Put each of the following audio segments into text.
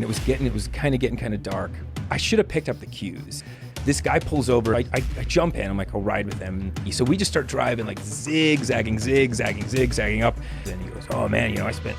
and it was kind of getting kind of dark. I should have picked up the cues. This guy pulls over. I jump in. I'm like, I'll ride with him. So we just start driving, like zigzagging up. And he goes, oh man, I spent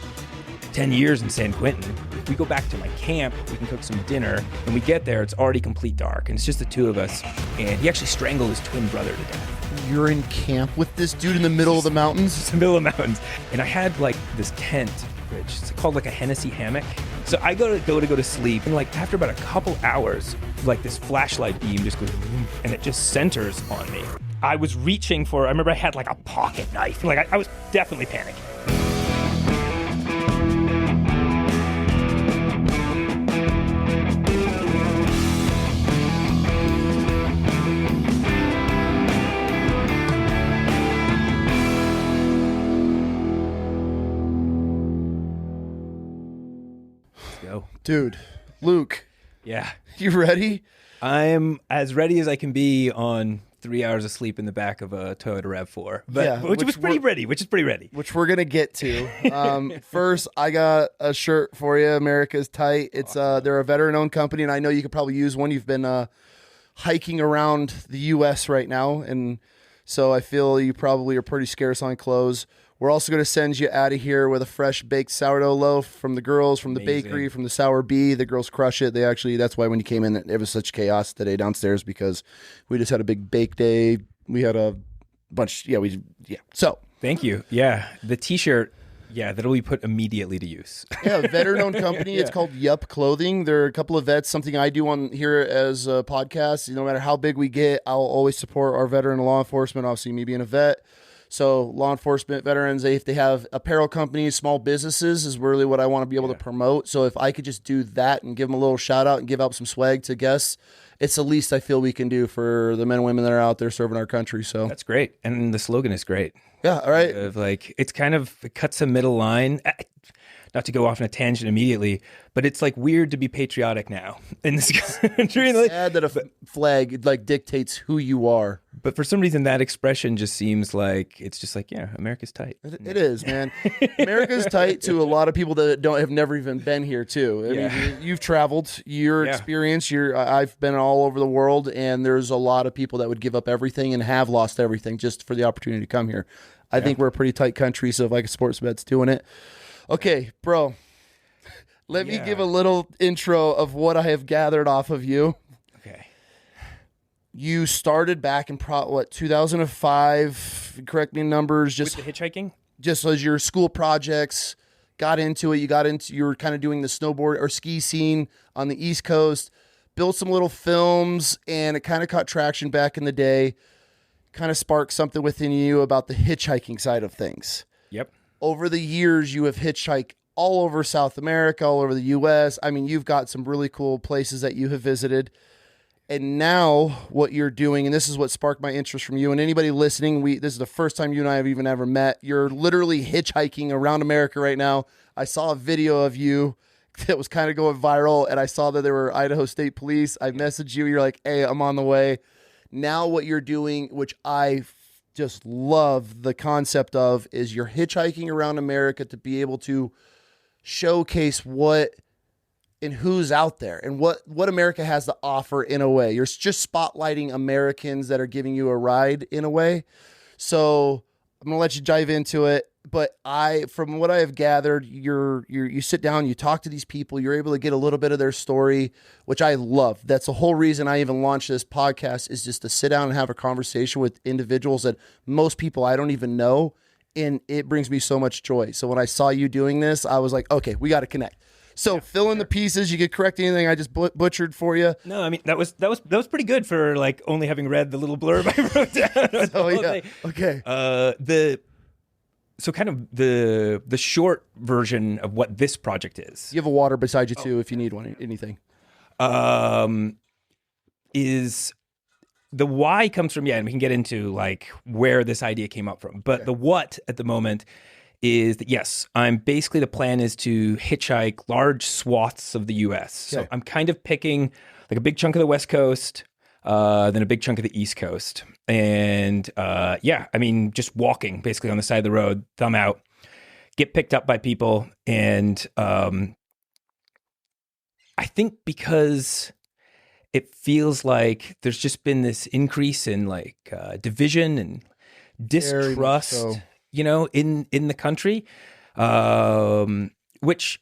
10 years in San Quentin. If we go back to my camp, we can cook some dinner. When we get there, it's already complete dark, and it's just the two of us. And he actually strangled his twin brother to death. You're in camp with this dude in the middle of the mountains? It's the middle of the mountains. And I had like this tent, which is called like a Hennessy hammock. So I go to sleep, and like after about a couple hours, like this flashlight beam just goes, and it just centers on me. I was reaching for, I remember I had like a pocket knife. Like I was definitely panicking. Dude, Luke. Yeah. You ready? I'm as ready as I can be on 3 hours of sleep in the back of a Toyota RAV4. But, yeah, which is pretty ready. Which we're going to get to. First, I got a shirt for you, America's Tight. It's awesome. They're a veteran-owned company, and I know you could probably use one. You've been hiking around the U.S. right now, and so I feel you probably are pretty scarce on clothes. We're also going to send you out of here with a fresh baked sourdough loaf from the girls, from the bakery, from the Sour Bee. The girls crush it. That's why when you came in, it was such chaos today downstairs because we just had a big bake day. We had a bunch. So thank you. Yeah. The t-shirt. Yeah. That'll be put immediately to use. Yeah. Veteran-owned company. Yeah. It's called Yup Clothing. There are a couple of vets, something I do on here as a podcast. No matter how big we get, I'll always support our veteran law enforcement. Obviously me being a vet. So law enforcement, veterans, if they have apparel companies, small businesses is really what I want to be able to promote. So if I could just do that and give them a little shout out and give out some swag to guests, it's the least I feel we can do for the men and women that are out there serving our country. So that's great. And the slogan is great. Yeah. All right. It cuts a middle line. Not to go off on a tangent immediately, but it's like weird to be patriotic now in this country. It's sad that a flag like dictates who you are. But for some reason, that expression just seems like it's just like, yeah, America's tight. It is, man. America's tight to a lot of people that have never even been here too. I mean, you've traveled, your experience. I've been all over the world, and there's a lot of people that would give up everything and have lost everything just for the opportunity to come here. I think we're a pretty tight country, so if like a sports vet's doing it. Okay, bro, let me give a little intro of what I have gathered off of you. Okay. You started back in 2005, correct me numbers. Just with the hitchhiking? Just as your school projects, got into it. You were kind of doing the snowboard or ski scene on the East Coast, built some little films, and it kind of caught traction back in the day, kind of sparked something within you about the hitchhiking side of things. Yep. Over the years, you have hitchhiked all over South America, all over the U.S. I mean, you've got some really cool places that you have visited. And now what you're doing, and this is what sparked my interest from you, and anybody listening, this is the first time you and I have even ever met. You're literally hitchhiking around America right now. I saw a video of you that was kind of going viral, and I saw that there were Idaho State Police. I messaged you. You're like, hey, I'm on the way. Now what you're doing, which I just love the concept of, is you're hitchhiking around America to be able to showcase what and who's out there and what America has to offer in a way. You're just spotlighting Americans that are giving you a ride in a way. So I'm going to let you dive into it. But from what I have gathered, you sit down, you talk to these people, you're able to get a little bit of their story, which I love. That's the whole reason I even launched this podcast, is just to sit down and have a conversation with individuals that most people I don't even know. And it brings me so much joy. So when I saw you doing this, I was like, okay, we got to connect. So fill in the pieces. You could correct anything I just butchered for you. No, I mean, that was pretty good for like only having read the little blurb I wrote down. Oh yeah. Okay. So kind of the short version of what this project is. You have a water beside you too, if you need anything. Is the why comes from, and we can get into like where this idea came up from. But the what at the moment is that, yes, the plan is to hitchhike large swaths of the U.S. Okay. So I'm kind of picking like a big chunk of the West Coast, then a big chunk of the East Coast. And just walking basically on the side of the road, thumb out, get picked up by people, and I think because it feels like there's just been this increase in like division and Very much distrust, so. in the country, which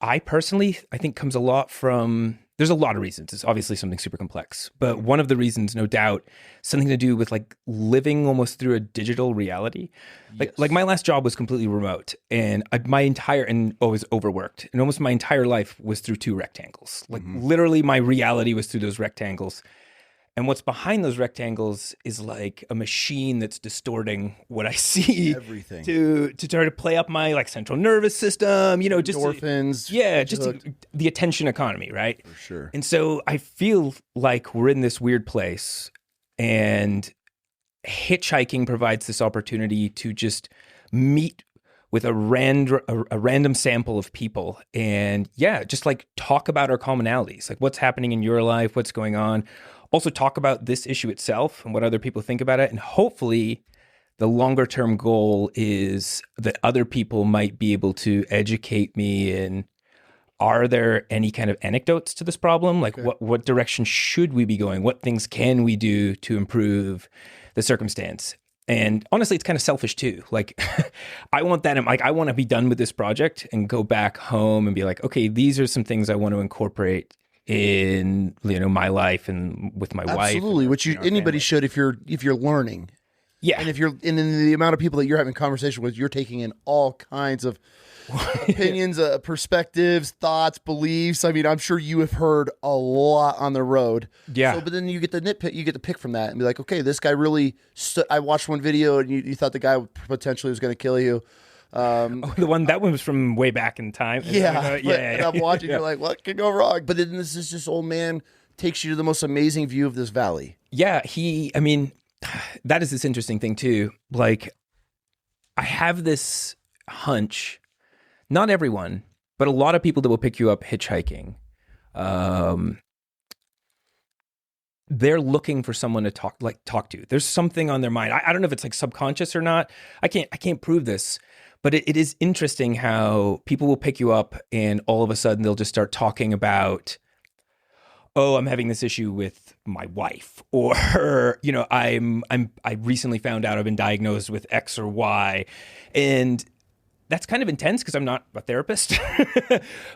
I personally I think comes a lot from. There's a lot of reasons. It's obviously something super complex, but one of the reasons, no doubt, something to do with like living almost through a digital reality. Like my last job was completely remote, and my entire and always overworked, and almost my entire life was through two rectangles. Like literally, my reality was through those rectangles. And what's behind those rectangles is like a machine that's distorting what I see Everything. to try to play up my like central nervous system, just Endorphins. the attention economy, right? For sure. And so I feel like we're in this weird place, and hitchhiking provides this opportunity to just meet with a random sample of people and just like talk about our commonalities, like what's happening in your life, what's going on. Also talk about this issue itself and what other people think about it. And hopefully the longer term goal is that other people might be able to educate me in, are there any kind of anecdotes to this problem? Like what direction should we be going? What things can we do to improve the circumstance? And honestly, it's kind of selfish too. Like I want that. I'm like, I want to be done with this project and go back home and be like, okay, these are some things I want to incorporate in my life and with my wife. Absolutely, which anybody family. should if you're learning. Yeah. And if you're in the amount of people that you're having conversation with, you're taking in all kinds of opinions, perspectives, thoughts, beliefs. I mean, I'm sure you have heard a lot on the road. Yeah. So, but then you get the nitpick, you get to pick from that and be like, okay, this guy really I watched one video and you thought the guy potentially was going to kill you. That one was from way back in time. And I'm watching, you're like, what could go wrong? But then this old man takes you to the most amazing view of this valley. Yeah, that is this interesting thing too. Like, I have this hunch, not everyone, but a lot of people that will pick you up hitchhiking, they're looking for someone to talk to. There's something on their mind. I don't know if it's like subconscious or not. I can't prove this. But it is interesting how people will pick you up and all of a sudden they'll just start talking about, oh, I'm having this issue with my wife, or I recently found out I've been diagnosed with X or Y, and that's kind of intense because I'm not a therapist.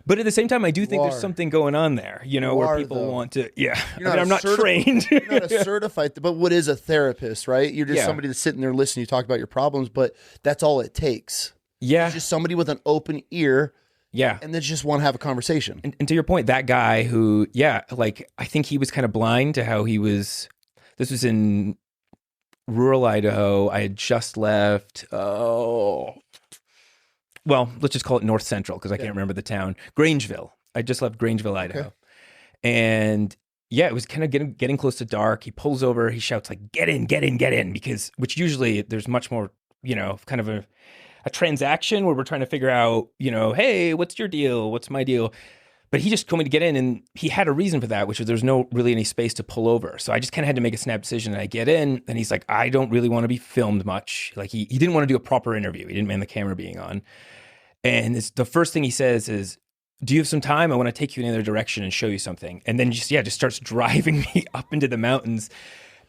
But at the same time, I do think there's something going on there, where people want to. Yeah, I'm not trained. You're not a certified, but what is a therapist, right? You're just somebody that's sitting there listening. You talk about your problems, but that's all it takes. Yeah. It's just somebody with an open ear. Yeah. And they just want to have a conversation. And to your point, that guy who, like, I think he was kind of blind to how this was in rural Idaho. I had just left, well, let's just call it North Central because I can't remember the town. Grangeville. I just left Grangeville, Idaho. Okay. And it was kind of getting close to dark. He pulls over, he shouts like, get in, which usually there's much more, kind of a transaction where we're trying to figure out, hey, what's your deal? What's my deal? But he just told me to get in, and he had a reason for that, which is there's no really any space to pull over. So I just kind of had to make a snap decision, and I get in, and he's like, I don't really want to be filmed much. Like he didn't want to do a proper interview. He didn't mind the camera being on. And the first thing he says is, do you have some time? I want to take you in another direction and show you something. And then just starts driving me up into the mountains.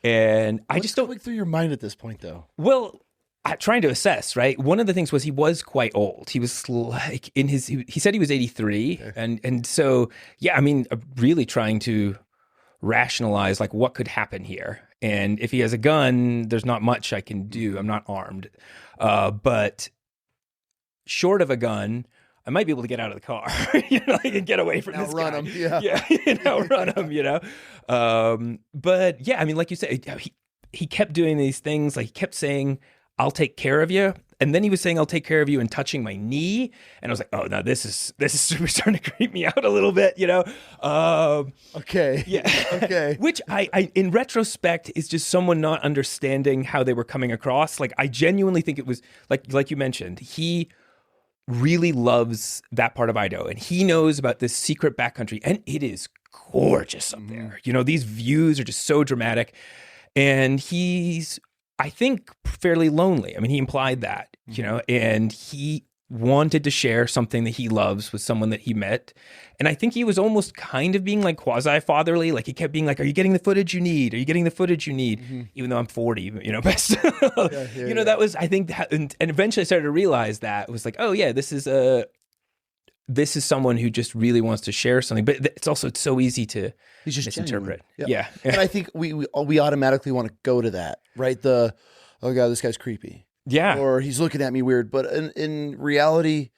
And I just don't going through your mind at this point though. Well, trying to assess, right? One of the things was he was quite old. He was like he said he was 83. Okay. And so, really trying to rationalize like what could happen here. And if he has a gun, there's not much I can do. I'm not armed. But short of a gun, I might be able to get out of the car, and get away from this guy. Run him, run him, But like you said, he kept doing these things. Like he kept saying, I'll take care of you. And then he was saying, I'll take care of you, and touching my knee. And I was like, oh, no, this is starting to creep me out a little bit, Okay. Yeah. Okay. Which I, in retrospect, is just someone not understanding how they were coming across. Like, I genuinely think it was, like you mentioned, he really loves that part of Idaho. And he knows about this secret backcountry. And it is gorgeous up there. These views are just so dramatic. And he's, I think, fairly lonely. I mean, he implied that, and he wanted to share something that he loves with someone that he met. And I think he was almost kind of being like quasi-fatherly. Like he kept being like, are you getting the footage you need? Are you getting the footage you need? Even though I'm 40, you know, but still, that was, I think that, and eventually I started to realize that it was like, oh yeah, this is someone who just really wants to share something, but it's so easy to He's just misinterpret. Yeah. And I think we automatically want to go to that, right? Oh God, this guy's creepy. Yeah. Or he's looking at me weird. But in reality,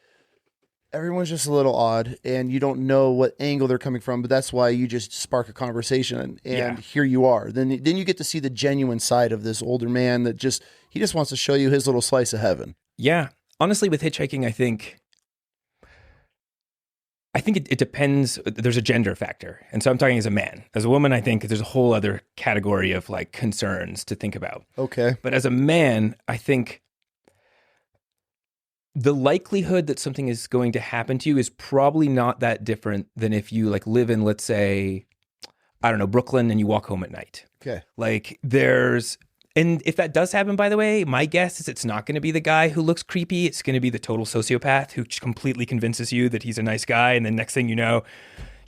everyone's just a little odd and you don't know what angle they're coming from. But that's why you just spark a conversation and here you are. Then you get to see the genuine side of this older man that he just wants to show you his little slice of heaven. Yeah. Honestly, with hitchhiking, I think it depends. There's a gender factor. And so I'm talking as a man. As a woman, I think there's a whole other category of like concerns to think about. Okay. But as a man, I think the likelihood that something is going to happen to you is probably not that different than if you like live in, let's say, I don't know, Brooklyn and you walk home at night. Okay. Like and if that does happen, by the way, my guess is it's not going to be the guy who looks creepy. It's going to be the total sociopath who completely convinces you that he's a nice guy. And then next thing you know,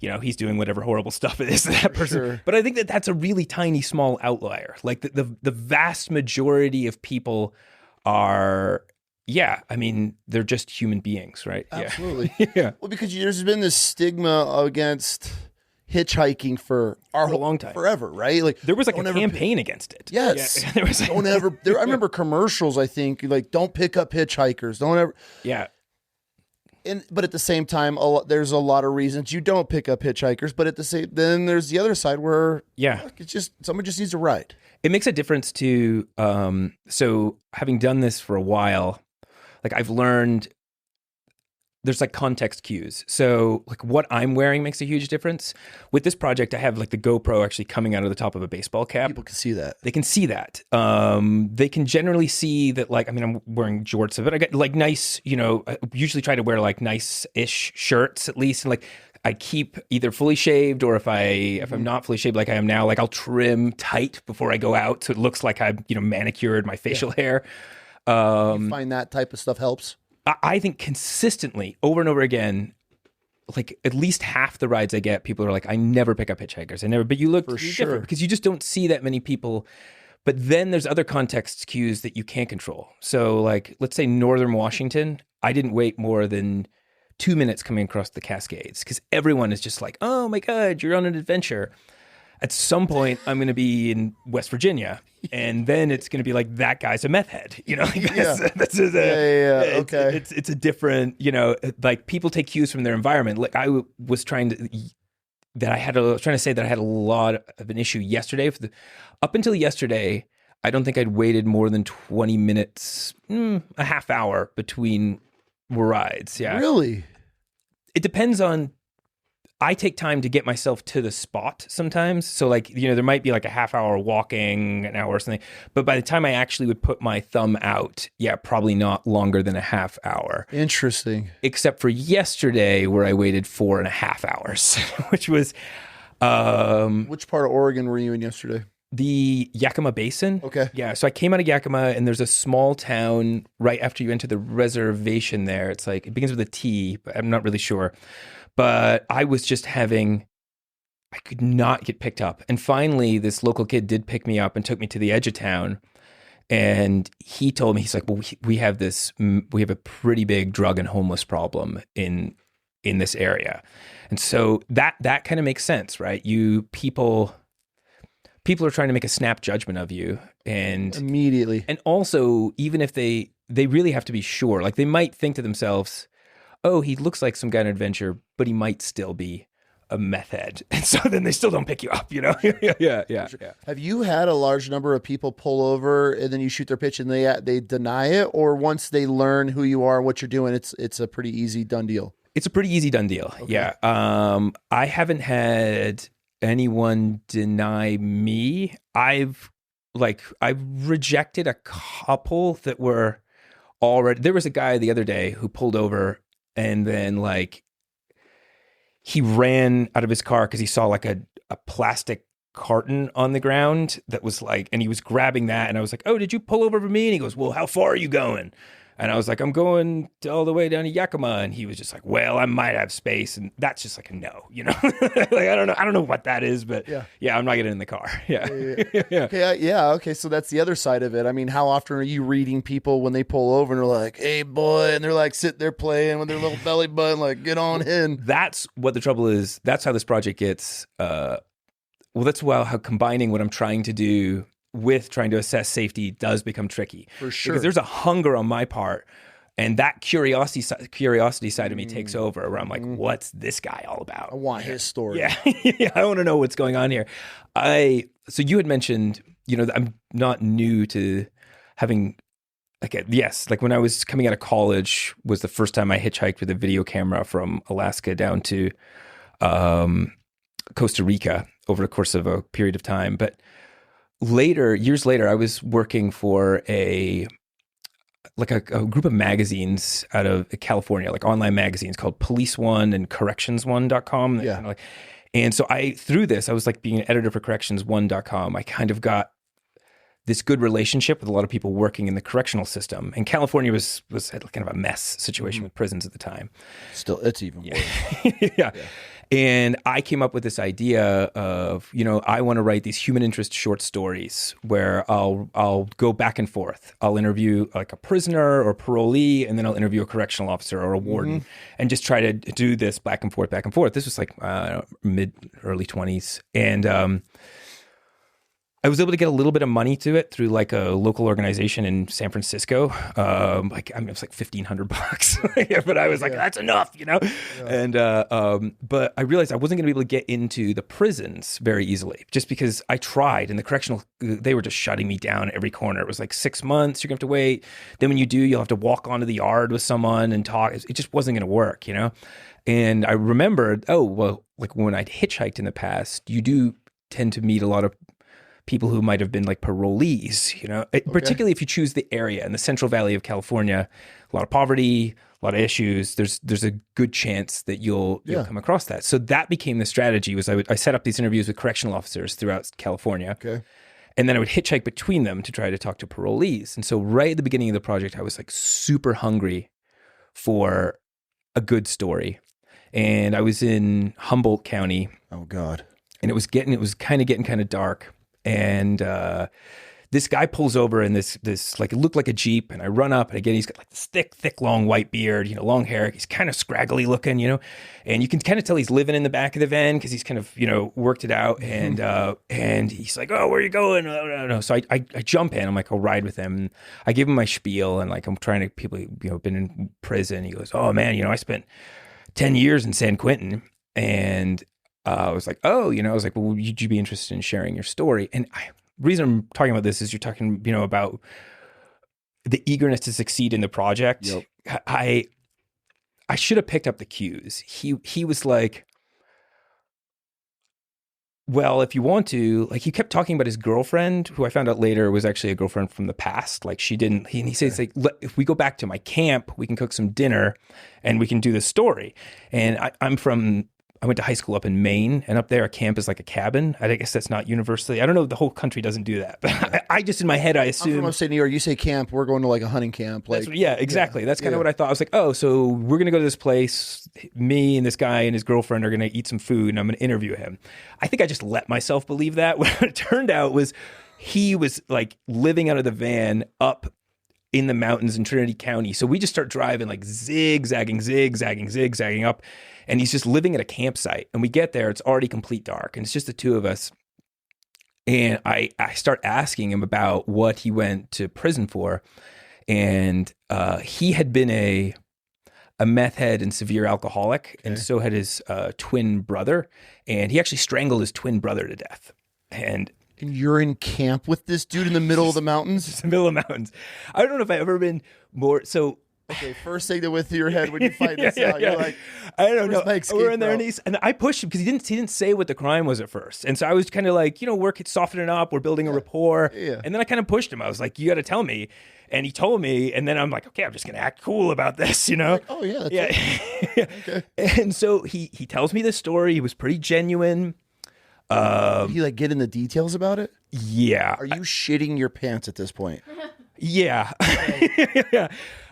he's doing whatever horrible stuff it is to that person. Sure. But I think that that's a really tiny, small outlier. Like the vast majority of people are, they're just human beings, right? Absolutely. Yeah. Well, because there's been this stigma against hitchhiking for a long time, forever, right? Like there was like a campaign against it. Yes, yeah. There was. Don't ever. I remember commercials. I think like don't pick up hitchhikers. Don't ever. Yeah. But at the same time, there's a lot of reasons you don't pick up hitchhikers. But then there's the other side where it's just someone just needs a ride. It makes a difference to. So having done this for a while, like I've learned. There's like context cues. So like what I'm wearing makes a huge difference. With this project, I have like the GoPro actually coming out of the top of a baseball cap. People can see that. They can see that. They can generally see that like, I'm wearing jorts, but I got like nice, I usually try to wear like nice-ish shirts at least. And like I keep either fully shaved or if I'm not fully shaved like I am now, like I'll trim tight before I go out. So it looks like I've, manicured my facial hair. You find that type of stuff helps? I think consistently over and over again, like at least half the rides I get, people are like, I never pick up hitchhikers. But you look different because you just don't see that many people. But then there's other context cues that you can't control. So like, let's say Northern Washington, I didn't wait more than 2 minutes coming across the Cascades because everyone is just like, oh my God, you're on an adventure. At some point, I'm going to be in West Virginia, and then it's going to be like that guy's a meth head. Okay. It's a different. Like people take cues from their environment. Like I was trying to say that I had a lot of an issue yesterday. Up until yesterday, I don't think I'd waited more than 20 minutes, a half hour between rides. Yeah, really. It depends on. I take time to get myself to the spot sometimes. So like, there might be like a half hour walking, an hour or something. But by the time I actually would put my thumb out, probably not longer than a half hour. Interesting. Except for yesterday where I waited 4.5 hours, which was... Which part of Oregon were you in yesterday? The Yakima Basin. Okay. Yeah. So I came out of Yakima and there's a small town right after you enter the reservation there. It's like, it begins with a T, but I'm not really sure. But I was just I could not get picked up. And finally, this local kid did pick me up and took me to the edge of town. And he told me, he's like, well, we have a pretty big drug and homeless problem in this area. And so that kind of makes sense, right? People are trying to make a snap judgment of you. And immediately. And also, even if they really have to be sure, like they might think to themselves, oh, he looks like some guy on an adventure, but he might still be a meth head. And so then they still don't pick you up, Yeah. Have you had a large number of people pull over and then you shoot their pitch and they deny it? Or once they learn who you are, what you're doing, it's a pretty easy done deal? It's a pretty easy done deal, okay. Yeah. I haven't had anyone deny me. I've rejected a couple that were already... There was a guy the other day who pulled over and then like he ran out of his car because he saw like a plastic carton on the ground that was like, and he was grabbing that. And I was like, oh, did you pull over for me? And he goes, well, how far are you going? And I was like, I'm going all the way down to Yakima. And he was just like, well, I might have space. And that's just like a no, you know? Like, I don't know what that is, but yeah, I'm not getting in the car. Yeah. Okay. So that's the other side of it. I mean, how often are you reading people when they pull over and they're like, hey, boy, and they're like sitting there playing with their little belly button, like, get on in. That's what the trouble is. That's how this project gets, that's how combining what I'm trying to do with trying to assess safety does become tricky. For sure. Because there's a hunger on my part, and that curiosity side of me takes over, where I'm like, what's this guy all about? I want his story. Yeah. I want to know what's going on here. So you had mentioned, I'm not new to having like when I was coming out of college was the first time I hitchhiked with a video camera from Alaska down to Costa Rica over the course of a period of time. But years later, I was working for a group of magazines out of California, like online magazines called Police One and Corrections1.com. Yeah. And so through this, I was like being an editor for Corrections1.com. I kind of got this good relationship with a lot of people working in the correctional system. And California was kind of a mess situation with prisons at the time. Still, it's even worse. Yeah. And I came up with this idea of, I want to write these human interest short stories where I'll go back and forth. I'll interview like a prisoner or parolee, and then I'll interview a correctional officer or a warden, and just try to do this back and forth. This was like early 20s. And I was able to get a little bit of money to it through like a local organization in San Francisco. It was like $1,500, but I was like, that's enough, Yeah. And but I realized I wasn't going to be able to get into the prisons very easily, just because I tried, and the correctional, they were just shutting me down at every corner. It was like 6 months, you're gonna have to wait. Then when you do, you'll have to walk onto the yard with someone and talk. It just wasn't going to work, And I remembered, like when I'd hitchhiked in the past, you do tend to meet a lot of people who might have been like parolees, particularly if you choose the area in the Central Valley of California, a lot of poverty, a lot of issues. There's a good chance that you'll come across that. So that became the strategy. I set up these interviews with correctional officers throughout California. Okay. And then I would hitchhike between them to try to talk to parolees. And so right at the beginning of the project, I was like super hungry for a good story. And I was in Humboldt County. Oh God. And it was kind of getting kind of dark. And this guy pulls over in this like, it looked like a Jeep, and I run up, and again, he's got like this thick, long white beard, long hair. He's kind of scraggly looking, and you can kind of tell he's living in the back of the van because he's kind of, worked it out. And he's like, oh, where are you going? No. So I jump in. I'm like, I'll ride with him. And I give him my spiel, and like, I'm trying to, people, been in prison. He goes, oh man, I spent 10 years in San Quentin. And I was like, I was like, well, would you be interested in sharing your story? And the reason I'm talking about this is you're talking, about the eagerness to succeed in the project. Yep. I should have picked up the cues. He was like, well, if you want to, like, he kept talking about his girlfriend, who I found out later was actually a girlfriend from the past. Like, she didn't, he says, like, if we go back to my camp, we can cook some dinner and we can do this story. And I went to high school up in Maine, and up there a camp is like a cabin. I guess that's not universally. I don't know. The whole country doesn't do that. But I just, in my head, I assume. I'm from upstate New York. You say camp, we're going to like a hunting camp. Like, exactly. Yeah, that's kind of what I thought. I was like, so we're going to go to this place. Me and this guy and his girlfriend are going to eat some food, and I'm going to interview him. I think I just let myself believe that. What it turned out was he was like living out of the van up in the mountains in Trinity County. So we just start driving, like zigzagging up. And he's just living at a campsite. And we get there, it's already complete dark. And it's just the two of us. And I start asking him about what he went to prison for. And he had been a meth head and severe alcoholic. Okay. And so had his twin brother. And he actually strangled his twin brother to death. And you're in camp with this dude in the middle of the mountains? Just in the middle of the mountains. I don't know if I've ever been more... So... Okay, first thing that went through your head when you find this out, you're like, I don't know. We're in there, and I pushed him because he didn't say what the crime was at first, and so I was kind of like, we're softening up, we're building a rapport, and then I kind of pushed him. I was like, you got to tell me, and he told me, and then I'm like, okay, I'm just gonna act cool about this, Like, oh yeah, that's Okay. And so he tells me this story. He was pretty genuine. Did he like get in the details about it? Yeah. Are you shitting your pants at this point? Yeah.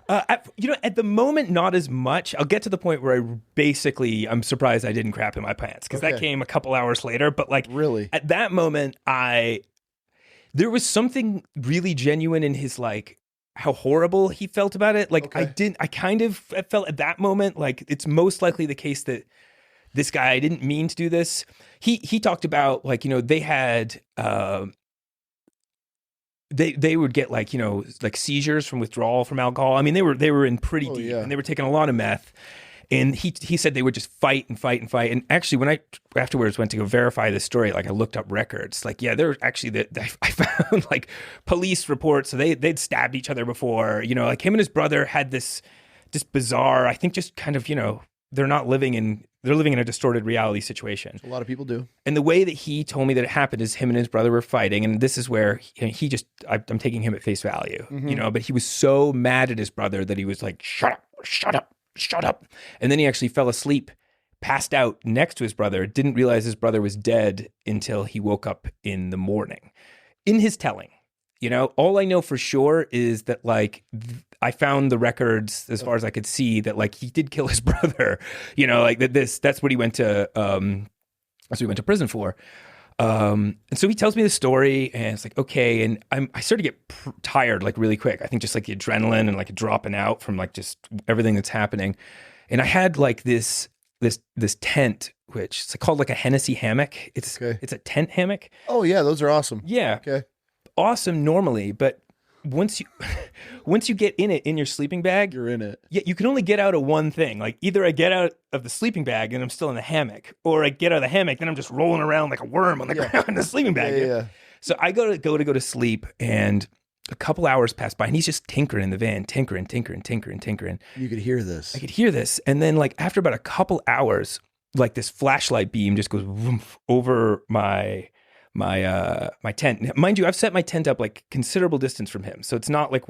At the moment, not as much. I'll get to the point where I'm surprised I didn't crap in my pants because that came a couple hours later. But like, Really? at that moment, there was something really genuine in his like how horrible he felt about it. Like I kind of felt at that moment like it's most likely the case that this guy didn't mean to do this. He talked about like, they had they would get like, like seizures from withdrawal from alcohol. I mean, they were in pretty deep and they were taking a lot of meth. And he said they would just fight and fight and fight. And actually, when I afterwards went to go verify this story, like I looked up records. Like, yeah, there were actually I found like police reports. So they'd stabbed each other before. Like him and his brother had this bizarre. I think just kind of they're living in a distorted reality situation. A lot of people do. And the way that he told me that it happened is him and his brother were fighting. And this is where I'm taking him at face value, but he was so mad at his brother that he was like, shut up. And then he actually fell asleep, passed out next to his brother, didn't realize his brother was dead until he woke up in the morning. In his telling, all I know for sure is that like I found the records as far as I could see that like he did kill his brother, like that's what he went to prison for. And so he tells me the story and it's like, okay. And I started to get tired like really quick. I think just like the adrenaline and like dropping out from like just everything that's happening. And I had like this tent, which it's called like a Hennessy hammock. It's a tent hammock. Oh yeah. Those are awesome. Yeah. Okay. Awesome normally, but once you get in it in your sleeping bag, you're in it. Yeah, you can only get out of one thing. Like either I get out of the sleeping bag and I'm still in the hammock, or I get out of the hammock and I'm just rolling around like a worm on the ground in the sleeping bag. Yeah. So I go to sleep, and a couple hours pass by, and he's just tinkering in the van, tinkering. You could hear this. I could hear this, and then like after about a couple hours, like this flashlight beam just goes woof over my tent. Mind you, I've set my tent up like considerable distance from him. So it's not like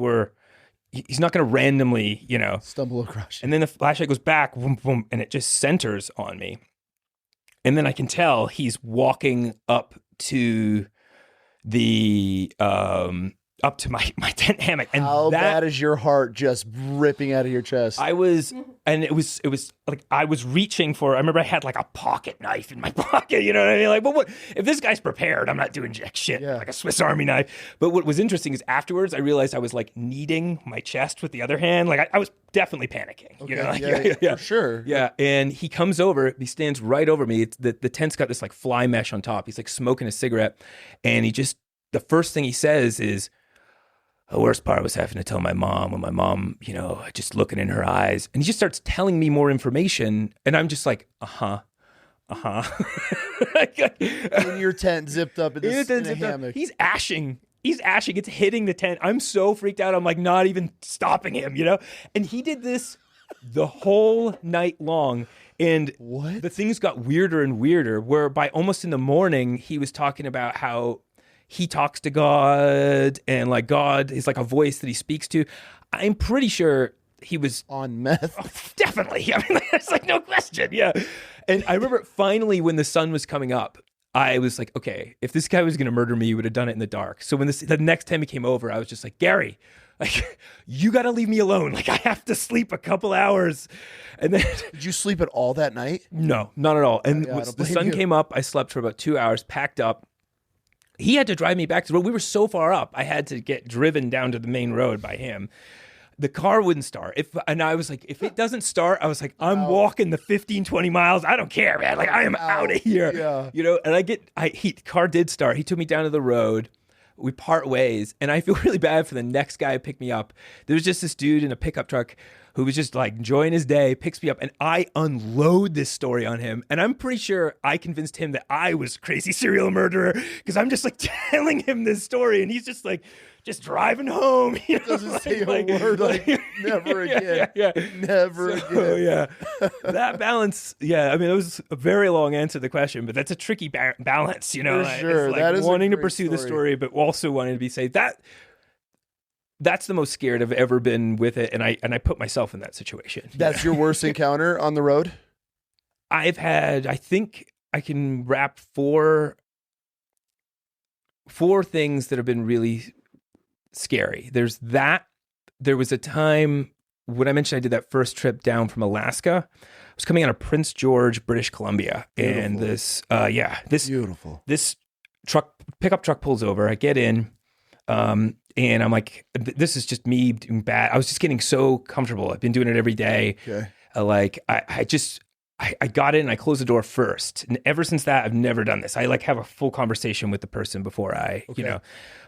he's not going to randomly, stumble across you. And then the flashlight goes back, boom, boom, and it just centers on me. And then I can tell he's walking up to my tent hammock. And how bad is your heart just ripping out of your chest? It was like I was reaching for. I remember I had like a pocket knife in my pocket. You know what I mean? Like, but what if this guy's prepared? I'm not doing jack shit. Like a Swiss Army knife. But what was interesting is afterwards I realized I was like kneading my chest with the other hand. Like I was definitely panicking. Okay. Yeah, for sure. Yeah, and he comes over. He stands right over me. It's the tent's got this like fly mesh on top. He's like smoking a cigarette, and the first thing he says is, the worst part was having to tell my mom, when my mom, just looking in her eyes. And he just starts telling me more information. And I'm just like, in your tent zipped up in a hammock. He's ashing. It's hitting the tent. I'm so freaked out. I'm like not even stopping him, And he did this the whole night long. And the things got weirder and weirder, where by almost in the morning, he was talking about how he talks to God, and like God is like a voice that he speaks to. I'm pretty sure he was on meth. Oh, definitely. I mean, there's like no question. Yeah. And I remember finally when the sun was coming up, I was like, okay, if this guy was going to murder me, he would have done it in the dark. So when the next time he came over, I was just like, Gary, like, you got to leave me alone. Like, I have to sleep a couple hours. And then did you sleep at all that night? No, not at all. And the sun came up. I slept for about 2 hours, packed up. He had to drive me back to the road. We were so far up, I had to get driven down to the main road by him. The car wouldn't start. And I was like, if it doesn't start, I was like, I'm walking the 15, 20 miles. I don't care, man. Like, I am out of here. Yeah. And the car did start. He took me down to the road. We part ways. And I feel really bad for the next guy who picked me up. There was just this dude in a pickup truck who was just like enjoying his day, picks me up, and I unload this story on him. And I'm pretty sure I convinced him that I was a crazy serial murderer because I'm just like telling him this story, and he's just like, just driving home. Doesn't say a word, like never again. Never again. Yeah. That balance, I mean, it was a very long answer to the question, but that's a tricky balance, For sure. It's like that is wanting to pursue the story, but also wanting to be safe. That's the most scared I've ever been with it, and I put myself in that situation. That's your worst encounter on the road? I've had, I think I can wrap four things that have been really scary. There was a time when I mentioned I did that first trip down from Alaska, I was coming out of Prince George, British Columbia. Beautiful. And this Beautiful. This pickup truck pulls over. I get in, and I'm like, this is just me doing bad. I was just getting so comfortable. I've been doing it every day. Okay. I got in and I closed the door first. And ever since that, I've never done this. I like have a full conversation with the person before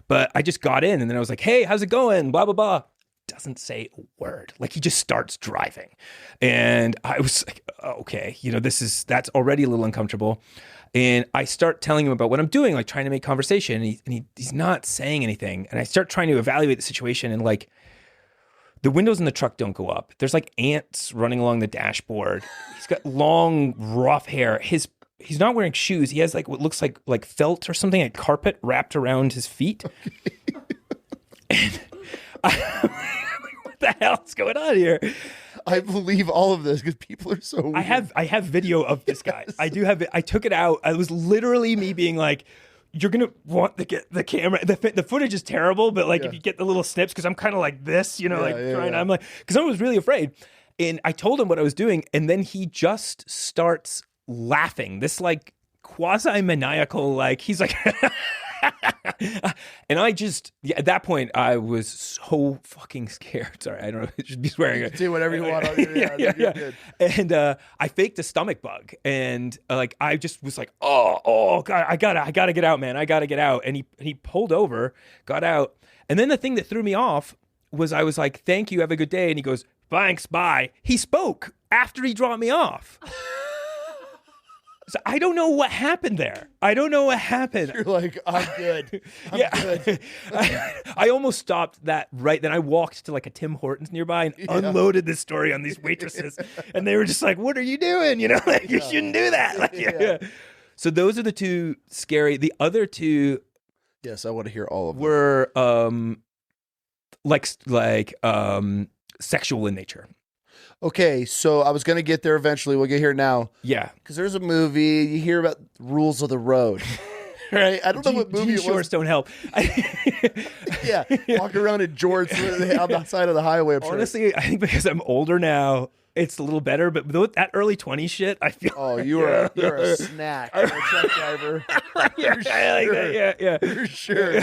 but I just got in and then I was like, hey, how's it going? Blah, blah, blah. Doesn't say a word. Like he just starts driving. And I was like, okay, that's already a little uncomfortable. And I start telling him about what I'm doing, like trying to make conversation. And he's not saying anything. And I start trying to evaluate the situation and like, the windows in the truck don't go up. There's like ants running along the dashboard. He's got long, rough hair. He's not wearing shoes. He has like what looks like felt or something, like carpet wrapped around his feet. And what the hell's going on here? I believe all of this because people are so weird. I have video of this guy. I do have it. I took it out. It was literally me being like, you're gonna want to get the camera. The footage is terrible, but like if you get the little snips, because I'm kind of like this, trying. I'm like, because I was really afraid, and I told him what I was doing, and then he just starts laughing. This like quasi maniacal, like he's like, and I just at that point I was so fucking scared. Sorry, I don't know. I should be swearing. You can do whatever you want. Yeah. And I faked a stomach bug, and like I just was like, oh god, I gotta get out, man. I gotta get out. And he pulled over, got out, and then the thing that threw me off was I was like, thank you, have a good day, and he goes, thanks, bye. He spoke after he dropped me off. So I don't know what happened there. I don't know what happened. You're like, I'm good. I'm good. I almost stopped that right then. I walked to like a Tim Hortons nearby and unloaded this story on these waitresses. And they were just like, what are you doing? You shouldn't do that. Like, So those are the two scary. The other two. Yes, I want to hear all of them. Were sexual in nature. Okay, so I was going to get there eventually. We'll get here now. Yeah. Because there's a movie, you hear about rules of the road. Right? I don't know what movie it was. Shorts don't help. Yeah, walk around in jorts on the side of the highway. Honestly, I think because I'm older now, it's a little better. But that early 20s shit, I feel. Oh, you're a snack. You're a truck driver. Yeah, I like that. Yeah. For sure.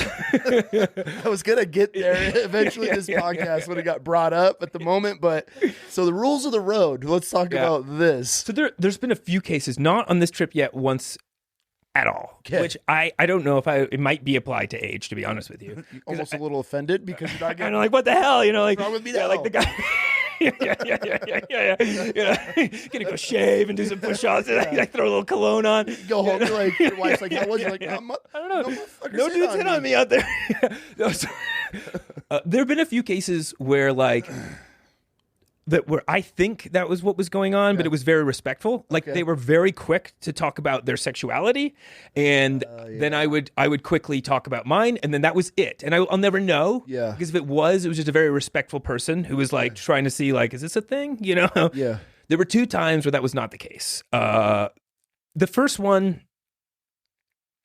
I was gonna get there eventually. This podcast would have got brought up at the moment, but so the rules of the road. Let's talk about this. So there's been a few cases, not on this trip yet, once at all, which I don't know if it might be applied to age, to be honest with you. Almost a little offended because you're not getting like, what the hell, like what's wrong with me now? Like the guy. Yeah. Gonna go shave and do some push-ups and I throw a little cologne on. Go home, you're like, your wife's like, how was you? Like, I don't know. No dudes hit on me out there. There have been a few cases where where I think that was what was going on, but it was very respectful. Like they were very quick to talk about their sexuality, and then I would quickly talk about mine, and then that was it. And I'll never know, because if it was just a very respectful person who was like trying to see like, is this a thing? Yeah. There were 2 times where that was not the case. The first one,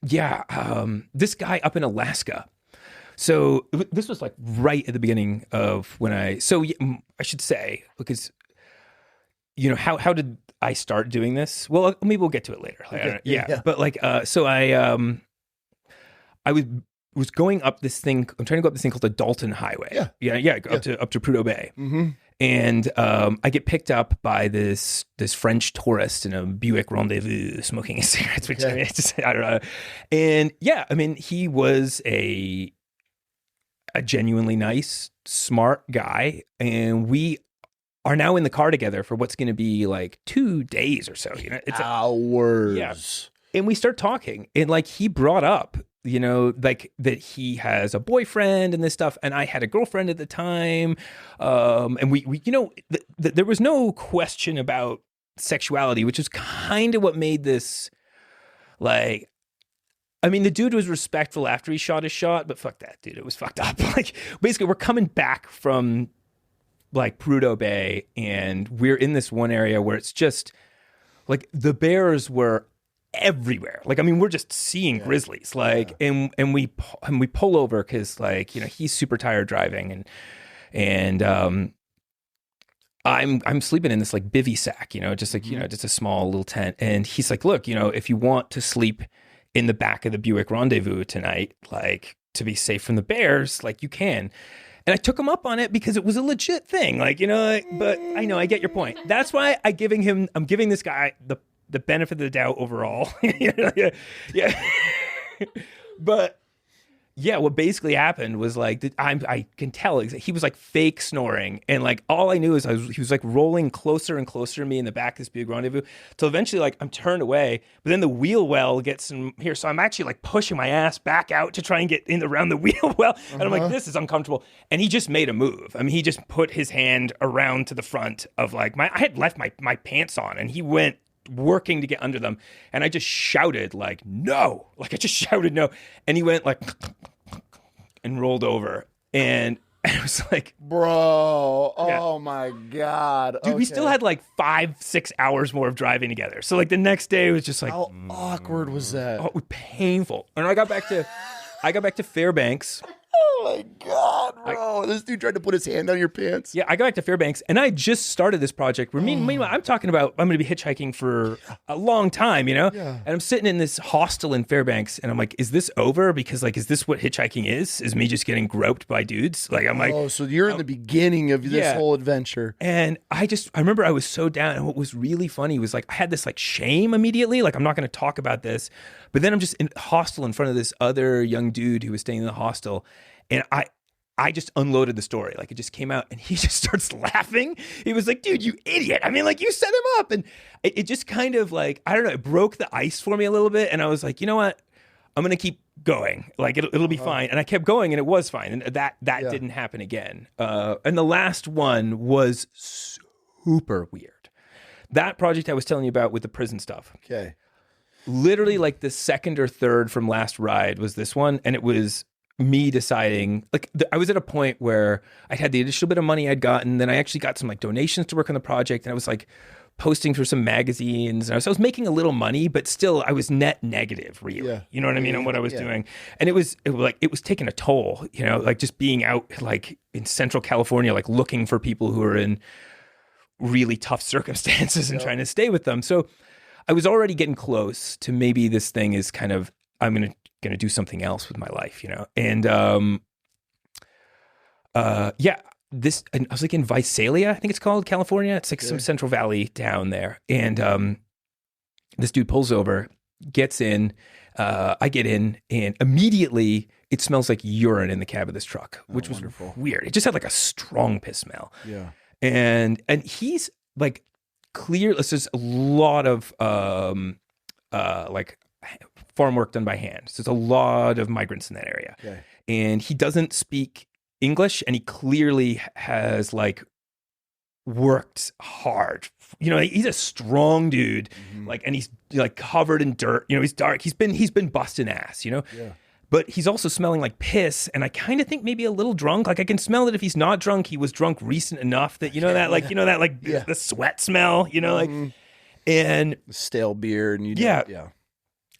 this guy up in Alaska. So this was like right at the beginning of when I should say, because, how did I start doing this? Well, maybe we'll get to it later. But I was going up this thing. I'm trying to go up this thing called the Dalton Highway. Up to Prudhoe Bay. Mm-hmm. And I get picked up by this French tourist in a Buick Rendezvous smoking cigarettes, which I don't know. And he was a genuinely nice, smart guy, and we are now in the car together for what's going to be like 2 days or so. It's hours. And we start talking, and like he brought up, like that he has a boyfriend and this stuff, and I had a girlfriend at the time, and we there was no question about sexuality, which is kind of what made this like. The dude was respectful after he shot his shot, but fuck that, dude. It was fucked up. Like, basically, we're coming back from, like, Prudhoe Bay, and we're in this one area where it's just, like, the bears were everywhere. Like, we're just seeing grizzlies. Like, and we pull over because, like, he's super tired driving, and I'm sleeping in this like bivy sack, just like, just a small little tent. And he's like, look, if you want to sleep in the back of the Buick Rendezvous tonight, like to be safe from the bears, like you can. And I took him up on it because it was a legit thing. Like, but I know, I get your point. That's why I'm giving this guy the benefit of the doubt overall. Yeah. But yeah, what basically happened was like, I can tell he was like fake snoring. And like, all I knew is he was like rolling closer and closer to me in the back of this big rendezvous till eventually like I'm turned away, but then the wheel well gets in here. So I'm actually like pushing my ass back out to try and get in around the wheel well. And I'm like, this is uncomfortable. And he just made a move. I mean, he just put his hand around to the front of like I had left my pants on and he went working to get under them, and I just shouted like no, and he went like and rolled over, and I was like, bro, oh my god, dude, we still had like 5-6 hours more of driving together. So like the next day it was just like, how awkward was that? Oh, painful. And I got back to Fairbanks. Oh my god, bro! This dude tried to put his hand on your pants. Yeah, I got back to Fairbanks, and I just started this project. Meanwhile, I'm talking about I'm going to be hitchhiking for a long time, Yeah. And I'm sitting in this hostel in Fairbanks, and I'm like, "Is this over? Because like, is this what hitchhiking is? Is me just getting groped by dudes?" Like, I'm like, "Oh, so you're in the beginning of this whole adventure." And I remember I was so down, and what was really funny was like I had this like shame immediately, like I'm not going to talk about this, but then I'm just in hostel in front of this other young dude who was staying in the hostel. And I just unloaded the story. Like it just came out and he just starts laughing. He was like, dude, you idiot. I mean, like you set him up. And it just kind of like, I don't know, it broke the ice for me a little bit. And I was like, you know what? I'm going to keep going. Like it'll be fine. And I kept going and it was fine. And that didn't happen again. And the last one was super weird. That project I was telling you about with the prison stuff. Okay. Literally like the second or third from last ride was this one. And it was me deciding, like, I was at a point where I had the additional bit of money I'd gotten. Then I actually got some like donations to work on the project, and I was like posting for some magazines. And I was making a little money, but still I was net negative, really. Yeah. You know what I mean? On what I was doing. And it was taking a toll, like just being out like in Central California, like looking for people who are in really tough circumstances and trying to stay with them. So I was already getting close to maybe this thing is kind of, I'm going to do something else with my life, And I was like in Visalia, I think it's called, California. It's like some Central Valley down there. And this dude pulls over, gets in, I get in, and immediately it smells like urine in the cab of this truck, which was weird. It just had like a strong piss smell. Yeah. And he's like clear. There's a lot of like farm work done by hand. So there's a lot of migrants in that area. Okay. And he doesn't speak English, and he clearly has like worked hard. He's a strong dude, like, and he's like covered in dirt. He's dark. He's been busting ass. Yeah. But he's also smelling like piss, and I kind of think maybe a little drunk. Like I can smell that if he's not drunk, he was drunk recent enough that the sweat smell. Like, and stale beer, and yeah.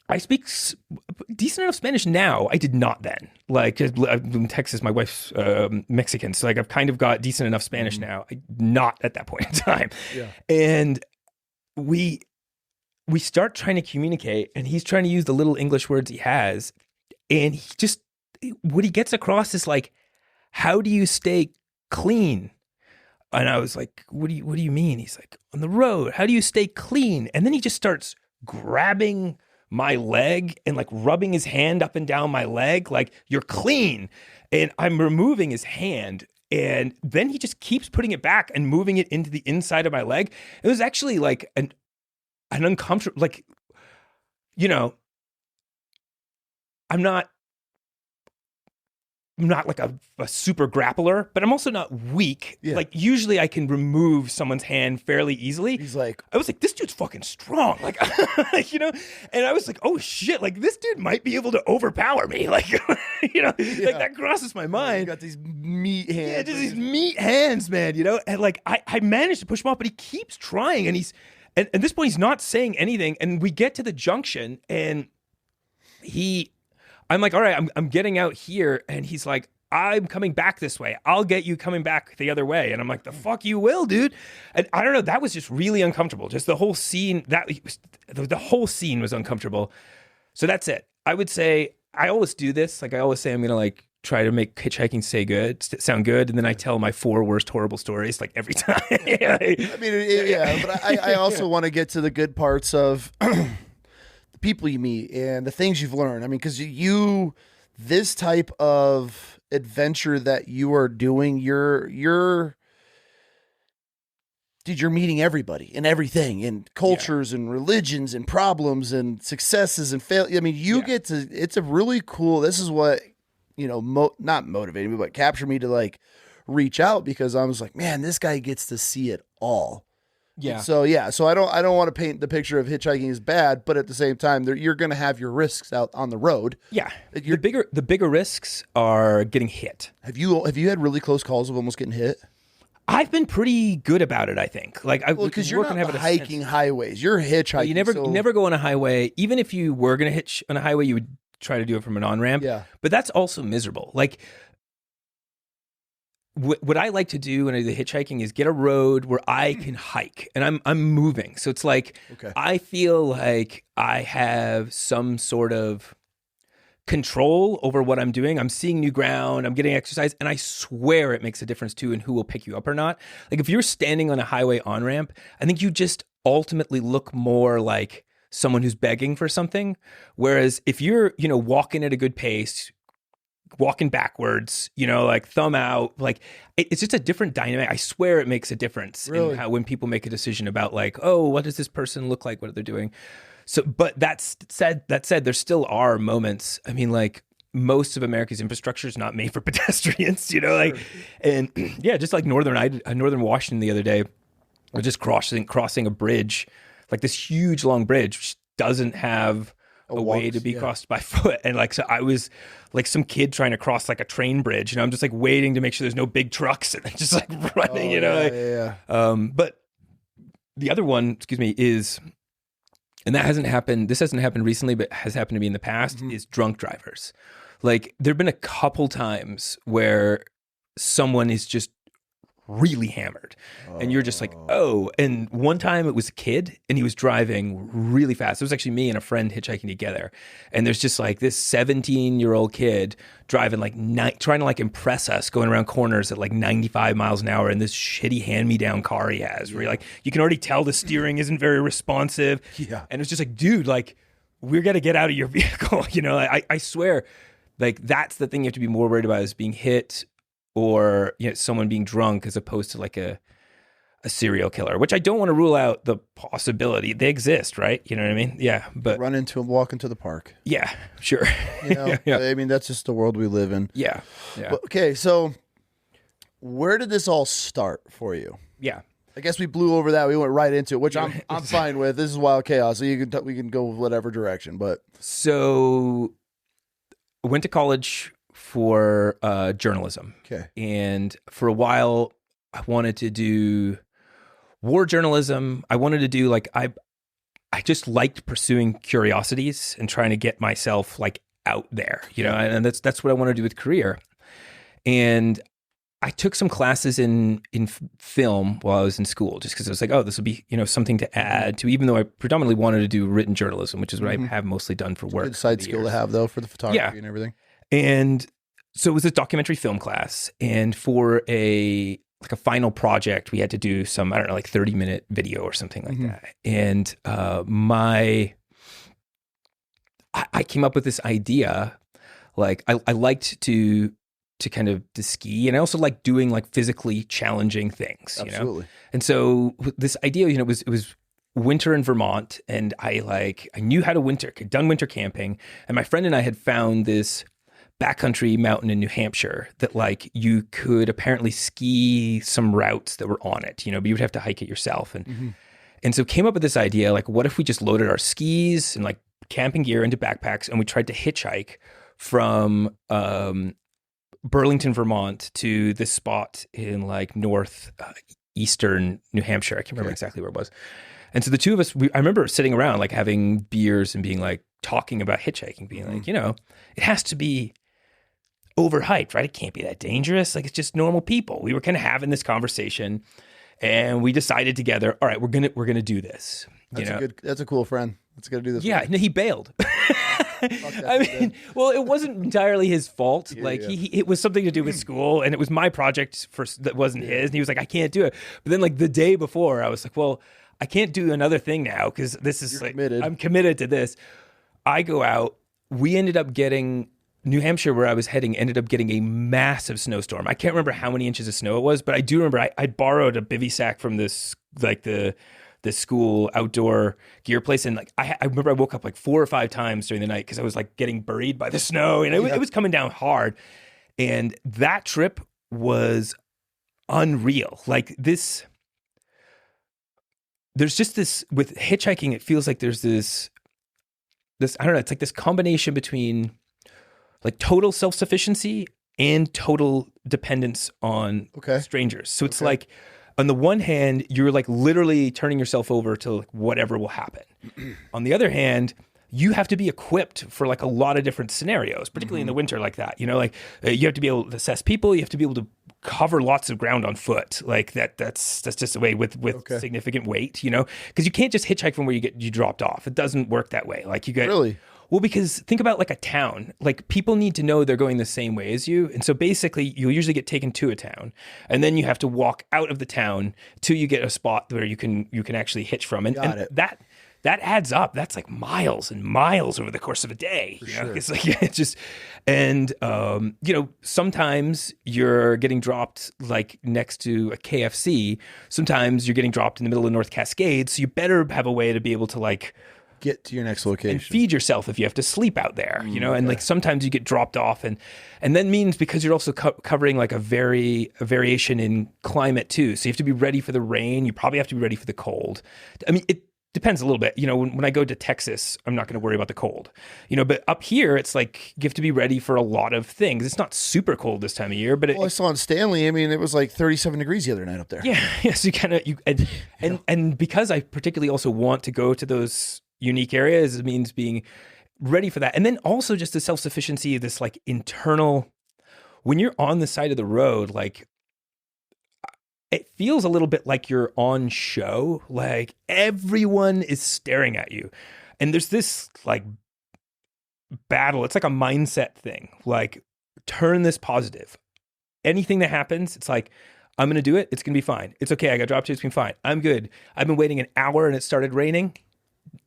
I speak decent enough Spanish now. I did not then. Like, I'm in Texas, my wife's Mexican, so like I've kind of got decent enough Spanish now. Not at that point in time. Yeah. And we start trying to communicate, and he's trying to use the little English words he has, and what he gets across is like, how do you stay clean? And I was like, what do you mean? He's like, on the road, how do you stay clean? And then he just starts grabbing my leg and like rubbing his hand up and down my leg, like, you're clean. And I'm removing his hand, and then he just keeps putting it back and moving it into the inside of my leg. It was actually like an uncomfortable, like, I'm not like a super grappler, but I'm also not weak. Yeah. Like usually I can remove someone's hand fairly easily. He's like, I was like, this dude's fucking strong. Like, and I was like, oh shit, like this dude might be able to overpower me. Like, like that crosses my mind. You got these meat hands. Yeah, just these meat hands, man, and like, I managed to push him off, but he keeps trying. And and at this point, he's not saying anything. And we get to the junction, and I'm like, all right, I'm getting out here. And he's like, I'm coming back this way. I'll get you coming back the other way. And I'm like, the fuck you will, dude. And I don't know. That was just really uncomfortable. Just the whole scene, the whole scene was uncomfortable. So that's it. I would say, I always do this. Like I always say, I'm going to like try to make hitchhiking sound good. And then I tell my 4 worst horrible stories like every time. I mean, yeah, but I also want to get to the good parts of the people you meet and the things you've learned. I mean, because this type of adventure that you are doing, you're meeting everybody and everything and cultures and religions and problems and successes and fail. I mean, it's a really cool, this is what, not motivating me, but capture me to like reach out, because I was like, man, this guy gets to see it all. Yeah. So I don't want to paint the picture of hitchhiking as bad, but at the same time, you're going to have your risks out on the road. Yeah. The bigger risks are getting hit. Have you had really close calls of almost getting hit? I've been pretty good about it, I think. Like, because you're not hiking highways, you're hitchhiking. Well, you never go on a highway. Even if you were going to hitch on a highway, you would try to do it from an on-ramp. Yeah. But that's also miserable. Like, what I like to do when I do the hitchhiking is get a road where I can hike, and I'm moving. So it's like, I feel like I have some sort of control over what I'm doing. I'm seeing new ground, I'm getting exercise, and I swear it makes a difference too in who will pick you up or not. Like if you're standing on a highway on-ramp, I think you just ultimately look more like someone who's begging for something. Whereas if you're, walking at a good pace, walking backwards, like thumb out, like it's just a different dynamic. I swear it makes a difference in how, when people make a decision about like, oh, what does this person look like? What are they doing? So, but that said, there still are moments. I mean, like most of America's infrastructure is not made for pedestrians, and yeah, just like Northern Washington the other day, we're just crossing a bridge, like this huge long bridge, which doesn't have a way to be crossed by foot. And like, so I was like some kid trying to cross like a train bridge, and I'm just like waiting to make sure there's no big trucks and just like running, but the other one, is, and that hasn't happened, this hasn't happened recently, but has happened to me in the past, is drunk drivers. Like there've been a couple times where someone is just really hammered and you're just like, oh. And one time it was a kid and he was driving really fast. It was actually me and a friend hitchhiking together, and there's just like this 17-year-old kid driving like trying to like impress us, going around corners at like 95 miles an hour in this shitty hand-me-down car he has, where you're like, you can already tell the steering isn't very responsive. And it's just like, dude, like we're gonna get out of your vehicle. I swear, like that's the thing you have to be more worried about, is being hit or someone being drunk, as opposed to like a serial killer, which I don't want to rule out the possibility. They exist, right? You know what I mean? Yeah, but run into them, walk into the park. Yeah, sure. I mean, that's just the world we live in. Yeah. But, okay, so where did this all start for you? Yeah. I guess we blew over that. We went right into it, which I'm fine with. This is wild chaos, so we can go whatever direction. But so I went to college for journalism. Okay. And for a while, I wanted to do war journalism. I wanted to do like, I just liked pursuing curiosities and trying to get myself like out there, and that's what I want to do with career. And I took some classes in film while I was in school, just because I was like, oh, this will be, something to add to, even though I predominantly wanted to do written journalism, which is what I have mostly done for work. Good side skill to have though, for the photography and everything. And so it was this documentary film class, and for a final project, we had to do some, I don't know, like 30-minute video or something like that. And I came up with this idea. Like I liked to kind of to ski, and I also like doing like physically challenging things. Absolutely. And so this idea, it was winter in Vermont, and I knew how to done winter camping, and my friend and I had found this backcountry mountain in New Hampshire that like you could apparently ski some routes that were on it, but you would have to hike it yourself. And so came up with this idea, like, what if we just loaded our skis and like camping gear into backpacks, and we tried to hitchhike from Burlington, Vermont to this spot in like eastern New Hampshire. I can't remember exactly where it was. And so the two of us, I remember sitting around like having beers and being like talking about hitchhiking, being like, it has to be overhyped, right? It can't be that dangerous. Like, it's just normal people. We were kind of having this conversation, and we decided together, all right, we're gonna do this. That's a cool friend. Let's go do this. Yeah, no, he bailed. I mean, well, it wasn't entirely his fault. It was something to do with school, and it was my project that wasn't his. And he was like, I can't do it. But then, like, the day before, I was like, well, I can't do another thing now because this is committed. I'm committed to this. I go out. We ended up getting New Hampshire, where I was heading, ended up getting a massive snowstorm. I can't remember how many inches of snow it was, but I do remember I borrowed a bivy sack from this, like the school outdoor gear place. And like, I remember I woke up like 4 or 5 times during the night because I was like getting buried by the snow, and it was coming down hard. And that trip was unreal. Like there's just this, with hitchhiking, it feels like there's this, I don't know, it's like this combination between like total self-sufficiency and total dependence on strangers. So it's like, on the one hand, you're like literally turning yourself over to like whatever will happen. On the other hand, you have to be equipped for like a lot of different scenarios, particularly in the winter like that. You know, like you have to be able to assess people. You have to be able to cover lots of ground on foot. Like that's just a way with significant weight, you know, because you can't just hitchhike from where you dropped off. It doesn't work that way. Like you get really. Well, because think about like a town, like people need to know they're going the same way as you. And so basically you'll usually get taken to a town, and then you have to walk out of the town till you get a spot where you can actually hitch from. And that adds up. That's like miles and miles over the course of a day. You know? It's like, it's just, and, you know, sometimes you're getting dropped like next to a KFC. Sometimes you're getting dropped in the middle of North Cascades. So you better have a way to be able to like, get to your next location and feed yourself if you have to sleep out there, you know. And like sometimes you get dropped off, and that means because you're also covering like a variation in climate too, so you have to be ready for the rain. You probably have to be ready for the cold. I mean, it depends a little bit, you know. When I go to Texas, I'm not going to worry about the cold, you know, but up here it's like you have to be ready for a lot of things. It's not super cold this time of year, but I saw in Stanley, I mean, it was like 37 degrees the other night up there. So you kind of and because I particularly also want to go to those unique areas, it means being ready for that. And then also just the self-sufficiency of this like internal, when you're on the side of the road, like it feels a little bit like you're on show, like everyone is staring at you. And there's this like battle. It's like a mindset thing, like turn this positive. Anything that happens, it's like, I'm going to do it. It's going to be fine. It's okay. I got dropped here. It's been fine. I'm good. I've been waiting an hour and it started raining.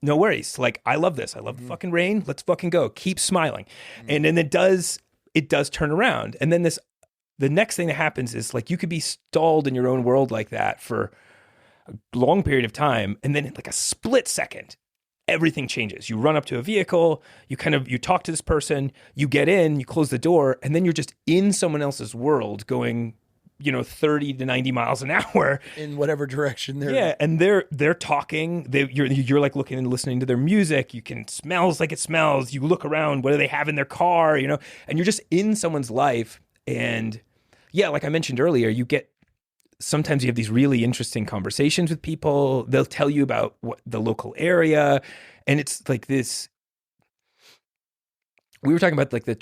No worries. Like, I love this. I love the fucking rain. Let's fucking go. Keep smiling. And then it does turn around. And then the next thing that happens is like, you could be stalled in your own world like that for a long period of time. And then in like a split second, everything changes. You run up to a vehicle, you talk to this person, you get in, you close the door, and then you're just in someone else's world going, you know, 30 to 90 miles an hour in whatever direction they're. Yeah. And they're talking, you're like looking and listening to their music. You can smells like it smells. You look around, what do they have in their car, you know, and you're just in someone's life. And yeah, like I mentioned earlier, sometimes you have these really interesting conversations with people. They'll tell you about the local area. And it's like this, we were talking about like the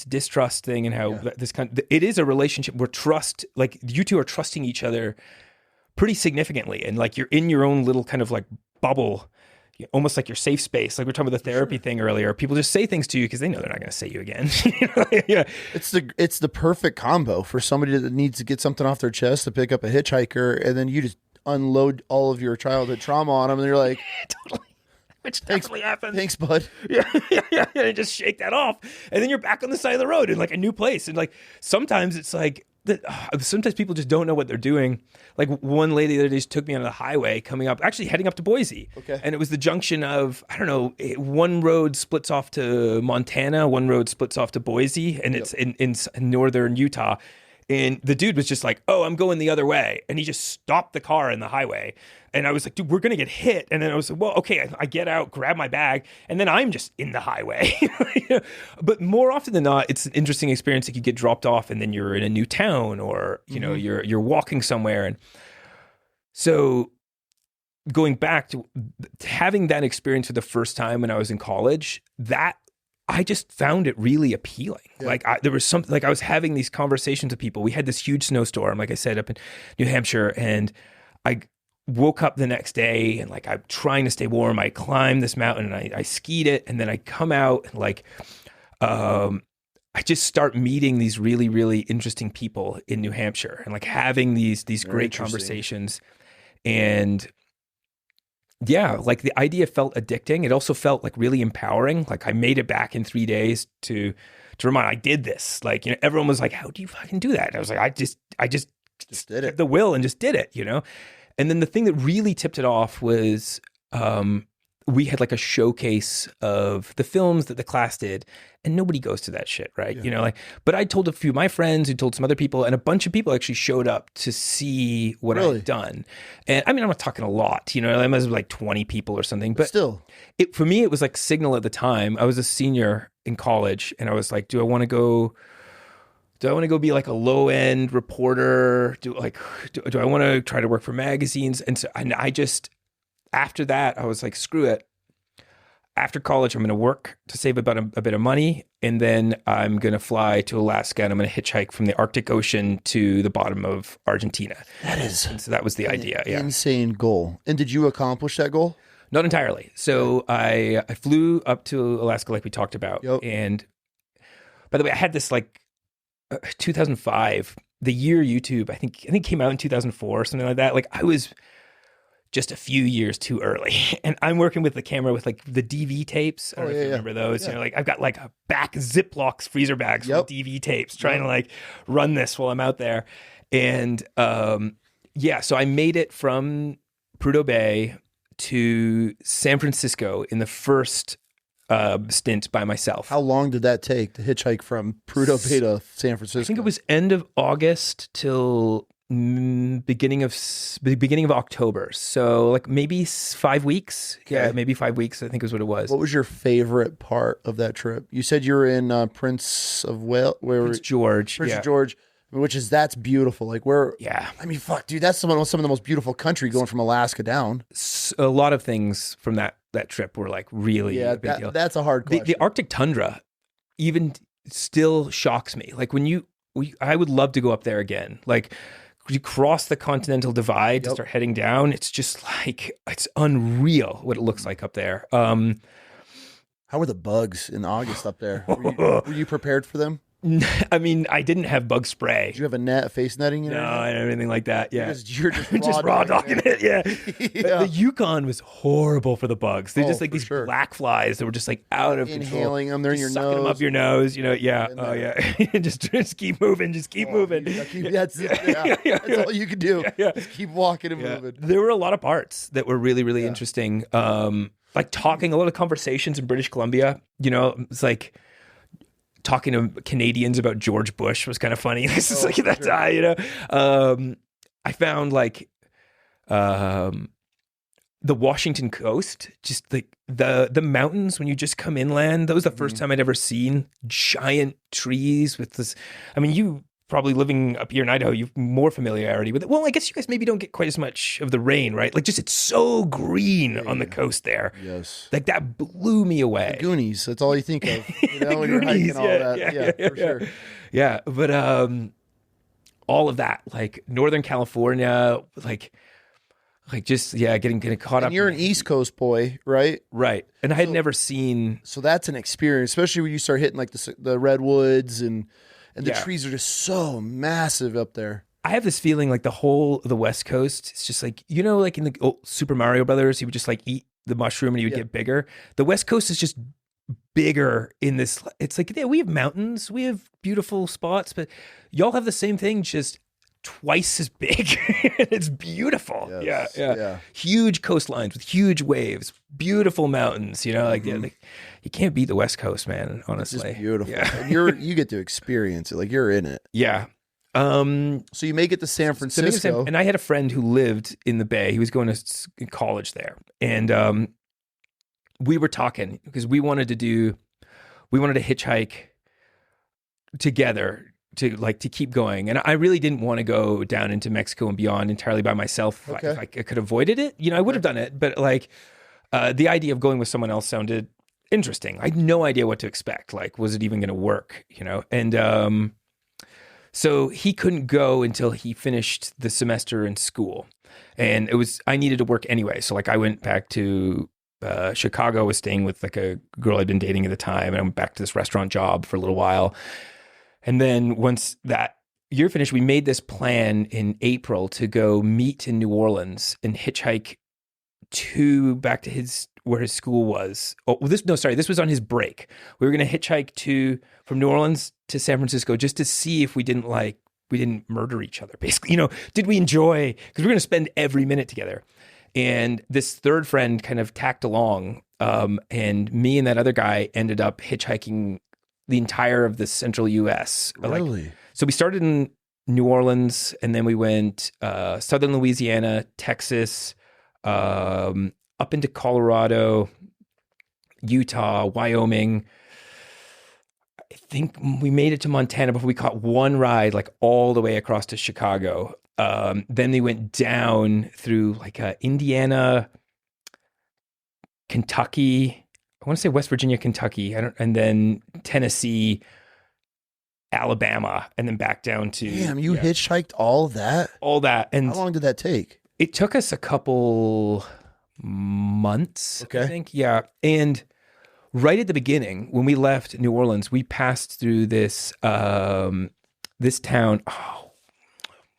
distrust thing, and how it is a relationship where trust, like you two are trusting each other pretty significantly. And like you're in your own little kind of like bubble, almost like your safe space. Like we were talking about the therapy thing earlier. People just say things to you because they know they're not going to say you again. Yeah. It's the perfect combo for somebody that needs to get something off their chest to pick up a hitchhiker, and then you just unload all of your childhood trauma on them, and you're like, totally. Which definitely happens. Thanks, bud. Yeah. And just shake that off. And then you're back on the side of the road in like a new place. And like sometimes it's like, sometimes people just don't know what they're doing. Like one lady the other day just took me on the highway heading up to Boise. Okay. And it was the junction of, I don't know, one road splits off to Montana, one road splits off to Boise, and it's in northern Utah. And the dude was just like, oh, I'm going the other way. And he just stopped the car in the highway. And I was like, dude, we're going to get hit. And then I was like, well, okay, I get out, grab my bag, and then I'm just in the highway. But more often than not, it's an interesting experience. Like you get dropped off and then you're in a new town, or, you know, you're walking somewhere. And so going back to having that experience for the first time when I was in college, that I just found it really appealing. Like there was something, like I was having these conversations with people. We had this huge snowstorm, like I said, up in New Hampshire, and I woke up the next day and like I'm trying to stay warm. I climbed this mountain and I skied it, and then I come out and like I just start meeting these really, really interesting people in New Hampshire and like having these great conversations. And yeah, like the idea felt addicting. It also felt like really empowering. Like I made it back in 3 days to remind I did this. Like, you know, everyone was like, how do you fucking do that? And I was like, I just did it. The will and just did it, you know? And then the thing that really tipped it off was we had like a showcase of the films that the class did, and nobody goes to that shit, right? You know, like, but I told a few of my friends who told some other people, and a bunch of people actually showed up to see what I had done. And I mean, I'm not talking a lot, you know, I must have like 20 people or something, but still, for me, it was like signal at the time. I was a senior in college, and I was like, do I want to go be like a low end reporter? Do I want to try to work for magazines? And so, and I just, after that, I was like, screw it. After college, I'm going to work to save about a bit of money, and then I'm going to fly to Alaska, and I'm going to hitchhike from the Arctic Ocean to the bottom of Argentina. So that was the idea. Yeah, insane goal. And did you accomplish that goal? Not entirely. So I flew up to Alaska, like we talked about. And by the way, I had this like 2005, the year YouTube, I think came out in 2004 or something like that. Like I was just a few years too early. And I'm working with the camera with like the DV tapes. I don't know if you remember those. You know, like I've got like a back Ziplocs freezer bags with DV tapes trying to like run this while I'm out there. And so I made it from Prudhoe Bay to San Francisco in the first stint by myself. How long did that take to hitchhike from Prudhoe Bay to San Francisco? I think it was end of August till beginning of October. So like maybe 5 weeks. Okay. Yeah, maybe 5 weeks, I think is what it was. What was your favorite part of that trip? You said you were in Prince George, that's beautiful. Like where? Yeah. I mean, fuck, dude, that's some of the most beautiful country going from Alaska down. A lot of things from that trip were like really a big deal. That's a hard question. The Arctic tundra even still shocks me. Like I would love to go up there again. Like you cross the continental divide to start heading down. It's just like, it's unreal what it looks like up there. How were the bugs in August up there? Were you prepared for them? I mean, I didn't have bug spray. Did you have a face netting? No, and anything like that. Yeah, you're just raw dogging it. Yeah. The Yukon was horrible for the bugs. They're just like these black flies that were just like out of inhaling control. them. They're in your nose. Them up your nose. You know. Yeah. Oh yeah. just keep moving. Just keep moving. That's all you can do. Just keep walking and moving. There were a lot of parts that were really, really interesting. Like talking, a lot of conversations in British Columbia. You know, it's like talking to Canadians about George Bush was kind of funny. This is like that guy, you know. I found like the Washington coast, just like the mountains when you just come inland. That was the first time I'd ever seen giant trees with this. I mean, you probably living up here in Idaho, you've more familiarity with it. Well, I guess you guys maybe don't get quite as much of the rain, right? Like just it's so green on the coast there. Yes. Like that blew me away. The Goonies, that's all you think of, you know, when you're hiking all that. Yeah, for sure. Yeah, but all of that, like Northern California, like just getting caught up. And you're an East Coast boy, right? Right. And I had never seen. So that's an experience, especially when you start hitting like the redwoods and the trees are just so massive up there. I have this feeling like the West Coast, it's just like, you know, like in the old Super Mario Brothers, he would just like eat the mushroom and he would get bigger. The West Coast is just bigger in this. It's like, we have mountains, we have beautiful spots, but y'all have the same thing, just twice as big. It's beautiful. Yes. Yeah. Huge coastlines with huge waves, beautiful mountains, you know, like, you can't beat the West Coast, man, honestly. It's just beautiful. Yeah. And you get to experience it. Like you're in it. Yeah. So you make it to San Francisco. And I had a friend who lived in the Bay. He was going to college there. And we were talking because we wanted to hitchhike together to keep going. And I really didn't want to go down into Mexico and beyond entirely by myself. If I could have avoided it, you know, I would have done it. But like the idea of going with someone else sounded interesting. I had no idea what to expect. Like, was it even going to work? And so he couldn't go until he finished the semester in school, and I needed to work anyway. So like, I went back to Chicago. Was staying with like a girl I'd been dating at the time, and I went back to this restaurant job for a little while. And then once that year finished, we made this plan in April to go meet in New Orleans and hitchhike back to where his school was. This was on his break. We were going to hitchhike from New Orleans to San Francisco just to see if we didn't murder each other. Basically, did we enjoy? Because we're going to spend every minute together. And this third friend kind of tacked along, and me and that other guy ended up hitchhiking the entire of the central U.S. Really? So we started in New Orleans, and then we went southern Louisiana, Texas, up into Colorado, Utah, Wyoming. I think we made it to Montana before we caught one ride like all the way across to Chicago. Then they went down through like Indiana, Kentucky. I want to say West Virginia, Kentucky, and then Tennessee, Alabama, and then back down to. Damn, you hitchhiked all that? All that. And how long did that take? It took us a couple months, I think. Yeah. And right at the beginning, when we left New Orleans, we passed through this this town.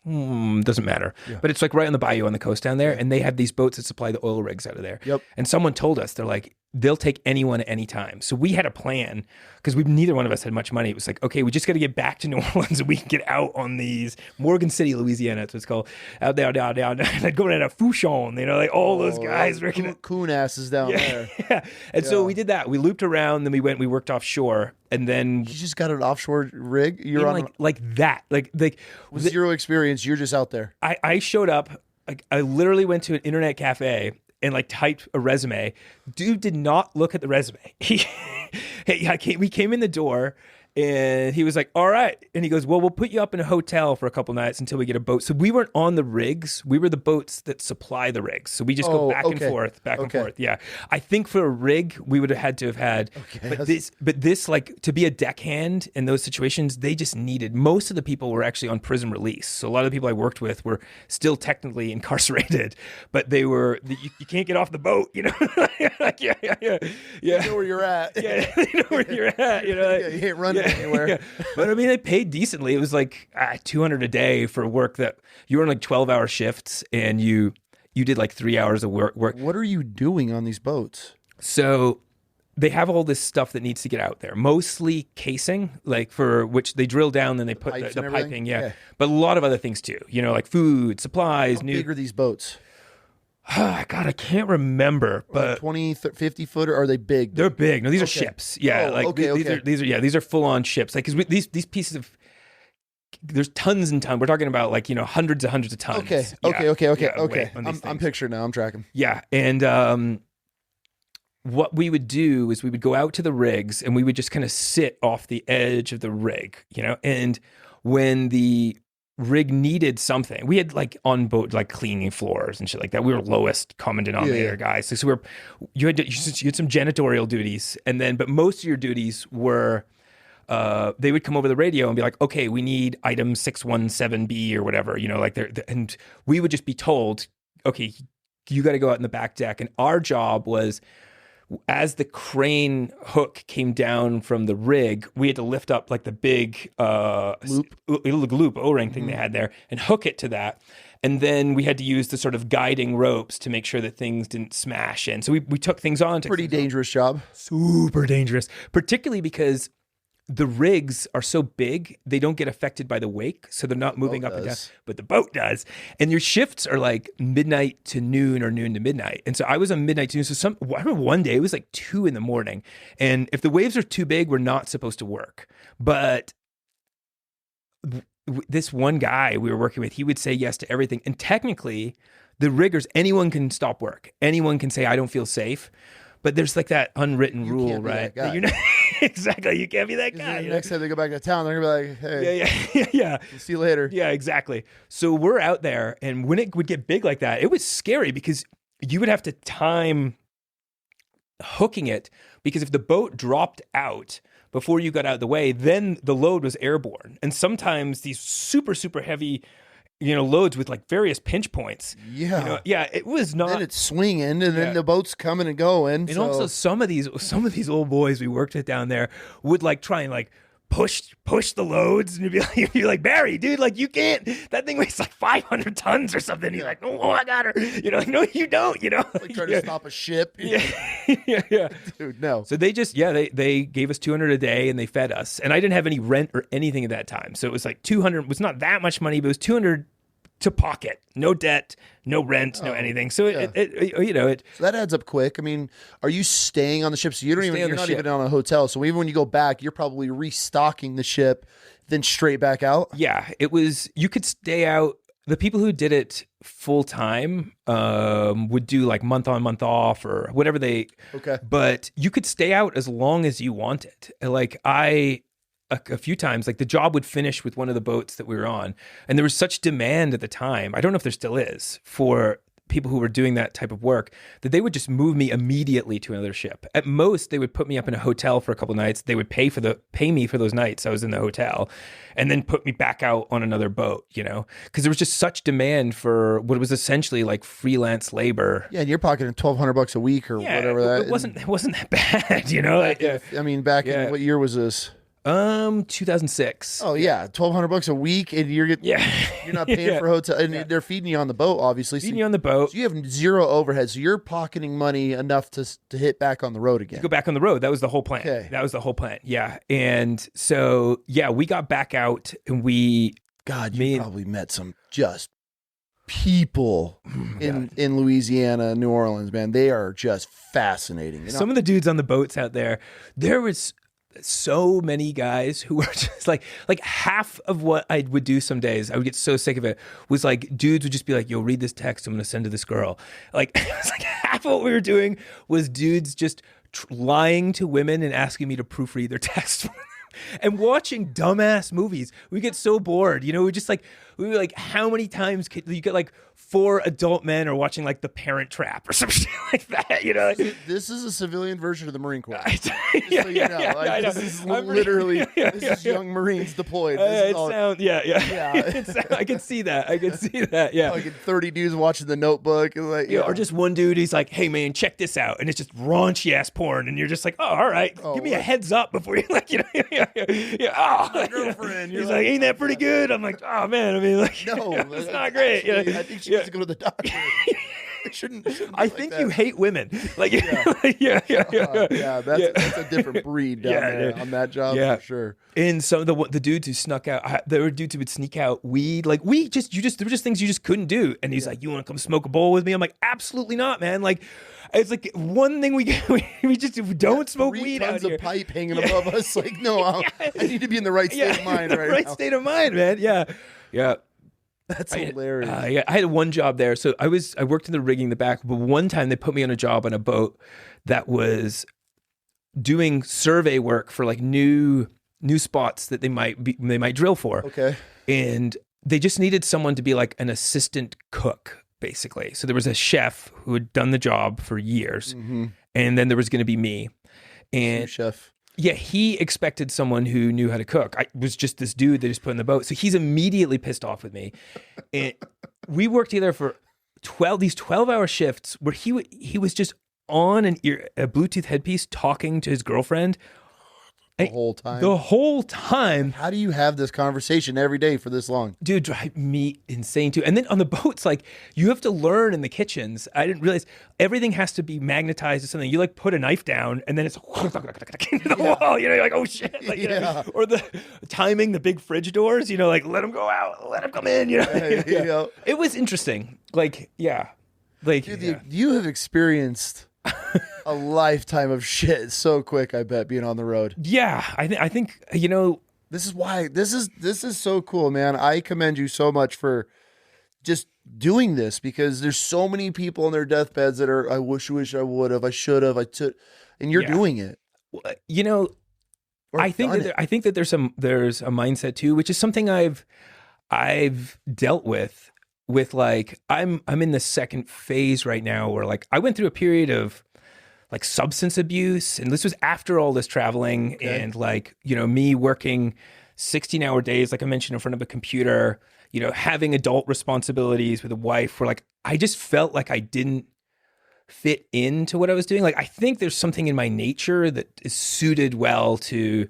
Doesn't matter. Yeah. But it's like right on the bayou on the coast down there. And they have these boats that supply the oil rigs out of there. Yep. And someone told us, they're like, they'll take anyone at any time. So we had a plan because neither one of us had much money. It was like, okay, we just got to get back to New Orleans and we can get out on these Morgan City, Louisiana. That's what it's called. Out there, down. Like going at a Fouchon, like all those guys. Coon asses down there. Yeah. And so we did that. We looped around, then we worked offshore. And then you just got an offshore rig. You're on like that. Like with zero experience. You're just out there. I showed up. Like I literally went to an internet cafe and like typed a resume. Dude did not look at the resume. We came in the door and he was like, all right. And he goes, well, we'll put you up in a hotel for a couple nights until we get a boat. So we weren't on the rigs. We were the boats that supply the rigs. So we just go back and forth. Yeah. I think for a rig, we would have had to have had, but this like to be a deckhand in those situations, they just needed, most of the people were actually on prison release. So a lot of the people I worked with were still technically incarcerated, but they were, you can't get off the boat, like, yeah. You know where you're at. Yeah. You know where you're at, you can't run anywhere. Yeah. But I mean, they paid decently. It was like $200 a day for work that you were on like 12-hour shifts and you did like 3 hours of work. What are you doing on these boats? So they have all this stuff that needs to get out there, mostly casing, like for which they drill down and they put the piping. Yeah. But a lot of other things too, like food, supplies. How big are these boats? God, I can't remember, but like 20, 50 footer. Are they big? They're big. No, these are ships. Yeah, these are full on ships. Like because these pieces of there's tons and tons. We're talking about like hundreds and hundreds of tons. Okay. I'm picturing now. I'm tracking. Yeah, and what we would do is we would go out to the rigs and we would just kind of sit off the edge of the rig, and when the rig needed something, we had like on boat like cleaning floors and shit like that. We were lowest common denominator guys, so you had some janitorial duties, but most of your duties were they would come over the radio and be like, okay, we need item 617B or whatever, and we would just be told, okay, you got to go out in the back deck, and our job was, as the crane hook came down from the rig, we had to lift up like the big loop O-ring thing they had there and hook it to that. And then we had to use the sort of guiding ropes to make sure that things didn't smash in. So we took things on. Pretty dangerous job. Super dangerous, particularly because the rigs are so big, they don't get affected by the wake, so they're not moving up and down, but the boat does. And your shifts are like midnight to noon or noon to midnight. And so I was on midnight to noon. So I remember one day it was like 2 a.m. And if the waves are too big, we're not supposed to work. But this one guy we were working with, he would say yes to everything. And technically, the riggers, anyone can stop work. Anyone can say, I don't feel safe. But there's like that unwritten rule, right? Exactly. You can't be that guy. Next time they go back to town, they're going to be like, hey. Yeah. We'll see you later. Yeah, exactly. So we're out there, and when it would get big like that, it was scary because you would have to time hooking it, because if the boat dropped out before you got out of the way, then the load was airborne. And sometimes these super, super heavy, loads with like various pinch points. Yeah. It was not. Then it's swinging, and then the boat's coming and going. And also some of these old boys we worked with down there would like try and like push the loads, and you'd be like, Barry, dude, like you can't. That thing weighs like 500 tons or something. He's like, oh, I got her. Like, no, you don't. Like trying to stop a ship. Yeah. Dude, no. So they just they gave us $200 a day, and they fed us, and I didn't have any rent or anything at that time, so it was like $200 was not that much money, but it was $200 to pocket, no debt, no rent, no anything. So So that adds up quick. I mean, are you staying on the ship? So you're not even on a hotel. So even when you go back, you're probably restocking the ship, then straight back out. Yeah, it was. You could stay out. The people who did it full time would do like month on, month off, or whatever they. Okay. But you could stay out as long as you wanted. Like a few times, like the job would finish with one of the boats that we were on, and there was such demand at the time, I don't know if there still is, for people who were doing that type of work, that they would just move me immediately to another ship. At most, they would put me up in a hotel for a couple nights. They would pay me for those nights I was in the hotel, and then put me back out on another boat, because there was just such demand for what was essentially like freelance labor. Yeah, and you're pocketing $1,200 a week or whatever that. It wasn't that bad, I mean, back in what year was this? 2006. Oh yeah, $1,200 a week, and you're not paying for hotel, and they're feeding you on the boat, obviously. Feeding you on the boat. So you have zero overhead, so you're pocketing money enough to hit back on the road again. To go back on the road. That was the whole plan. Okay. That was the whole plan. Yeah, and so we got back out, and you probably met some just people in Louisiana, New Orleans, man. They are just fascinating. Some of the dudes on the boats out there was so many guys who were just like half of what I would do some days, I would get so sick of it, was like dudes would just be like, yo, read this text I'm going to send to this girl. Like, it was like half of what we were doing was dudes just lying to women and asking me to proofread their text. And watching dumbass movies, we get so bored. We were like, how many times could you get like 4 adult men are watching like The Parent Trap or something like that? This is a civilian version of the Marine Corps. This is young Marines deployed. I can see that. Yeah, like 30 dudes watching The Notebook, and or just one dude. He's like, hey man, check this out, and it's just raunchy ass porn, and you're just like, oh, all right, give me a heads up before you like, my girlfriend. He's like, ain't that pretty good? I'm like, oh man, I mean, like, no, it's not great. Actually, I think she needs to go to the doctor. Shouldn't I think you hate women. Like, that's a different breed down there on that job for sure. And some of the dudes who snuck out, there were dudes who would sneak out weed. Like there were just things you just couldn't do. And he's like, you want to come smoke a bowl with me? I'm like, absolutely not, man. Like, it's like one thing we just don't smoke weed out here. Tons of pipe hanging above us. Like, no, I need to be in the right state of mind right now. State of mind, man. Yeah. That's hilarious. I had one job there. So I worked in the rigging in the back, but one time they put me on a job on a boat that was doing survey work for like new spots that they might drill for. Okay. And they just needed someone to be like an assistant cook, basically. So there was a chef who had done the job for years, and then there was going to be me. And chef. Yeah, he expected someone who knew how to cook. I was just this dude they just put in the boat. So he's immediately pissed off with me. And we worked together for 12-hour shifts where he was just on a Bluetooth headpiece talking to his girlfriend. The whole time? The whole time. How do you have this conversation every day for this long? Dude, drive me insane too. And then on the boats, like, you have to learn in the kitchens. I didn't realize everything has to be magnetized or something. You like put a knife down and then it's into the wall. You're like, oh shit. Like, or the timing the big fridge doors, like let them go out, let them come in. It was interesting. Like, yeah. Like, dude, you have experienced a lifetime of shit so quick, I bet, being on the road. Yeah, I think this is why this is so cool, man. I commend you so much for just doing this, because there's so many people on their deathbeds that are, I wish I would have, I should have, I took, and you're doing it. I think that there's a mindset too, which is something I've dealt with like, I'm in the second phase right now where like I went through a period of like substance abuse. And this was after all this traveling and like, me working 16-hour days, like I mentioned, in front of a computer, having adult responsibilities with a wife, where like, I just felt like I didn't fit into what I was doing. Like, I think there's something in my nature that is suited well to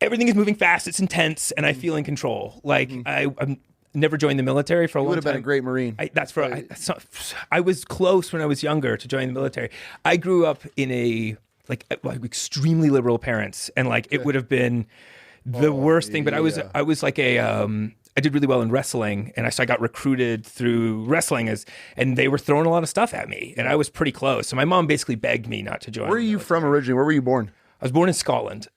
everything is moving fast, it's intense, and I feel in control. Like I'm never joined the military for a long time. You would have been a great Marine. I was close when I was younger to join the military. I grew up in a like extremely liberal parents, and like it would have been the worst thing. But I was like I did really well in wrestling, and so I got recruited through wrestling and they were throwing a lot of stuff at me, and I was pretty close. So my mom basically begged me not to join. Where are you from originally? Where were you born? I was born in Scotland.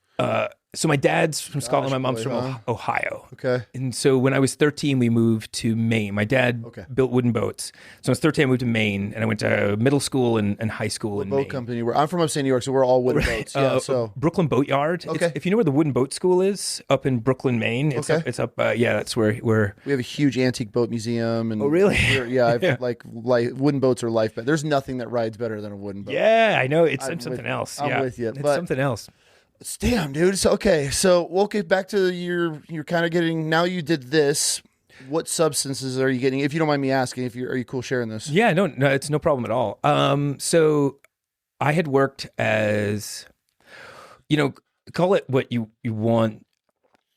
So my dad's from Scotland, my mom's from Ohio. Okay. And so when I was 13, we moved to Maine. My dad built wooden boats. So when I was 13, I moved to Maine, and I went to middle school and high school in Maine. Boat company. I'm from upstate New York, so we're all wooden boats. Yeah, so Brooklyn Boat Yard. Okay. If you know where the wooden boat school is, up in Brooklyn, Maine. It's up. That's where we have a huge antique boat museum. And oh, really? Like wooden boats are life. But there's nothing that rides better than a wooden boat. Yeah, I know. It's something else. I'm with you. It's something else. Damn, dude. So we'll get back to you're kind of getting, now you did this. What substances are you getting? If you don't mind me asking, are you cool sharing this? Yeah, no, it's no problem at all. So I had worked as, call it what you want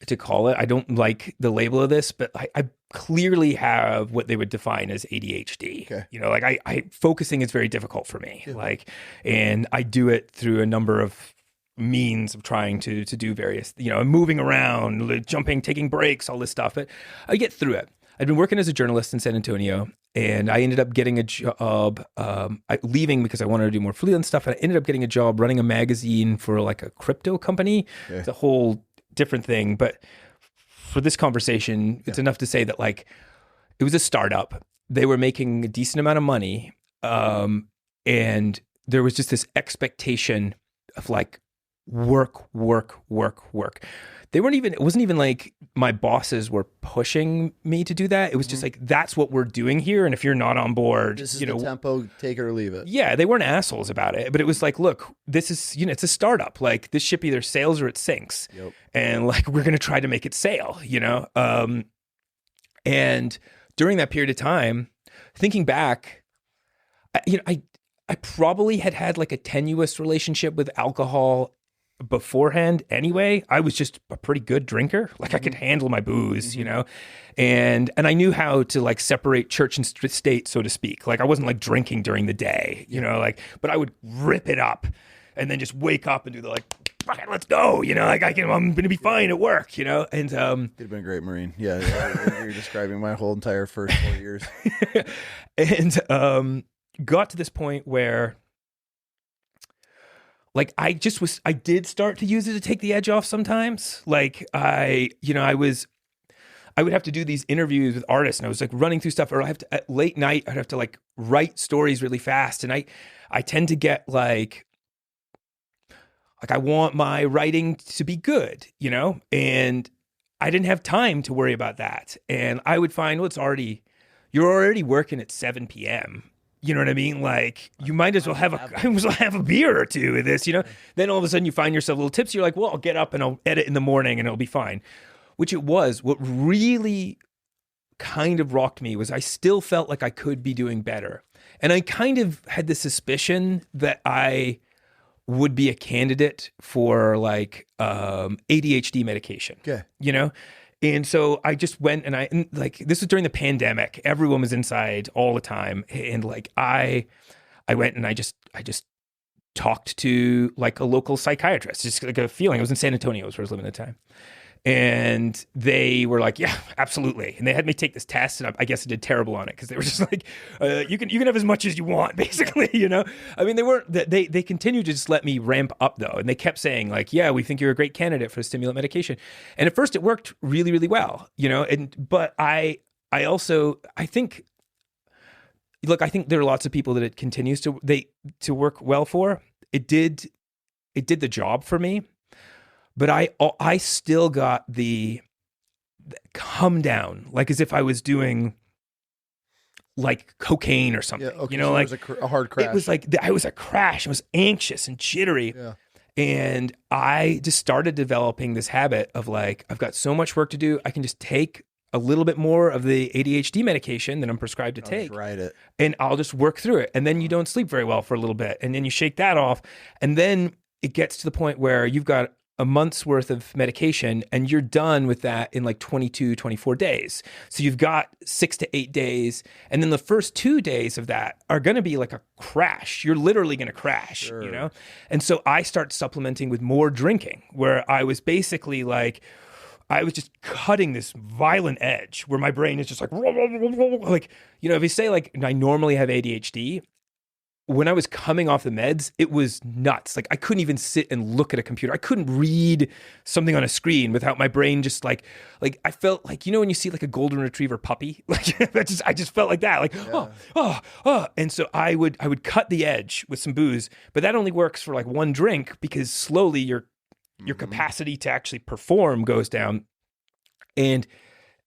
to call it. I don't like the label of this, but I clearly have what they would define as ADHD. Okay. I focusing is very difficult for me. Yeah. And I do it through a number of means of trying to do various, moving around, jumping, taking breaks, all this stuff. But I get through it. I'd been working as a journalist in San Antonio, and I ended up getting a job, leaving because I wanted to do more freelance stuff. And I ended up getting a job running a magazine for like a crypto company. Okay. It's a whole different thing. But for this conversation, it's enough to say that like it was a startup. They were making a decent amount of money. And there was just this expectation of like, work. It wasn't even like my bosses were pushing me to do that. It was just like, that's what we're doing here. And if you're not on board, this is the tempo, take it or leave it. Yeah. They weren't assholes about it, but it was like, look, this is, it's a startup. Like this ship either sails or it sinks. Yep. And like, we're going to try to make it sail, and during that period of time, thinking back, I probably had like a tenuous relationship with alcohol beforehand anyway. I was just a pretty good drinker. Like I could handle my booze, and I knew how to like separate church and state, so to speak. Like I wasn't like drinking during the day, but I would rip it up and then just wake up and do the like, fuck it, let's go, I'm going to be fine at work, and you'd have been a great Marine. Yeah. You're describing my whole entire first 4 years. And got to this point where like I did start to use it to take the edge off sometimes. Like I would have to do these interviews with artists, and I was like running through stuff, or I have to at late night, I'd have to like write stories really fast. And I tend to get like I want my writing to be good, and I didn't have time to worry about that. And I would find, you're already working at 7 p.m. You know what I mean? Like you might as well have a beer or two with this, Then all of a sudden you find yourself a little tipsy. You're like, well, I'll get up and I'll edit in the morning and it'll be fine. Which it was. What really kind of rocked me was I still felt like I could be doing better. And I kind of had the suspicion that I would be a candidate for like ADHD medication. Okay. And so I just went and this was during the pandemic. Everyone was inside all the time. And like I went and I just talked to like a local psychiatrist, just like a feeling. I was in San Antonio, was where I was living at the time. And they were like, yeah, absolutely. And they had me take this test, and I guess I did terrible on it because they were just like, you can have as much as you want, basically, I mean, they continued to just let me ramp up though. And they kept saying like, yeah, we think you're a great candidate for stimulant medication. And at first it worked really, really well, but I think there are lots of people that it continues to work well for. It did the job for me. But I still got the come down, like as if I was doing like cocaine or something. Yeah. Okay. You know, so like it was a hard crash. it was like I was a crash. I was anxious and jittery. Yeah. And I just started developing this habit of like, I've got so much work to do. I can just take a little bit more of the ADHD medication that I'm prescribed to take, Write it. and I'll just work through it. And then you don't sleep very well for a little bit. And then you shake that off. And then it gets to the point where you've got a month's worth of medication and you're done with that in like 22, 24 days. So you've got 6 to 8 days. And then the first 2 days of that are going to be like a crash. You're literally going to crash, you know? And so I start supplementing with more drinking, where I was basically like, I was just cutting this violent edge where my brain is just like, you know, if you say like, I normally have ADHD, when I was coming off the meds, it was nuts. Like I couldn't even sit and look at a computer. I couldn't read something on a screen without my brain just like I felt like, you know, when you see like a golden retriever puppy, like I just felt like that, like, oh. And so I would cut the edge with some booze, but that only works for like one drink because slowly your capacity to actually perform goes down. And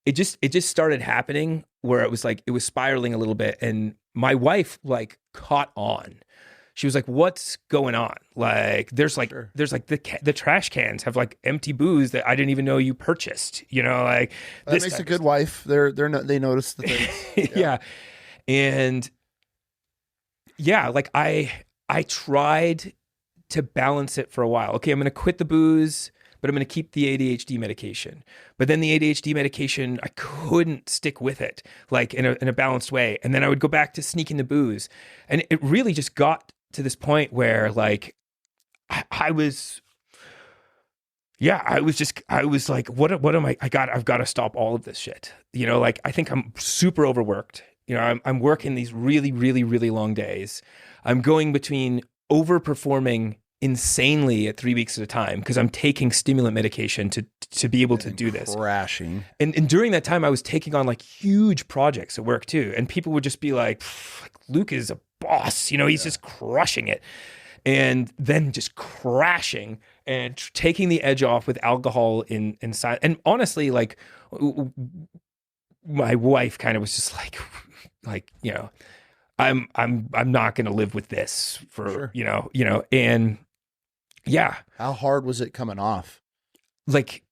it just started happening where it was like, it was spiraling a little bit. And my wife like caught on. She was like, what's going on? Like, there's like the trash cans have like empty booze that I didn't even know you purchased, you know, like that makes a good wife. They notice the things. Yeah. And yeah, like I tried to balance it for a while. Okay, I'm going to quit the booze, but I'm going to keep the ADHD medication. But then the ADHD medication, I couldn't stick with it like in a balanced way. And then I would go back to sneaking the booze. And it really just got to this point where like I was like, what am I've got to stop all of this shit. You know, like I think I'm super overworked. You know, I'm working these really, really, really long days. I'm going between overperforming insanely at 3 weeks at a time because I'm taking stimulant medication to be able to do this. Crashing. And during that time, I was taking on like huge projects at work too. And people would just be like, Luke is a boss, you know, he's just crushing it. And then just crashing and taking the edge off with alcohol inside. And honestly, like my wife kind of was just like, you know, I'm not going to live with this for, you know, and yeah. How hard was it coming off? Like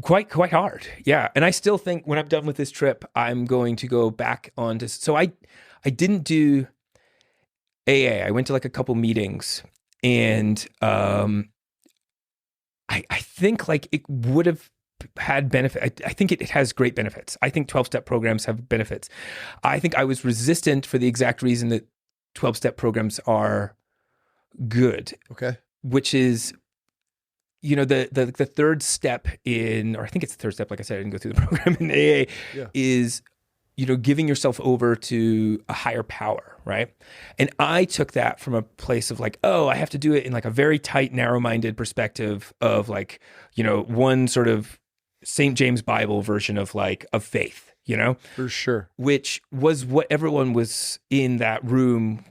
quite hard. Yeah. And I still think when I'm done with this trip, I'm going to go back on to, so I didn't do AA. I went to like a couple meetings and, I think like it would have had benefit. I think it has great benefits. I think 12-step programs have benefits. I think I was resistant for the exact reason that 12-step programs are good. Okay. Which is, you know, the third step in, or I think it's the third step, like I said, I didn't go through the program in AA, is, you know, giving yourself over to a higher power, right? And I took that from a place of like, oh, I have to do it in like a very tight, narrow-minded perspective of like, you know, one sort of St. James Bible version of like, of faith, you know? For sure. Which was what everyone was in that room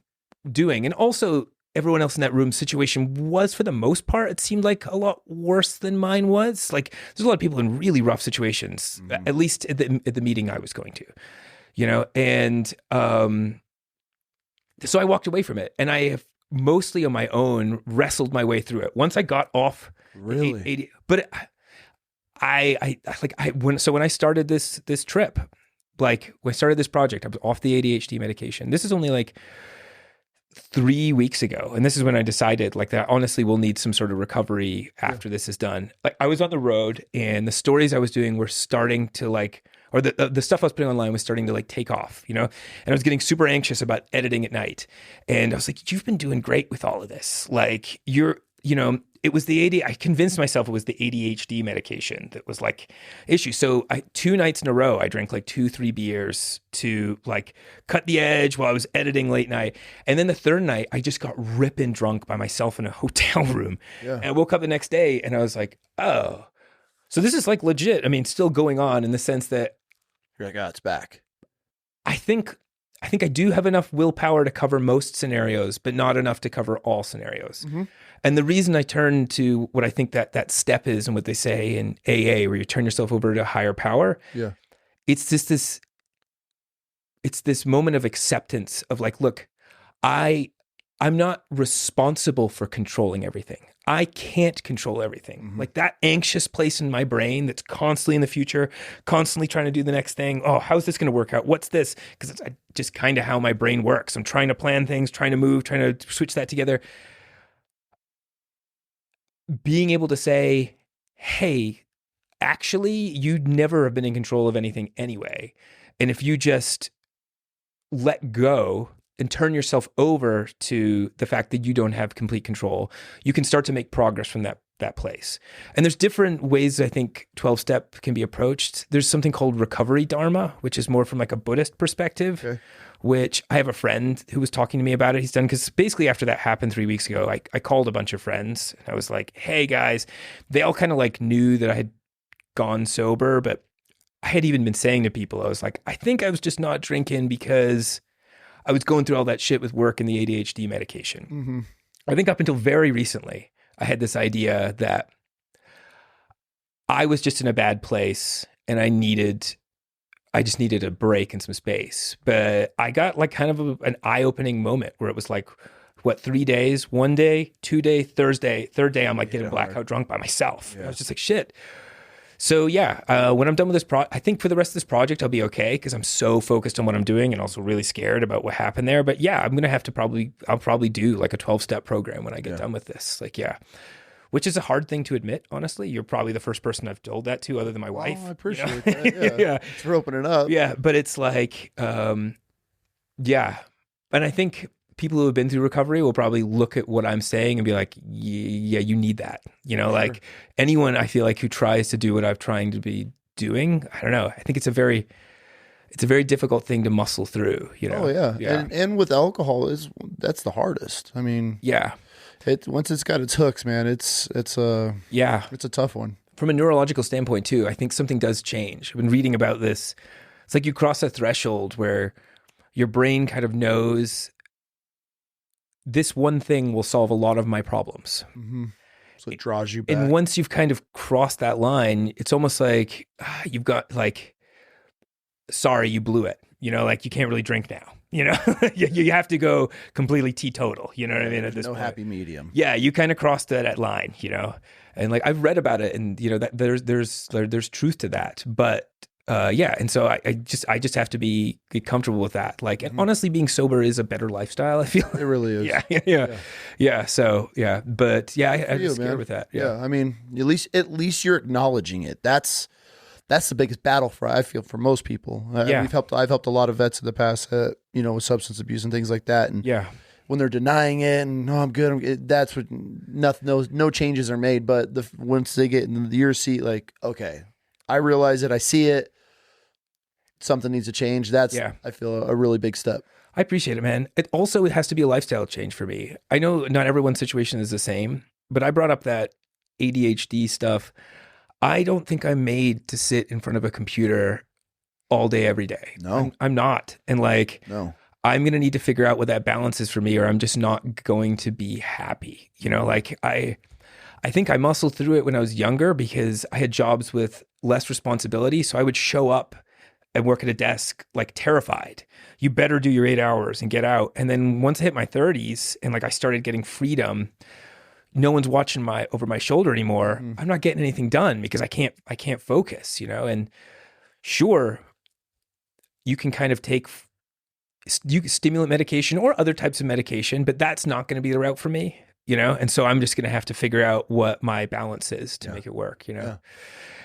doing. And also everyone else in that room situation was, for the most part, it seemed like a lot worse than mine was. Like there's a lot of people in really rough situations, at least at the meeting I was going to, you know? And so I walked away from it, and I have mostly on my own wrestled my way through it. Once I got off, really, but when I started this trip, like when I started this project, I was off the ADHD medication. This is only like 3 weeks ago. And this is when I decided like that I honestly will need some sort of recovery after this is done. Like I was on the road and the stories I was doing were starting to like, or the stuff I was putting online was starting to like take off, you know? And I was getting super anxious about editing at night. And I was like, you've been doing great with all of this. Like you know, it was I convinced myself it was the ADHD medication that was like issue. So 2 nights in a row, I drank like 2-3 beers to like cut the edge while I was editing late night. And then the third night, I just got ripping drunk by myself in a hotel room. Yeah. And I woke up the next day and I was like, oh, so this is like legit. I mean, still going on in the sense that you're like, oh, it's back. I think I do have enough willpower to cover most scenarios, but not enough to cover all scenarios. Mm-hmm. And the reason I turn to what I think that step is and what they say in AA, where you turn yourself over to a higher power, it's just this, it's this moment of acceptance of like, look, I'm not responsible for controlling everything. I can't control everything. Like that anxious place in my brain that's constantly in the future, constantly trying to do the next thing. Oh, how's this going to work out? What's this? Because it's just kind of how my brain works. I'm trying to plan things, trying to move, trying to switch that together. Being able to say, hey, actually, you'd never have been in control of anything anyway. And if you just let go and turn yourself over to the fact that you don't have complete control, you can start to make progress from that place. And there's different ways I think 12-step can be approached. There's something called recovery dharma, which is more from like a Buddhist perspective, which I have a friend who was talking to me about it. He's done, because basically after that happened 3 weeks ago, I called a bunch of friends and I was like, hey guys, they all kind of like knew that I had gone sober, but I had even been saying to people, I was like, I think I was just not drinking because I was going through all that shit with work and the ADHD medication. I think up until very recently, I had this idea that I was just in a bad place and I just needed a break and some space. But I got like kind of an eye-opening moment where it was like, what, 3 days, 1 day, 2 day, Thursday, third day, I'm like getting blackout drunk by myself. I was just like, shit. So yeah, when I'm done with this I think for the rest of this project, I'll be okay because I'm so focused on what I'm doing and also really scared about what happened there. But yeah, I'm going to have to I'll probably do like a 12-step program when I get done with this. Like, yeah, which is a hard thing to admit, honestly. You're probably the first person I've told that to other than my wife. Oh, I appreciate that. Yeah. Thanks for opening up. Yeah, but it's like, yeah. And I think people who have been through recovery will probably look at what I'm saying and be like, yeah, you need that. Like anyone I feel like who tries to do what I'm trying to be doing, I don't know. I think it's a very difficult thing to muscle through, Oh yeah. And with alcohol that's the hardest. I mean, yeah. Once it's got its hooks, man, it's a tough one. From a neurological standpoint too, I think something does change. I've been reading about this. It's like you cross a threshold where your brain kind of knows this one thing will solve a lot of my problems. So it draws you back. And once you've kind of crossed that line, it's almost like you've got like, sorry, you blew it. Like you can't really drink now. You have to go completely teetotal. You know what I mean? At this point, happy medium. Yeah, you kind of crossed that line. And like I've read about it, and that there's truth to that. But yeah, and so I just have to get comfortable with that. Like, and honestly, being sober is a better lifestyle, I feel. It really is. Yeah. So yeah, but yeah, I'm just scared with that. Yeah. I mean, at least you're acknowledging it. That's the biggest battle I feel for most people. I've helped a lot of vets in the past, with substance abuse and things like that. And when they're denying it and no, I'm good, that's what no changes are made. But once they get in your seat, like, okay, I realize it, I see it, something needs to change. I feel a really big step. I appreciate it, man. It has to be a lifestyle change for me. I know not everyone's situation is the same, but I brought up that ADHD stuff. I don't think I'm made to sit in front of a computer all day, every day. No, I'm not. And like, no, I'm going to need to figure out what that balance is for me, or I'm just not going to be happy. Like I think I muscled through it when I was younger because I had jobs with less responsibility. So I would show up and work at a desk like terrified. You better do your 8 hours and get out. And then once I hit my 30s and like I started getting freedom, no one's watching over my shoulder anymore. I'm not getting anything done because I can't focus, and sure, you can kind of take stimulant medication or other types of medication, but that's not going to be the route for me, and so I'm just going to have to figure out what my balance is to make it work,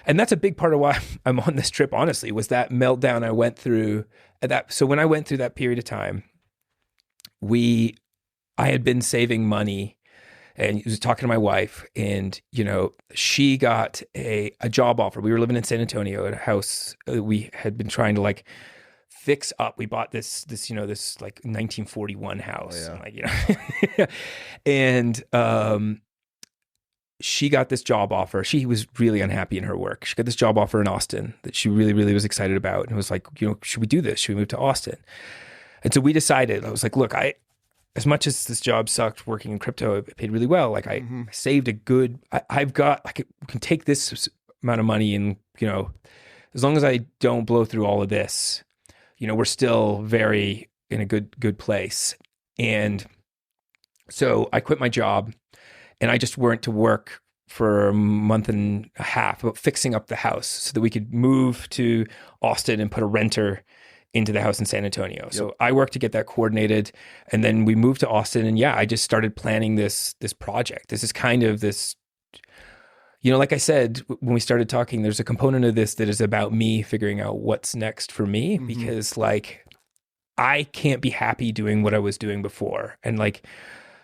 And that's a big part of why I'm on this trip, honestly, was that meltdown I went through at that. So when I went through that period of time, I had been saving money. And he was talking to my wife, and she got a job offer. We were living in San Antonio at a house we had been trying to like fix up. We bought this like 1941 house, and she got this job offer. She was really unhappy in her work. She got this job offer in Austin that she really, really was excited about, and was like, should we do this? Should we move to Austin? And so we decided. I was like, look, as much as this job sucked, working in crypto, it paid really well. Like I saved I can take this amount of money and, as long as I don't blow through all of this, we're still very in a good place. And so I quit my job and I just went to work for a month and a half about fixing up the house so that we could move to Austin and put a renter into the house in San Antonio. Yep. So I worked to get that coordinated, and then we moved to Austin, and I just started planning this project. This is kind of this, like I said, when we started talking, there's a component of this that is about me figuring out what's next for me, because like I can't be happy doing what I was doing before. And like,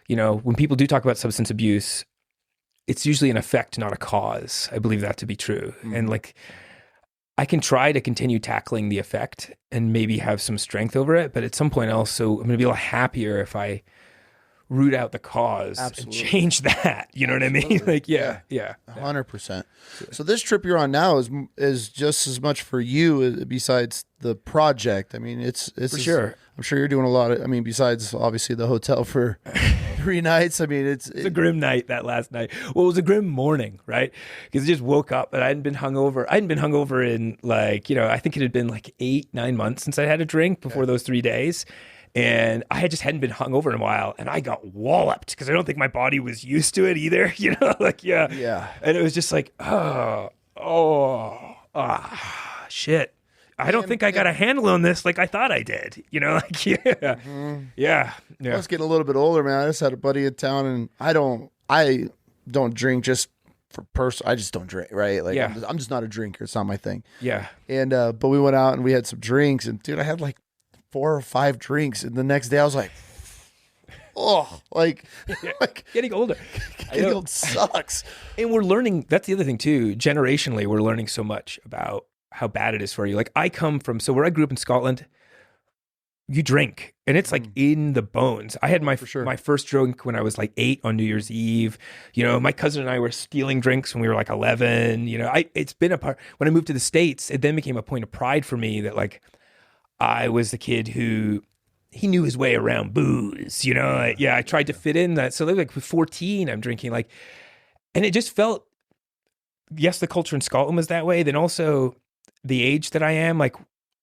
when people do talk about substance abuse, it's usually an effect, not a cause. I believe that to be true. And like, I can try to continue tackling the effect and maybe have some strength over it, but at some point also, I'm going to be a lot happier if I root out the cause and change that. You know what I mean? Like, yeah. 100%. So this trip you're on now is just as much for you besides the project. I mean, it's for sure. I'm sure you're doing a lot of, besides obviously the hotel for 3 nights. I mean, it's a grim night that last night. Well, it was a grim morning, right? Because I just woke up and I hadn't been hungover. I hadn't been hungover in like, I think it had been like 8-9 months since I had a drink before those 3 days. And I just hadn't been hungover in a while, and I got walloped because I don't think my body was used to it either. Yeah. And it was just like, shit. I don't think I got a handle on this like I thought I did. Yeah. I was getting a little bit older, man. I just had a buddy in town, and I don't drink just for personal. I just don't drink, right? Like, I'm just not a drinker. It's not my thing. Yeah. And but we went out and we had some drinks, and dude, I had like 4 or 5 drinks, and the next day I was like, like getting older. Getting old sucks. And we're learning, that's the other thing too, generationally, we're learning so much about how bad it is for you. Like I come from, so where I grew up in Scotland, you drink and it's like in the bones. I had my first drink when I was like 8 on New Year's Eve. My cousin and I were stealing drinks when we were like 11. It's been a part, when I moved to the States, it then became a point of pride for me that like, I was the kid who he knew his way around booze, I tried to fit in that. So like with 14, I'm drinking like, and it just felt, yes, the culture in Scotland was that way. Then also the age that I am, like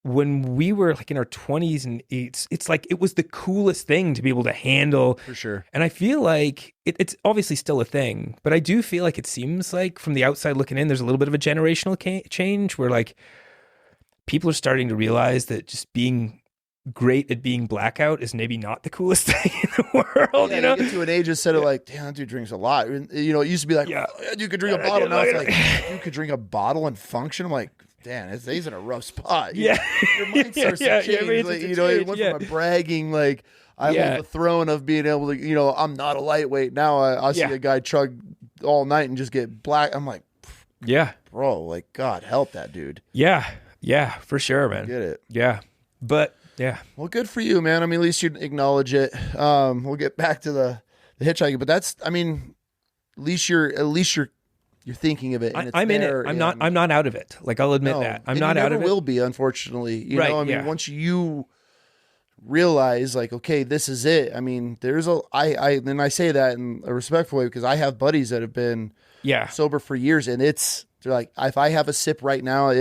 when we were like in our 20s and it's like, it was the coolest thing to be able to handle. For sure. And I feel like it's obviously still a thing, but I do feel like it seems like from the outside looking in, there's a little bit of a generational change where like, people are starting to realize that just being great at being blackout is maybe not the coolest thing in the world. You get to an age instead of like, damn, that dude drinks a lot. It used to be like, you could drink a bottle. Now it's like, you could drink a bottle and function. I'm like, damn, he's in a rough spot. Your mind starts to change. It went from a bragging, like, I hold the throne of being able to, I'm not a lightweight. Now I see a guy chug all night and just get black. I'm like, bro, like, God help that dude. Yeah, for sure, man. Get it. Yeah. But well, good for you, man. At least you acknowledge it. We'll get back to the hitchhiking, but that's, at least you're thinking of it. And I'm in it. I'm not out of it. Like, I'll admit that I'm not out of it. Will be, unfortunately. Once you realize like, okay, this is it. There's and I say that in a respectful way because I have buddies that have been sober for years, and they're like, if I have a sip right now, I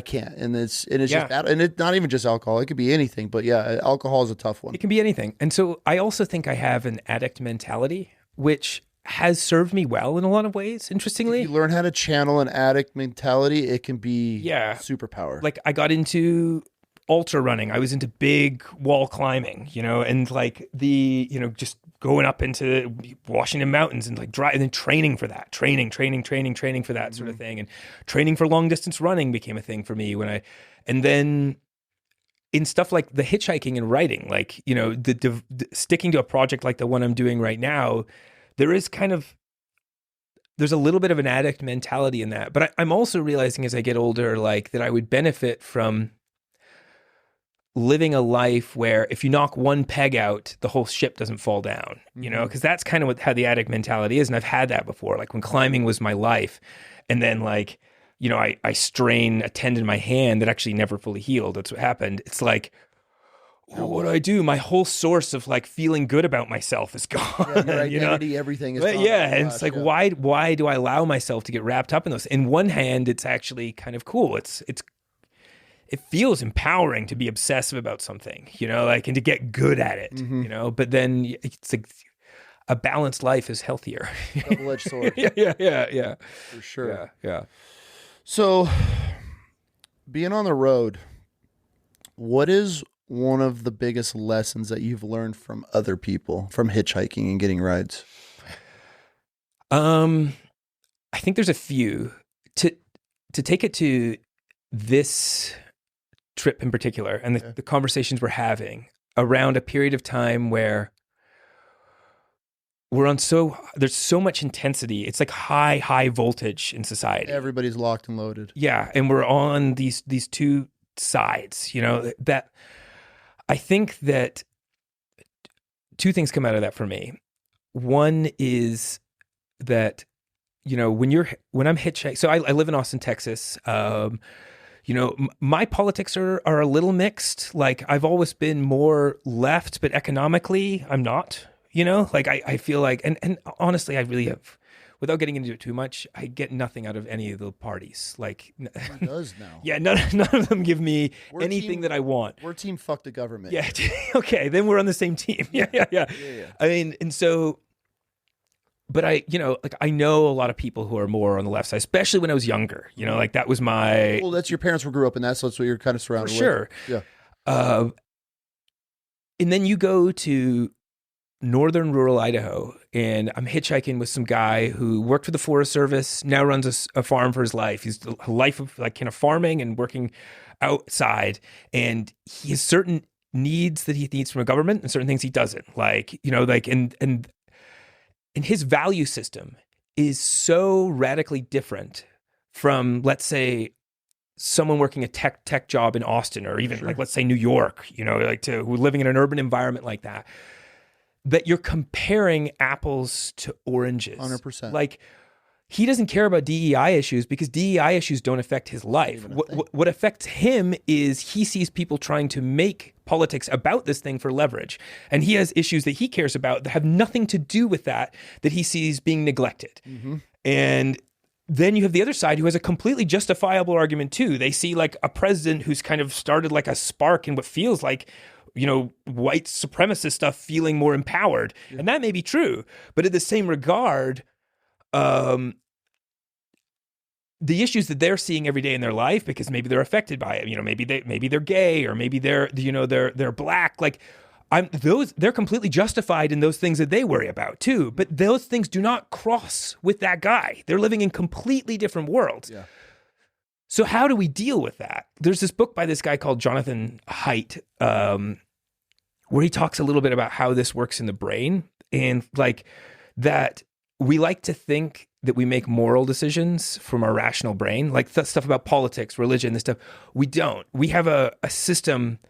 can't, and it's just bad. And it's not even just alcohol; it could be anything. But alcohol is a tough one. It can be anything, and so I also think I have an addict mentality, which has served me well in a lot of ways. Interestingly, if you learn how to channel an addict mentality, it can be superpower. Like I got into ultra running. I was into big wall climbing, and like just going up into Washington mountains and like driving and then training for that, training for that sort of thing. And training for long distance running became a thing for me and then in stuff like the hitchhiking and writing, like, the sticking to a project like the one I'm doing right now, there's a little bit of an addict mentality in that. But I'm also realizing as I get older, like that I would benefit from living a life where if you knock one peg out, the whole ship doesn't fall down, because that's kind of how the addict mentality is. And I've had that before, like when climbing was my life. And then like, I strain a tendon in my hand that actually never fully healed. That's what happened. It's like, what do I do? My whole source of like feeling good about myself is gone. Your identity, everything is gone. And it's like, why do I allow myself to get wrapped up in those? In one hand, it's actually kind of cool. it feels empowering to be obsessive about something, you know, like, and to get good at it, you know, but then it's like a balanced life is healthier. Double-edged sword. Yeah. For sure. Yeah. So, being on the road, what is one of the biggest lessons that you've learned from other people from hitchhiking and getting rides? I think there's a few. To take it to this trip in particular, and the conversations we're having around a period of time where there's so much intensity. It's like high voltage in society. Everybody's locked and loaded. Yeah, and we're on these two sides, you know, that I think that two things come out of that for me. One is that, you know, when I'm hitchhiking, so I live in Austin, Texas. You know, my politics are a little mixed. Like, I've always been more left, but economically I'm not, you know, like I feel like, and honestly, I really have, without getting into it too much, I get nothing out of any of the parties. Like, Who does now? Yeah, none of them give me anything that I want. We're team fuck the government. Yeah. Okay. Then we're on the same team. Yeah. I mean, and so, but I know a lot of people who are more on the left side, especially when I was younger, you know, like that was my. Well, that's your parents who grew up in that. So that's what you're kind of surrounded with. Sure. Yeah. And then you go to northern rural Idaho, and I'm hitchhiking with some guy who worked for the Forest Service, now runs a farm for his life. He's a life of like kind of farming and working outside, and he has certain needs that he needs from a government and certain things he doesn't. Like, you know, like and his value system is so radically different from, let's say, someone working a tech job in Austin, or even like, let's say, New York, you know, like who living in an urban environment like that. That you're comparing apples to oranges. 100%. Like, he doesn't care about DEI issues because DEI issues don't affect his life. What affects him is he sees people trying to make politics about this thing for leverage. And he has issues that he cares about that have nothing to do with that he sees being neglected. Mm-hmm. And then you have the other side who has a completely justifiable argument too. They see like a president who's kind of started like a spark in what feels like, you know, white supremacist stuff, feeling more empowered. Yeah. And that may be true. But in the same regard, the issues that they're seeing every day in their life, because maybe they're affected by it, you know, maybe they're gay, or maybe they're black. Like, they're completely justified in those things that they worry about too. But those things do not cross with that guy. They're living in completely different worlds. Yeah. So how do we deal with that? There's this book by this guy called Jonathan Haidt, where he talks a little bit about how this works in the brain, and like that we like to think that we make moral decisions from our rational brain, like that stuff about politics, religion, this stuff. We don't. We have a system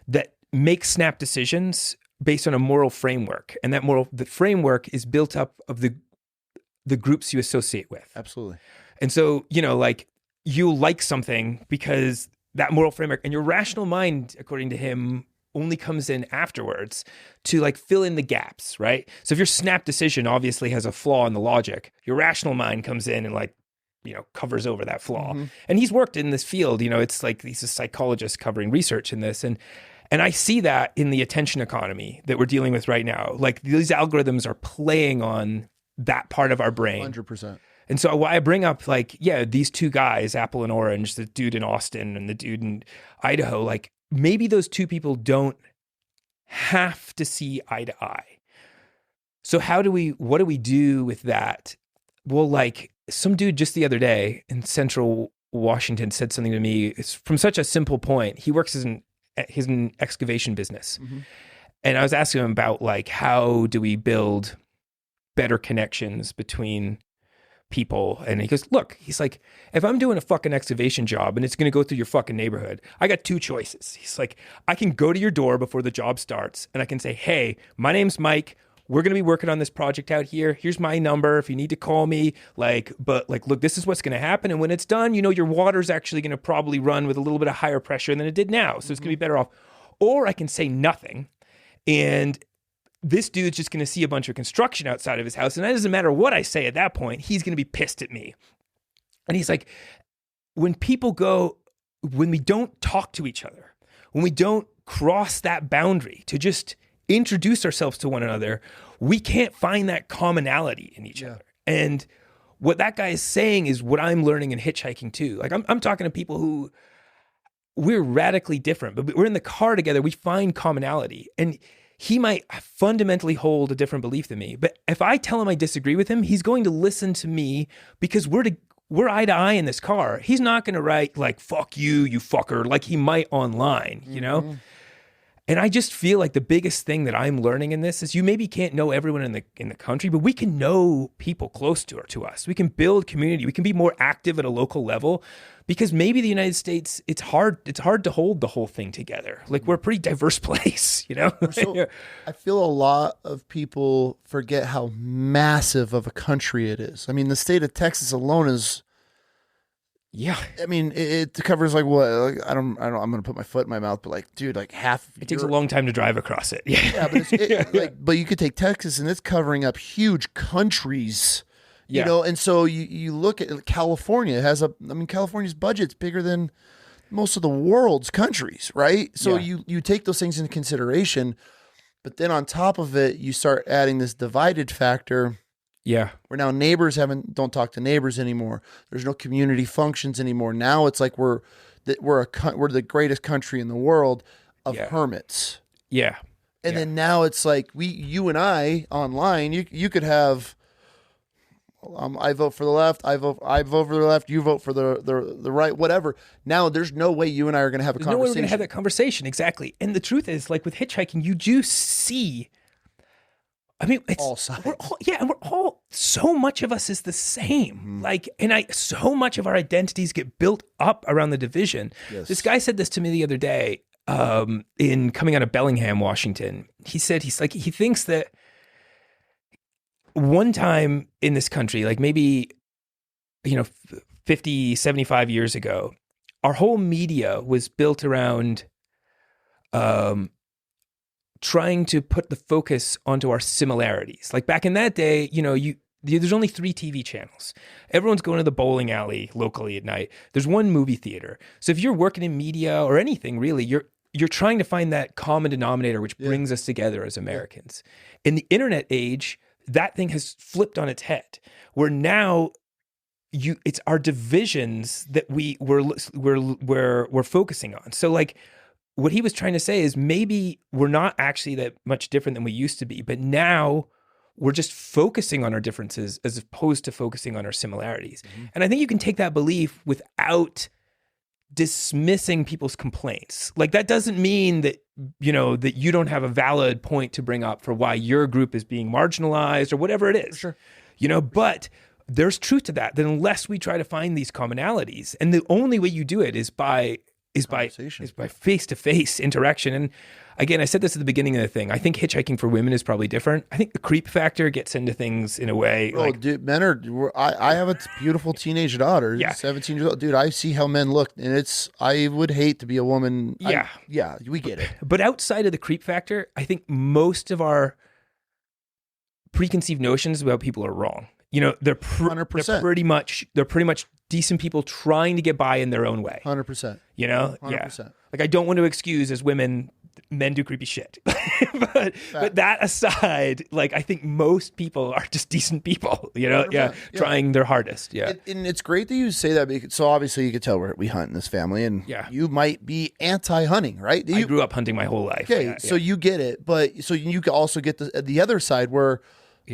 that makes snap decisions based on a moral framework, and the framework is built up of the groups you associate with. Absolutely. And so, you know, like, you like something because that moral framework, and your rational mind, according to him, only comes in afterwards to like fill in the gaps, right? So if your snap decision obviously has a flaw in the logic, your rational mind comes in and like, you know, covers over that flaw. Mm-hmm. And he's worked in this field, you know, it's like he's a psychologist covering research in this. And I see that in the attention economy that we're dealing with right now. Like, these algorithms are playing on that part of our brain. 100%. And so why I bring up, like, yeah, these two guys, Apple and Orange, the dude in Austin and the dude in Idaho, like, maybe those two people don't have to see eye to eye. So what do we do with that? Well, like, some dude just the other day in Central Washington said something to me. It's from such a simple point. He works as an excavation business. Mm-hmm. And I was asking him about, like, how do we build better connections between people? And he goes, look, he's like, if I'm doing a fucking excavation job and it's going to go through your fucking neighborhood, I got two choices. He's like, I can go to your door before the job starts and I can say, hey, my name's Mike. We're going to be working on this project out here. Here's my number if you need to call me. Like, but like, look, this is what's going to happen. And when it's done, you know, your water's actually going to probably run with a little bit of higher pressure than it did now. So it's going to be better off. Or I can say nothing. And this dude's just going to see a bunch of construction outside of his house. And it doesn't matter what I say at that point, he's going to be pissed at me. And he's like, when people go, when we don't talk to each other, when we don't cross that boundary to just introduce ourselves to one another, we can't find that commonality in each other. And what that guy is saying is what I'm learning in hitchhiking too. Like I'm talking to people who we're radically different, but we're in the car together. We find commonality, and he might fundamentally hold a different belief than me. But if I tell him I disagree with him, he's going to listen to me because we're eye to eye in this car. He's not going to write like, fuck you, you fucker, like he might online, you know? And I just feel like the biggest thing that I'm learning in this is you maybe can't know everyone in the country, but we can know people close to us. We can build community. We can be more active at a local level, because maybe the United States, it's hard to hold the whole thing together. Like we're a pretty diverse place, you know? So I feel a lot of people forget how massive of a country it is. I mean, the state of Texas alone is, I mean, it covers like what? Like, I'm going to put my foot in my mouth, but like, dude, like half. It takes a long time to drive across it. Yeah, but but you could take Texas, and it's covering up huge countries. You know, and so you look at California California's budget's bigger than most of the world's countries, right? So you take those things into consideration, but then on top of it, you start adding this divided factor. Yeah. Where now neighbors don't talk to neighbors anymore. There's no community functions anymore. Now it's like we're the greatest country in the world of hermits. Yeah. And then now it's like you and I online, you could have I vote for the left, I vote for the left, you vote for the right, whatever. Now there's no way you and I are going to have a conversation. No way we're going to have that conversation, exactly. And the truth is, like with hitchhiking, you do see, I mean, it's all sides. So much of us is the same. Like, so much of our identities get built up around the division. Yes. This guy said this to me the other day, in coming out of Bellingham, Washington. He said, he thinks that one time in this country, like maybe, 50, 75 years ago, our whole media was built around, trying to put the focus onto our similarities. Like back in that day, there's only 3 TV channels. Everyone's going to the bowling alley locally at night. There's one movie theater. So if you're working in media or anything really, you're trying to find that common denominator which brings us together as Americans. In the internet age, that thing has flipped on its head, where now it's our divisions that we're focusing on. So like, what he was trying to say is maybe we're not actually that much different than we used to be, but now we're just focusing on our differences as opposed to focusing on our similarities. And I think you can take that belief without dismissing people's complaints. Like that doesn't mean that, that you don't have a valid point to bring up for why your group is being marginalized or whatever it is. For sure. But there's truth to that unless we try to find these commonalities. And the only way you do it is by face-to-face interaction. And again, I said this at the beginning of the thing. I think hitchhiking for women is probably different. I think the creep factor gets into things in a way. Dude, men are. I have a beautiful teenage daughter, 17 years old. Dude, I see how men look, and I would hate to be a woman. We get it. But outside of the creep factor, I think most of our preconceived notions about people are wrong. They're 100%. They're pretty much decent people trying to get by in their own way. 100%. 100%. Like I don't want to excuse as women, men do creepy shit. but that aside, like I think most people are just decent people, trying their hardest. Yeah. And it's great that you say that because, so obviously you could tell we hunt in this family, and you might be anti-hunting, right? I grew up hunting my whole life. Okay, so you get it, but so you can also get the other side where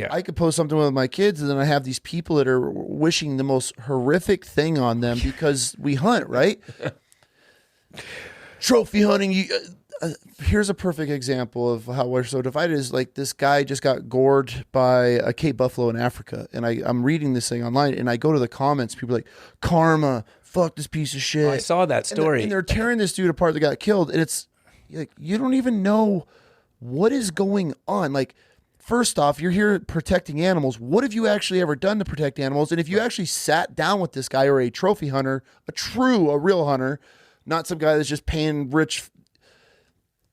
I could post something with my kids, and then I have these people that are wishing the most horrific thing on them because we hunt, right? Trophy hunting. Here's a perfect example of how we're so divided. Is like this guy just got gored by a Cape buffalo in Africa, and I'm reading this thing online, and I go to the comments. People are like, karma, fuck this piece of shit. I saw that story, and they're tearing this dude apart that got killed, and it's like you don't even know what is going on, like. First off, you're here protecting animals. What have you actually ever done to protect animals? And if you actually sat down with this guy or a trophy hunter, a real hunter, not some guy that's just paying rich,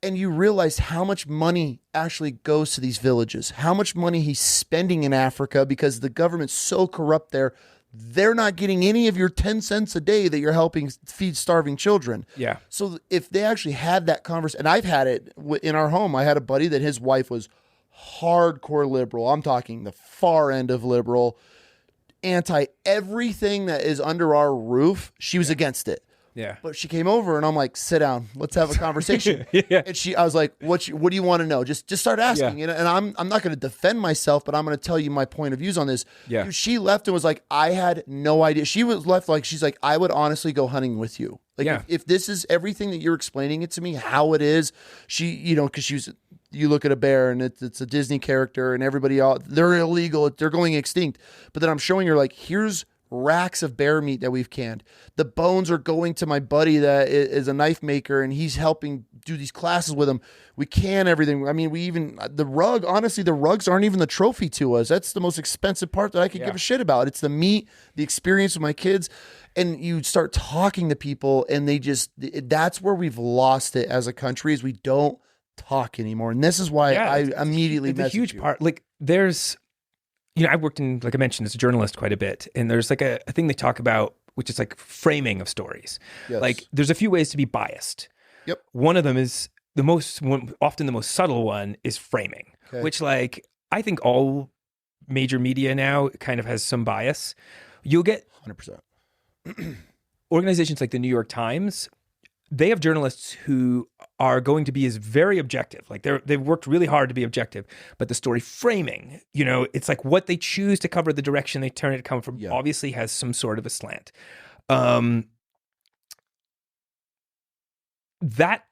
and you realize how much money actually goes to these villages, how much money he's spending in Africa because the government's so corrupt there. they're not getting any of your 10 cents a day that you're helping feed starving children. Yeah. So if they actually had that conversation, and I've had it in our home, I had a buddy that his wife was hardcore liberal. I'm talking the far end of liberal, anti everything that is under our roof. She was against it. Yeah. But she came over and I'm like, sit down, let's have a conversation. Yeah. And I was like, what do you want to know? Just start asking. And I'm not going to defend myself, but I'm going to tell you my point of views on this. Yeah. Dude, she left and was like, I had no idea. She was left like, she's like, I would honestly go hunting with you. Like if this is everything that you're explaining it to me, how it is, cause you look at a bear and it's a Disney character and everybody else, they're illegal. They're going extinct. But then I'm showing her like, here's racks of bear meat that we've canned. The bones are going to my buddy that is a knife maker and he's helping do these classes with him. We can everything. I mean, the rug, honestly, the rugs aren't even the trophy to us. That's the most expensive part that I could give a shit about. It's the meat, the experience with my kids. And you start talking to people and that's where we've lost it as a country is we don't talk anymore. And this is why I immediately it's a huge part. Like there's, I worked in, like I mentioned, as a journalist quite a bit. And there's like a thing they talk about, which is like framing of stories. Yes. Like there's a few ways to be biased. Yep. One of them is often the most subtle one is framing, which like I think all major media now kind of has some bias. You'll get 100%. Organizations like the New York Times, they have journalists who are going to be very objective. Like they've worked really hard to be objective, but the story framing, it's like what they choose to cover, the direction they turn it to come from obviously has some sort of a slant. That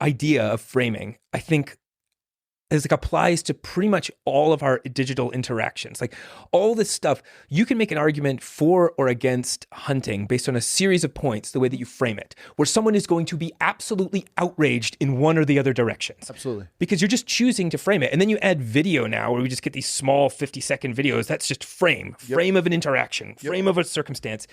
idea of framing, I think, is like applies to pretty much all of our digital interactions. Like all this stuff, you can make an argument for or against hunting based on a series of points, the way that you frame it, where someone is going to be absolutely outraged in one or the other directions. Absolutely. Because you're just choosing to frame it. And then you add video now where we just get these small 50-second videos. That's just frame of an interaction, frame of a circumstance.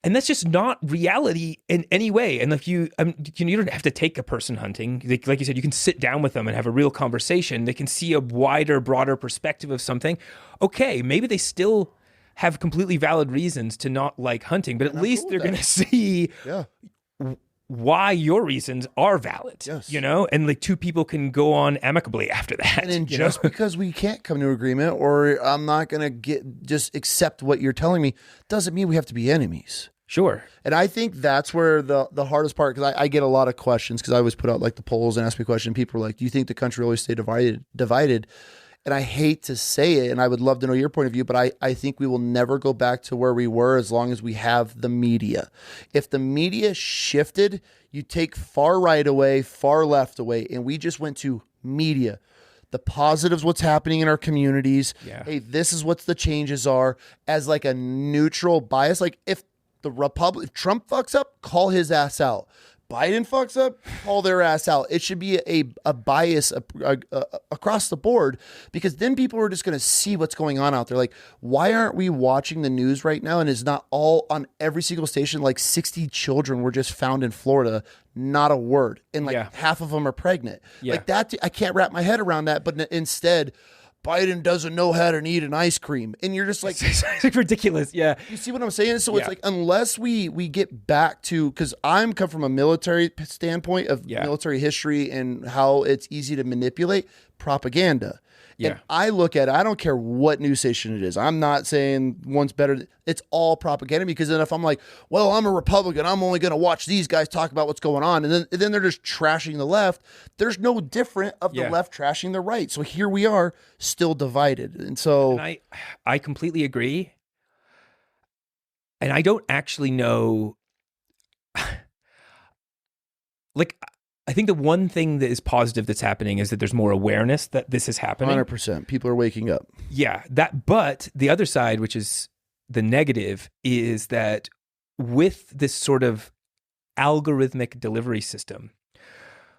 And that's just not reality in any way. And if you don't have to take a person hunting. Like you said, you can sit down with them and have a real conversation. They can see a wider, broader perspective of something. Okay, maybe they still have completely valid reasons to not like hunting, but at least they're going to see why your reasons are valid, and like two people can go on amicably after that. And then just because we can't come to agreement or I'm not going to just accept what you're telling me doesn't mean we have to be enemies. Sure. And I think that's where the hardest part, because I get a lot of questions because I always put out like the polls and ask me a question. People are like, do you think the country will always stay divided? And I hate to say it, and I would love to know your point of view, but I think we will never go back to where we were as long as we have the media. If the media shifted, you take far right away, far left away, and we just went to media. The positives, what's happening in our communities. Yeah. Hey, this is what the changes are as like a neutral bias. Like if Trump fucks up, call his ass out. Biden fucks up, call their ass out. It should be a bias across the board, because then people are just going to see what's going on out there. Like, why aren't we watching the news right now? And it's not all on every single station. Like 60 children were just found in Florida, not a word. And like half of them are pregnant. Like that, I can't wrap my head around that. But instead, Biden doesn't know how to eat an ice cream. And you're just like, it's ridiculous. Yeah. You see what I'm saying? So it's like, unless we get back to, because I'm come from a military standpoint of military history and how it's easy to manipulate propaganda. Yeah. And I look at it, I don't care what news station it is. I'm not saying one's better. It's all propaganda, because then if I'm like, well, I'm a Republican, I'm only going to watch these guys talk about what's going on. And then they're just trashing the left. There's no different of the left trashing the right. So here we are still divided. And so I completely agree. And I don't actually know, like, I think the one thing that is positive that's happening is that there's more awareness that this is happening. 100%. People are waking up. Yeah. But the other side, which is the negative, is that with this sort of algorithmic delivery system,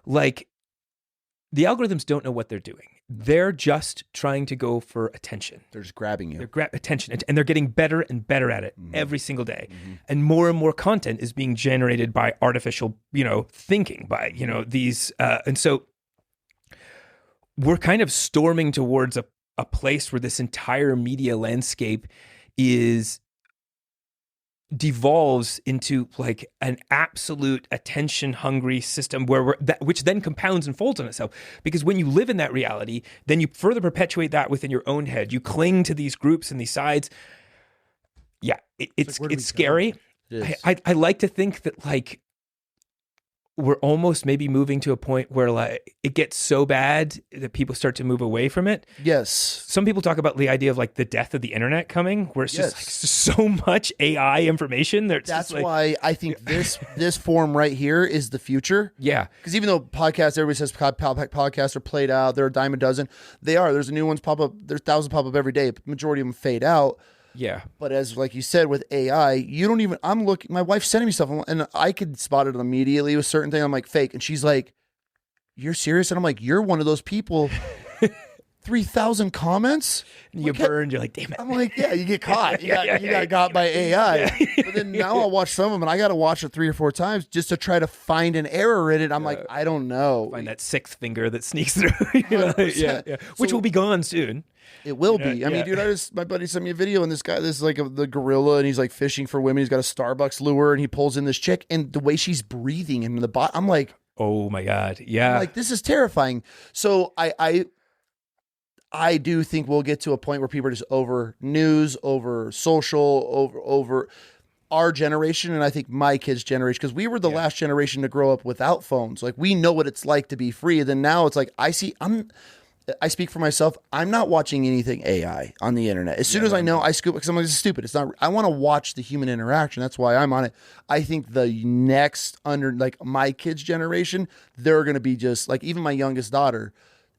like the algorithms don't know what they're doing. They're just trying to go for attention. They're just grabbing you. They're attention, and they're getting better and better at it every single day. And more content is being generated by artificial, thinking, by, these. And so we're kind of storming towards a place where this entire media landscape is devolves into like an absolute attention hungry system which then compounds and folds on itself, because when you live in that reality, then you further perpetuate that within your own head. You cling to these groups and these sides. Yeah, it's scary. I like to think that like we're almost maybe moving to a point where like it gets so bad that people start to move away from it. Yes. Some people talk about the idea of like the death of the internet coming, where it's just like so much AI information. That's like, why I think this form right here is the future. Yeah. Because even though podcasts, everybody says podcasts are played out, they're a dime a dozen. They are. There's new ones pop up. There's thousands pop up every day. But the majority of them fade out. Yeah. But as like you said with AI, you don't even, I'm looking, my wife's sending me stuff and I could spot it immediately with certain thing. I'm like, fake. And she's like, you're serious? And I'm like, you're one of those people. 3,000 comments? You burned. You're like, damn it. I'm like, yeah, you get caught. You got got by AI. Yeah. But then now I'll watch some of them and I got to watch it 3 or 4 times just to try to find an error in it. I'm like, I don't know. Find that 6th finger that sneaks through. Which will be gone soon. It will be. I mean, dude, my buddy sent me a video, and this is like the gorilla, and he's like fishing for women. He's got a Starbucks lure, and he pulls in this chick, and the way she's breathing into the bot, I'm like, oh my God, yeah, I'm like, this is terrifying. So I do think we'll get to a point where people are just over news, over social, over our generation, and I think my kids' generation, because we were the last generation to grow up without phones. Like, we know what it's like to be free. And then now it's like I speak for myself. I'm not watching anything AI on the internet. As soon as I know, I scoop, because I'm like, this is stupid. It's not. I want to watch the human interaction. That's why I'm on it. I think the next like my kids' generation, they're going to be just like, even my youngest daughter,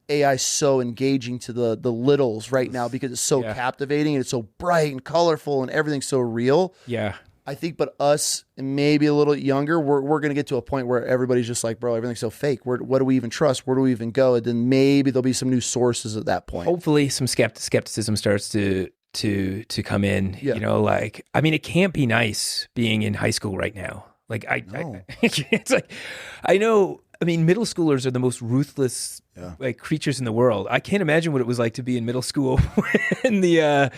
AI is so engaging to the littles right now because it's so captivating and it's so bright and colorful and everything's so real. Yeah. I think, but us, and maybe a little younger, we're going to get to a point where everybody's just like, bro, everything's so fake. What do we even trust? Where do we even go? And then maybe there'll be some new sources at that point. Hopefully some skepticism starts to come in. Yeah. You know, like, I mean, it can't be nice being in high school right now. Like, it's like, I know, I mean, middle schoolers are the most ruthless like creatures in the world. I can't imagine what it was like to be in middle school in the,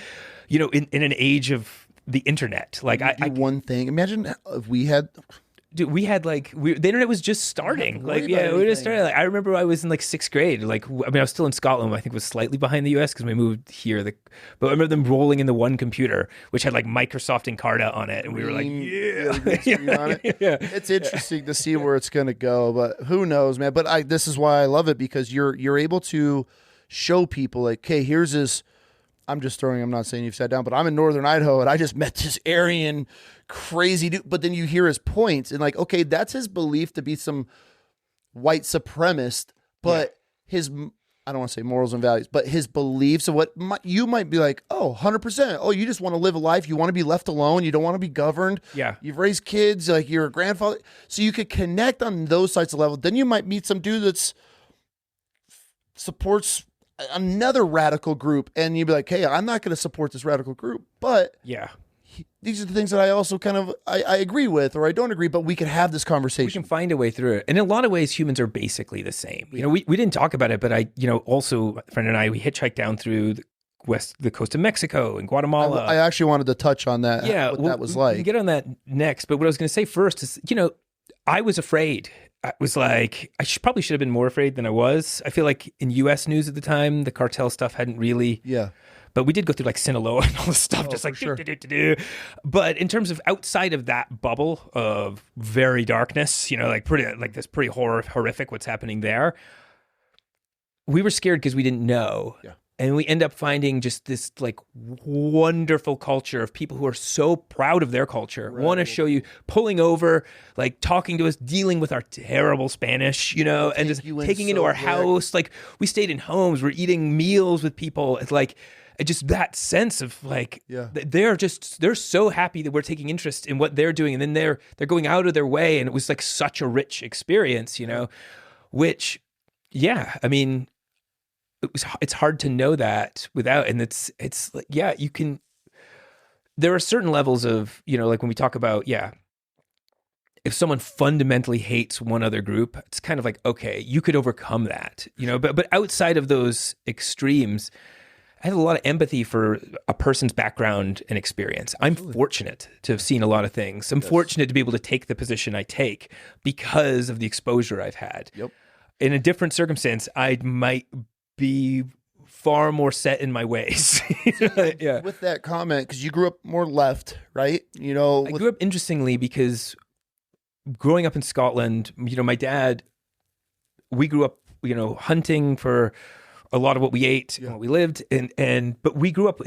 in an age of the internet. Like, one thing. Imagine if we had. Dude, we had the internet was just starting. Like, we just started. Like, I remember I was in like 6th grade. Like, I mean, I was still in Scotland. I think was slightly behind the US because we moved here. But I remember them rolling in the one computer, which had like Microsoft Encarta on it, and we were like, It's interesting to see where it's going to go, but who knows, man? But this is why I love it, because you're able to show people like, okay, here's this. I'm not saying you've sat down, but I'm in Northern Idaho and I just met this Aryan crazy dude. But then you hear his points and like, okay, that's his belief to be some white supremacist, but his, I don't want to say morals and values, but his beliefs of what you might be like, oh, 100%. Oh, you just want to live a life. You want to be left alone. You don't want to be governed. Yeah. You've raised kids, like you're a grandfather. So you could connect on those sides of level. Then you might meet some dude that's supports another radical group, and you'd be like, hey, I'm not going to support this radical group, but these are the things that I also kind of I agree with, or I don't agree, but we can have this conversation. We can find a way through it. And in a lot of ways, humans are basically the same. You know, we didn't talk about it, but also a friend and I, we hitchhiked down through the coast of Mexico and Guatemala. I actually wanted to touch on that. Yeah, what that was like. We can get on that next, but what I was going to say first is, I was afraid. I was like, probably should have been more afraid than I was. I feel like in U.S. news at the time, the cartel stuff hadn't really. Yeah. But we did go through like Sinaloa and all this stuff, just like sure. But in terms of outside of that bubble of very darkness, like pretty horrific what's happening there. We were scared because we didn't know. Yeah. And we end up finding just this like wonderful culture of people who are so proud of their culture, want to show you, pulling over, like talking to us, dealing with our terrible Spanish, and just taking into our house. Like, we stayed in homes, we're eating meals with people. It's like, just that sense of like, they're so happy that we're taking interest in what they're doing. And then they're going out of their way. And it was like such a rich experience, which, I mean, it's hard to know that without, and it's like, you can, there are certain levels of, like when we talk about, if someone fundamentally hates one other group, it's kind of like, okay, you could overcome that, but outside of those extremes, I have a lot of empathy for a person's background and experience. I'm fortunate to have seen a lot of things. I'm fortunate to be able to take the position I take because of the exposure I've had. Yep. In a different circumstance, I might be far more set in my ways. Yeah. With that comment, because you grew up more left, right? You know, I grew up interestingly because growing up in Scotland, you know, my dad, we grew up, you know, hunting for a lot of what we ate and what we lived. But we grew up,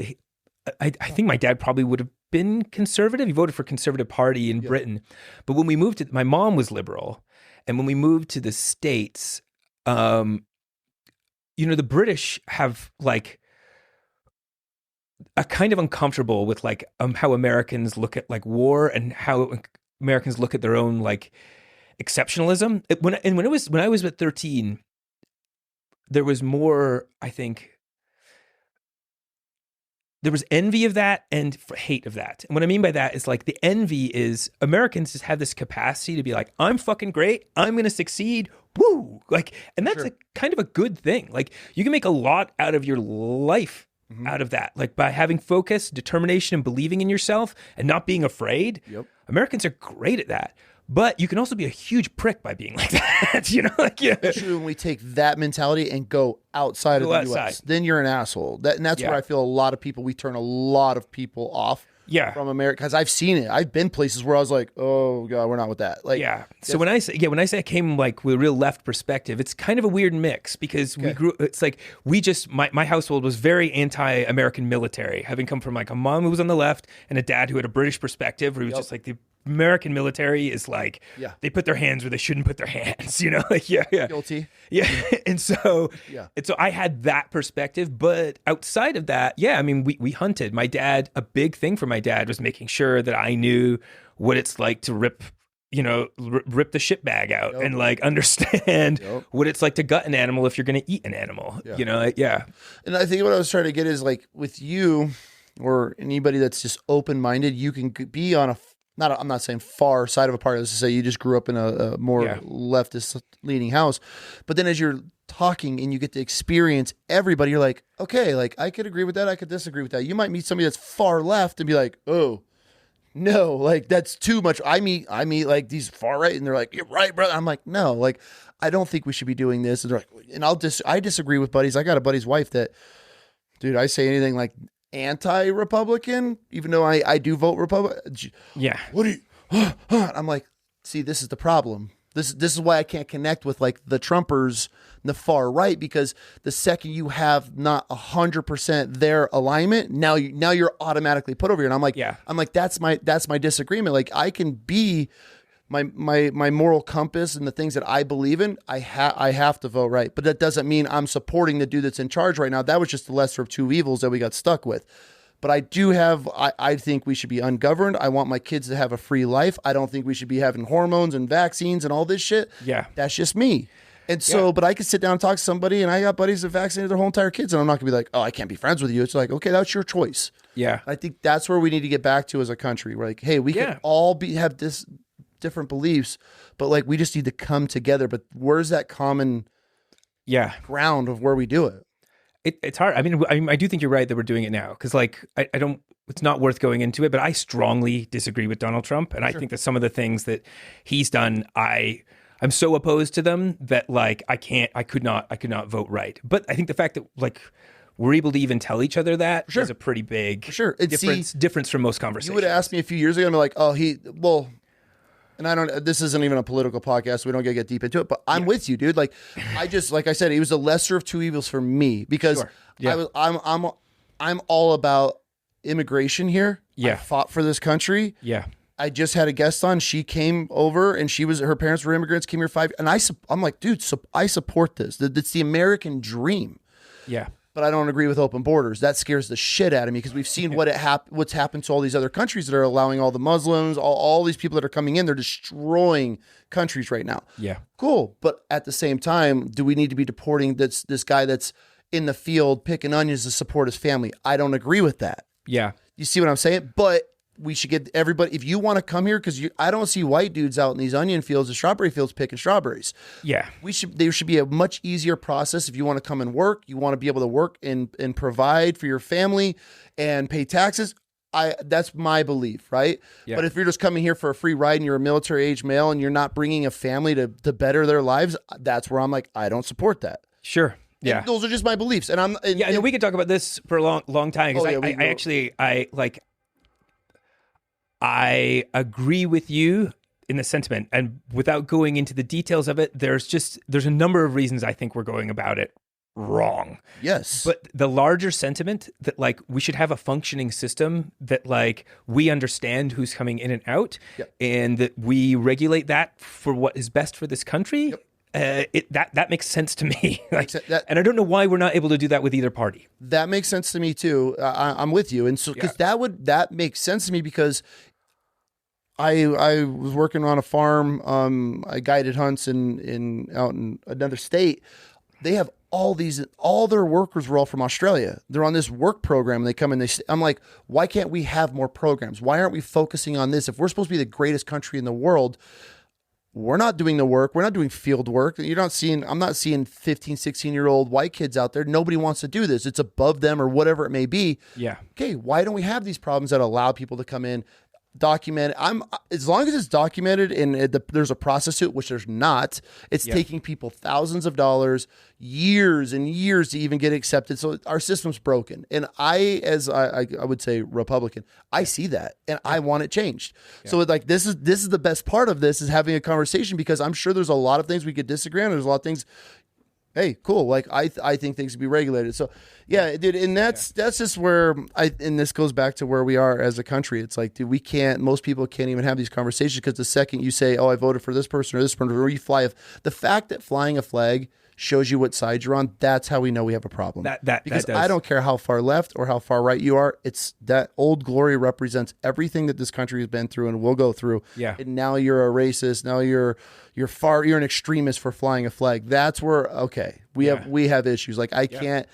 I think my dad probably would have been conservative. He voted for Conservative Party in Britain. But when we moved to, my mom was liberal. And when we moved to the States, you know, the British have like a kind of uncomfortable with like how Americans look at like war and how Americans look at their own like exceptionalism. When I was at 13, there was more, I think, there was envy of that and hate of that. And what I mean by that is like the envy is Americans just have this capacity to be like, I'm fucking great. I'm going to succeed. Woo! Like, and that's a kind of a good thing. Like you can make a lot out of your life out of that. Like by having focus, determination, and believing in yourself and not being afraid. Yep. Americans are great at that. But you can also be a huge prick by being like that, you know? Like, yeah. Especially when we take that mentality and go outside of the U.S., then you're an asshole. And that's where I feel a lot of people, we turn a lot of people off from America. Because I've seen it. I've been places where I was like, oh, God, we're not with that. Like, So when I say I came like with a real left perspective, it's kind of a weird mix because we grew, it's like we just, my household was very anti-American military, having come from like a mom who was on the left and a dad who had a British perspective where he was just like the American military is like, they put their hands where they shouldn't put their hands, you know, like, guilty. Yeah. And so I had that perspective, but outside of that, I mean, we hunted. My dad, a big thing for my dad was making sure that I knew what it's like to rip the shit bag out and like understand what it's like to gut an animal if you're going to eat an animal, you know? And I think what I was trying to get is like with you or anybody that's just open-minded, you can be on I'm not saying far side of a party. Let's just say you just grew up in a more leftist leaning house. But then as you're talking and you get to experience everybody, you're like, okay, like I could agree with that. I could disagree with that. You might meet somebody that's far left and be like, oh, no, like that's too much. I meet like these far right and they're like, you're right, brother. I'm like, no, like I don't think we should be doing this. And they're like, and I disagree with buddies. I got a buddy's wife that, dude, I say anything like anti-Republican, even though I do vote Republican. Yeah. What do you? I'm like, see, this is the problem. This is why I can't connect with like the Trumpers, and the far right, because the second you have not 100% their alignment, now you're automatically put over here. And I'm like, that's my disagreement. Like I can be my moral compass and the things that I believe in, I have to vote right. But that doesn't mean I'm supporting the dude that's in charge right now. That was just the lesser of two evils that we got stuck with. But I think we should be ungoverned. I want my kids to have a free life. I don't think we should be having hormones and vaccines and all this shit. Yeah. That's just me. And so, but I could sit down and talk to somebody, and I got buddies that vaccinated their whole entire kids, and I'm not gonna be like, oh, I can't be friends with you. It's like, okay, that's your choice. Yeah. I think that's where we need to get back to as a country. We're like, hey, we can all have this different beliefs, but like we just need to come together. But where's that common ground of where we do it? It's hard. I mean, I do think you're right that we're doing it now because like I don't. It's not worth going into it, but I strongly disagree with Donald Trump, and I think that some of the things that he's done, I'm so opposed to them that like I could not vote right. But I think the fact that like we're able to even tell each other that is a pretty big difference from most conversations. You would have asked me a few years ago, and be like, oh, and I don't, this isn't even a political podcast, so we don't get deep into it, but I'm with you, dude. Like, like I said, he was the lesser of two evils for me because I'm all about immigration here. Yeah. I fought for this country. Yeah. I just had a guest on. She came over and her parents were immigrants, came here and I'm like, dude, I support this. It's the American dream. Yeah. But I don't agree with open borders. That scares the shit out of me because we've seen what's happened to all these other countries that are allowing all the Muslims, all these people that are coming in. They're destroying countries right now. Yeah. Cool. But at the same time, do we need to be deporting this guy that's in the field picking onions to support his family? I don't agree with that. Yeah. You see what I'm saying? But we should get everybody, if you want to come here, because I don't see white dudes out in these onion fields and strawberry fields picking strawberries. Yeah. There should be a much easier process. If you want to come and work, you want to be able to work and provide for your family and pay taxes. That's my belief, right? Yeah. But if you're just coming here for a free ride and you're a military age male and you're not bringing a family to better their lives, that's where I'm like, I don't support that. Sure. Yeah. And those are just my beliefs. And we could talk about this for a long time, because I agree with you in the sentiment, and without going into the details of it, there's a number of reasons I think we're going about it wrong. Yes. But the larger sentiment that like we should have a functioning system that like we understand who's coming in and out, and that we regulate that for what is best for this country. That makes sense to me. And I don't know why we're not able to do that with either party. That makes sense to me too. I'm with you. And so, because that makes sense to me, because I was working on a farm. I guided hunts out in another state. They have all their workers were all from Australia. They're on this work program. They come and I'm like, why can't we have more programs? Why aren't we focusing on this? If we're supposed to be the greatest country in the world, we're not doing the work. We're not doing field work. I'm not seeing 15, 16-year-old white kids out there. Nobody wants to do this. It's above them or whatever it may be. Yeah. Okay, why don't we have these problems that allow people to come in, document it? As long as it's documented and there's a process to it, which there's not, it's taking people thousands of dollars, years and years to even get accepted. So our system's broken. And I would say Republican, I see that and I want it changed. So like this is the best part of this, is having a conversation, because I'm sure there's a lot of things we could disagree on. There's a lot of things, hey, cool. Like I think things should be regulated. So yeah, dude. And that's just where and this goes back to where we are as a country. It's like, dude, most people can't even have these conversations, because the second you say, oh, I voted for this person or this person, or you the fact that flying a flag shows you what side you're on, that's how we know we have a problem. Because I don't care how far left or how far right you are. It's that Old Glory represents everything that this country has been through and will go through. Yeah. And now you're a racist. Now you're an extremist for flying a flag. That's where, we have issues. Like I can't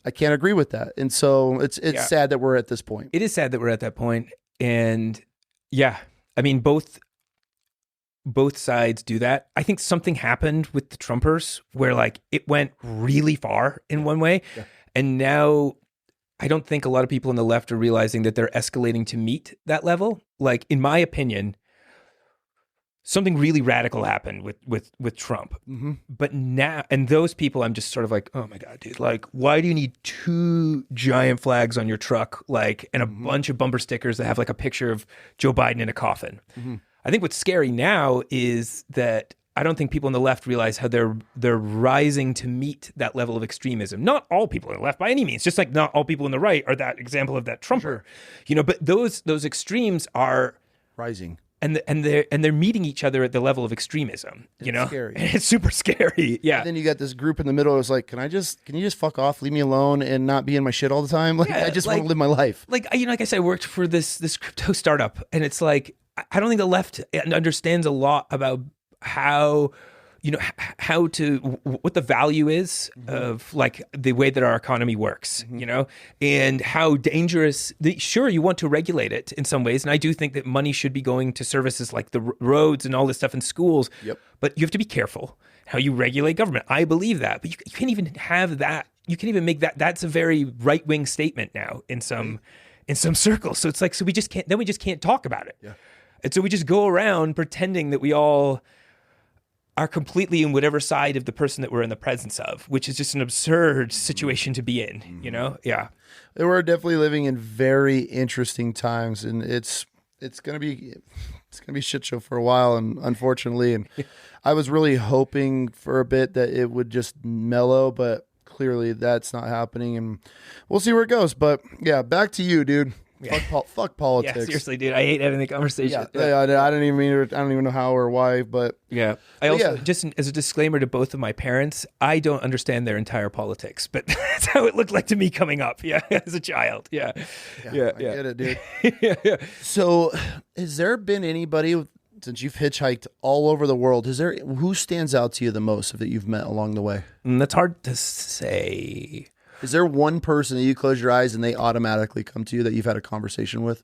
agree with that. And so it's sad that we're at this point. It is sad that we're at that point. And yeah, I mean, both sides do that. I think something happened with the Trumpers where like it went really far in one way. Yeah. And now I don't think a lot of people on the left are realizing that they're escalating to meet that level. Like, in my opinion, something really radical happened with Trump. Mm-hmm. But now, and those people, I'm just sort of like, oh my God, dude, like, why do you need 2 giant flags on your truck? Like, and a bunch of bumper stickers that have like a picture of Joe Biden in a coffin. Mm-hmm. I think what's scary now is that I don't think people on the left realize how they're rising to meet that level of extremism. Not all people on the left by any means, just like not all people on the right are that example of that Trumper. Sure. But those extremes are rising. And they're meeting each other at the level of extremism. It's scary. And it's super scary. Yeah. And then you got this group in the middle. It's like, can you just fuck off, leave me alone, and not be in my shit all the time? Like, I just want to live my life. Like, like I said, I worked for this crypto startup, and it's like, I don't think the left understands a lot about how what the value is of like the way that our economy works, and how dangerous. Sure, you want to regulate it in some ways, and I do think that money should be going to services like the roads and all this stuff in schools. Yep. But you have to be careful how you regulate government. I believe that, but you can't even have that. You can't even make that. That's a very right-wing statement now in some circles. So it's like, so we just can't talk about it. Yeah. And so we just go around pretending that we all are completely in whatever side of the person that we're in the presence of, which is just an absurd situation to be in, Yeah. We're definitely living in very interesting times, and it's going to be a shit show for a while, and unfortunately, and I was really hoping for a bit that it would just mellow, but clearly that's not happening, and we'll see where it goes. But yeah, back to you, dude. Fuck politics. Yeah, seriously, dude. I hate having the conversation. Yeah, I don't even know how or why, but yeah. I also, just as a disclaimer to both of my parents, I don't understand their entire politics, but that's how it looked like to me coming up. Yeah, as a child. Yeah. I get it, dude. yeah. So, has there been anybody, since you've hitchhiked all over the world, who stands out to you the most that you've met along the way? That's hard to say. Is there one person that you close your eyes and they automatically come to you that you've had a conversation with?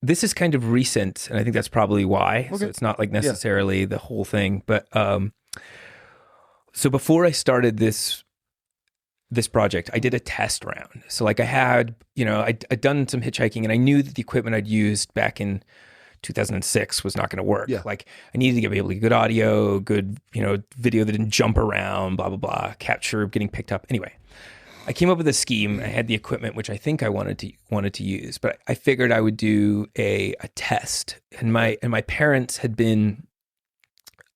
this is kind of recent, and I think that's probably why. Okay. So it's not like necessarily the whole thing. But so before I started this project, I did a test round. So like I had, I'd done some hitchhiking, and I knew that the equipment I'd used back in 2006 was not going to work. Yeah. Like I needed to be able to get good audio, good, video that didn't jump around, blah, blah, blah, capture getting picked up. Anyway, I came up with a scheme. I had the equipment, which I think I wanted to use, but I figured I would do a test. And my parents had been,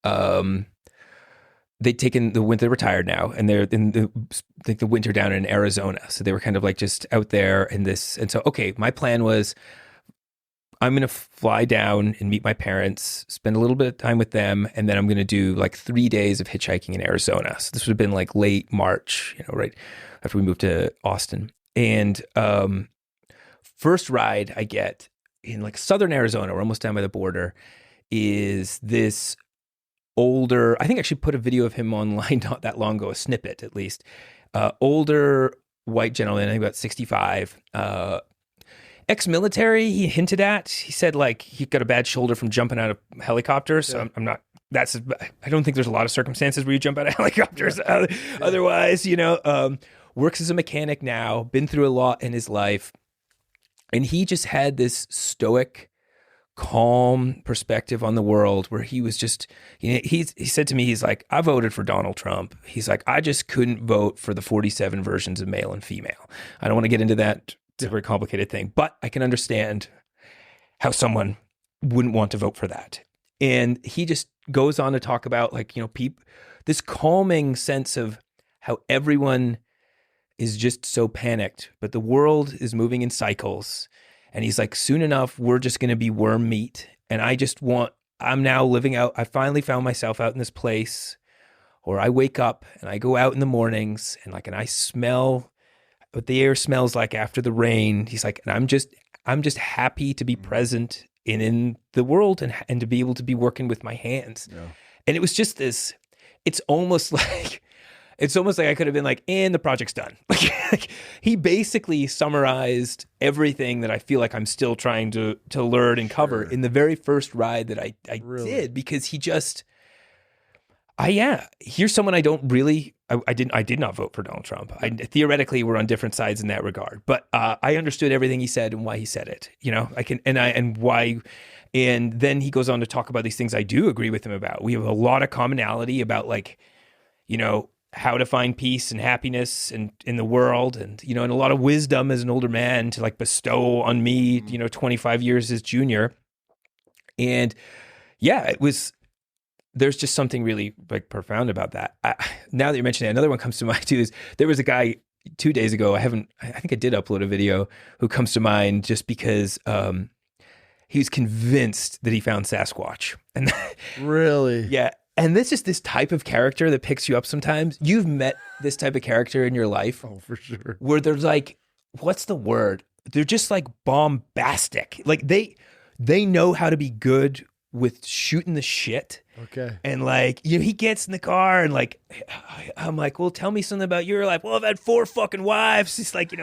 they'd taken the winter, they're retired now, and they're in the winter down in Arizona. So they were kind of like just out there in this. And so, okay, my plan was I'm going to fly down and meet my parents, spend a little bit of time with them, and then I'm going to do like 3 days of hitchhiking in Arizona. So this would have been like late March, right after we moved to Austin. And first ride I get in like southern Arizona, we're almost down by the border, is this older, I think I actually put a video of him online not that long ago, a snippet at least, older white gentleman, I think about 65, ex-military. He hinted at, he said like he got a bad shoulder from jumping out of helicopters. So I'm not, I don't think there's a lot of circumstances where you jump out of helicopters otherwise, works as a mechanic now, been through a lot in his life. And he just had this stoic, calm perspective on the world where he was just, he said to me, he's like, I voted for Donald Trump. He's like, I just couldn't vote for the 47 versions of male and female. I don't want to get into that. It's a very complicated thing, but I can understand how someone wouldn't want to vote for that. And he just goes on to talk about like, this calming sense of how everyone is just so panicked, but the world is moving in cycles. And he's like, soon enough, we're just going to be worm meat. And I'm now living out, I finally found myself out in this place where I wake up and I go out in the mornings and I smell what the air smells like after the rain. He's like, and I'm just happy to be present in the world and to be able to be working with my hands. Yeah. And it was just this, it's almost like I could have been like, and the project's done. Like he basically summarized everything that I feel like I'm still trying to learn and cover in the very first ride that I really did, because he just, here's someone I don't really, I did not vote for Donald Trump. Theoretically, we're on different sides in that regard, but I understood everything he said and why he said it. And then he goes on to talk about these things I do agree with him about. We have a lot of commonality about how to find peace and happiness in the world, and and a lot of wisdom as an older man to bestow on me, 25 years as junior. And there's just something really profound about that. Now that you're mentioning it, another one comes to mind too, is there was a guy 2 days ago, I think I did upload a video, who comes to mind just because he was convinced that he found Sasquatch. And really? Yeah. And this is this type of character that picks you up sometimes. You've met this type of character in your life. Oh, for sure. Where they're like, what's the word? They're just bombastic. They know how to be good with shooting the shit. Okay. And he gets in the car and I'm like, well, tell me something about your life. Well, I've had 4 fucking wives. He's like,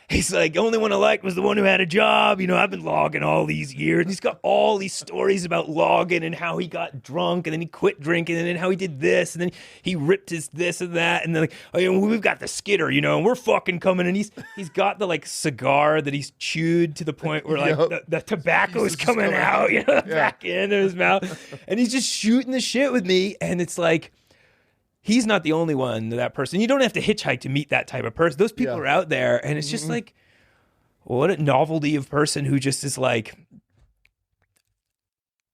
He's like, the only one I liked was the one who had a job. I've been logging all these years. And he's got all these stories about logging and how he got drunk and then he quit drinking and then how he did this and then he ripped his this and that. And then we've got the skidder, and we're fucking coming. And he's got the cigar that he's chewed to the point where the tobacco is coming out, back into his mouth. And he's just shooting the shit with me. And it's like, he's not the only one, that person. You don't have to hitchhike to meet that type of person. Those people are out there. And it's just what a novelty of person who just is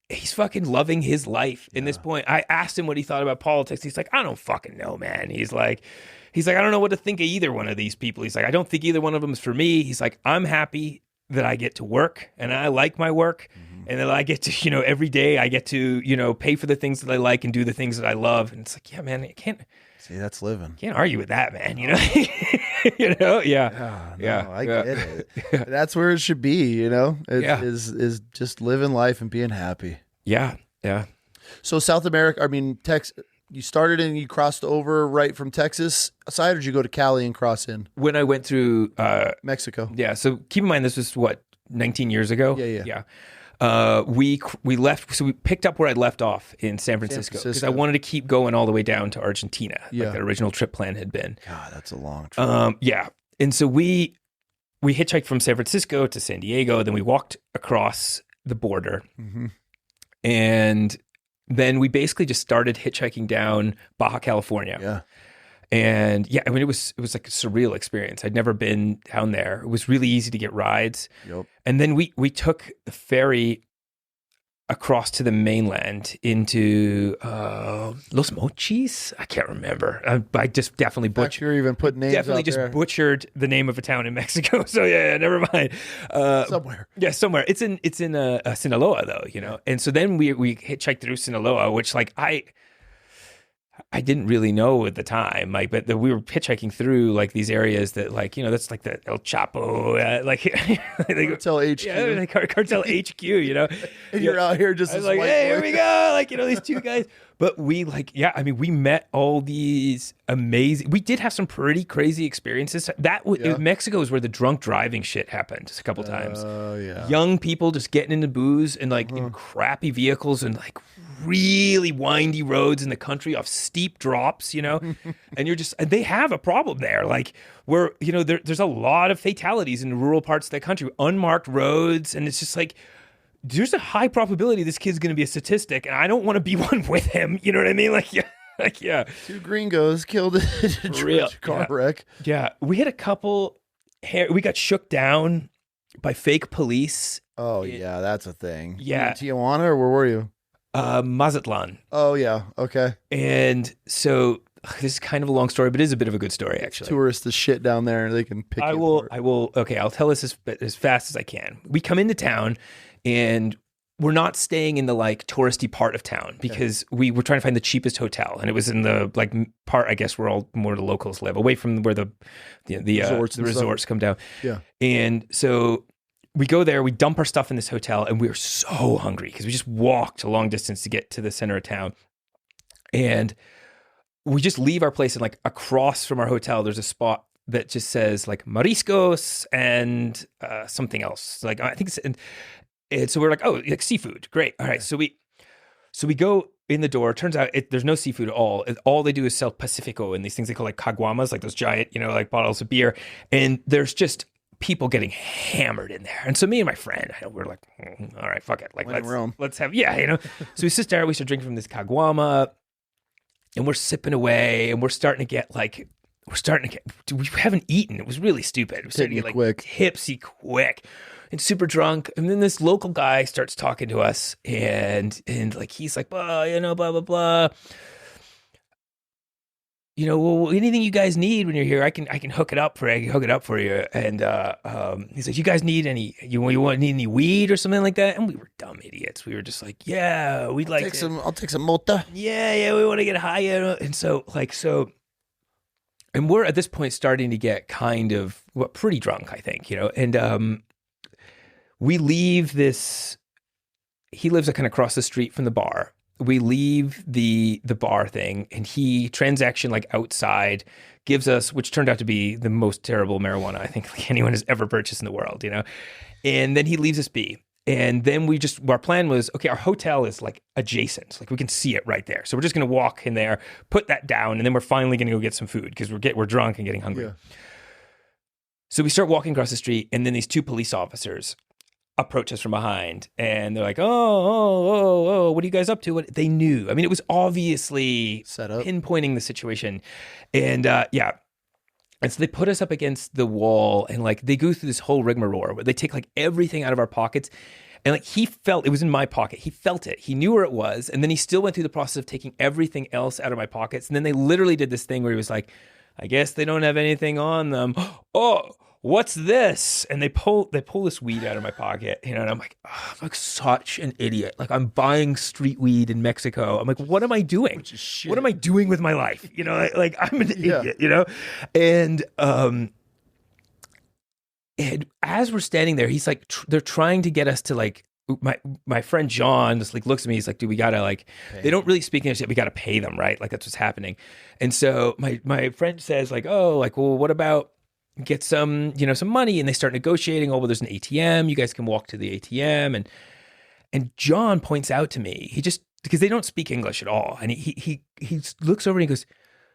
he's fucking loving his life in this point. I asked him what he thought about politics. He's like, I don't fucking know, man. He's like, I don't know what to think of either one of these people. He's like, I don't think either one of them is for me. He's like, I'm happy that I get to work and I like my work. And then I get to, every day I get to, pay for the things that I like and do the things that I love. And it's like, yeah, man, you can't. See, that's living. Can't argue with that, man. Yeah. I get it. That's where it should be, is just living life and being happy. Yeah. Yeah. So South America, Texas, you started and you crossed over right from Texas side, or did you go to Cali and cross in? When I went through Mexico. Yeah. So keep in mind, this was 19 years ago. Yeah. We left, so we picked up where I'd left off in San Francisco because I wanted to keep going all the way down to Argentina, like the original trip plan had been. God, that's a long trip. Yeah, and so we hitchhiked from San Francisco to San Diego, then we walked across the border, and then we basically just started hitchhiking down Baja California. Yeah. And yeah, I mean, it was like a surreal experience. I'd never been down there. It was really easy to get rides. Yep. And then we took the ferry across to the mainland into Los Mochis. I can't remember. I just definitely butchered. You're even putting names Definitely out just there. butchered the name of a town in Mexico. So yeah, never mind. Somewhere. Yeah, somewhere. It's in Sinaloa though, you know. And so then we hitchhiked through Sinaloa, which like I didn't really know at the time, like, but we were hitchhiking through like these areas that, like, you know, that's like the El Chapo, like Cartel HQ. yeah, like Cartel HQ, you know. And you're out here just I as was like, white hey, boy. here we go, like, you know, these two guys. But we I mean, we met all these amazing. We did have some pretty crazy experiences. Mexico is where the drunk driving shit happened a couple times. Oh yeah. Young people just getting into booze and like in crappy vehicles and like really windy roads in the country off steep drops, you know, and they have a problem there. Like where, you know, there's a lot of fatalities in rural parts of the country, unmarked roads. And it's just like, there's a high probability this kid's going to be a statistic and I don't want to be one with him. You know what I mean? Like, yeah. Like, yeah. Two gringos killed in a car wreck. Yeah. We had a couple, we got shook down by fake police. Oh yeah, that's a thing. Yeah. In Tijuana, or where were you? Mazatlan. Oh yeah, okay. And so this is kind of a long story, but it is a bit of a good story actually. Tourists the shit down there, and they can pick. I will. Okay, I'll tell this as fast as I can. We come into town, and we're not staying in the like touristy part of town because we were trying to find the cheapest hotel, and it was in the like part, I guess, where all more of the locals live, away from where the resorts come down. Yeah, and so we go there, we dump our stuff in this hotel, and we were so hungry because we just walked a long distance to get to the center of town. And we just leave our place, and like across from our hotel, there's a spot that just says like mariscos and something else. Like I think it's, and so we're like, oh, like seafood, great. All right, so we go in the door. Turns out there's no seafood at all. All they do is sell Pacifico and these things they call like caguamas, like those giant, you know, like bottles of beer. And there's just people getting hammered in there. And so me and my friend, we're like, all right, fuck it. Like, let's have, yeah, you know. So we sit down, we start drinking from this caguama, and we're sipping away, and we're starting to get, we haven't eaten. It was really stupid. We're starting to get like tipsy quick and super drunk. And then this local guy starts talking to us, and like, he's like, well, you know, blah, blah, blah. You know, well, anything you guys need when you're here, I can hook it up for you. And he's like, you guys need need any weed or something like that? And we were dumb idiots. We were just like, yeah, I'll take some mota. Yeah, we want to get high. And so and we're at this point starting to get kind of pretty drunk, I think, you know. And we leave this. He lives kind of across the street from the bar. We leave the bar thing, and he transaction like outside gives us, which turned out to be the most terrible marijuana I think like anyone has ever purchased in the world, you know. And then he leaves us be. And then our plan was, okay, our hotel is like adjacent, like we can see it right there. So we're just going to walk in there, put that down, and then we're finally going to go get some food because we're drunk and getting hungry. Yeah. So we start walking across the street, and then these two police officers approach us from behind, and they're like, oh, what are you guys up to? What they knew. I mean, it was obviously set up, pinpointing the situation. And yeah. And so they put us up against the wall, and like they go through this whole rigmarole where they take like everything out of our pockets. And like he felt it was in my pocket. He felt it. He knew where it was. And then he still went through the process of taking everything else out of my pockets. And then they literally did this thing where he was like, I guess they don't have anything on them. Oh, what's this? And they pull this weed out of my pocket, you know, and I'm like, oh, I'm like such an idiot. Like I'm buying street weed in Mexico. I'm like, what am I doing? What am I doing with my life? You know, like I'm an idiot, you know? And as we're standing there, he's like, they're trying to get us to like, my friend John just like looks at me. He's like, dude, we gotta like, they don't really speak English yet. We gotta pay them, right? Like that's what's happening. And so my friend says like, oh, like, well, what about get some, some money, and they start negotiating. Oh, well, there's an ATM. You guys can walk to the ATM. And John points out to me, because they don't speak English at all. And he looks over and he goes,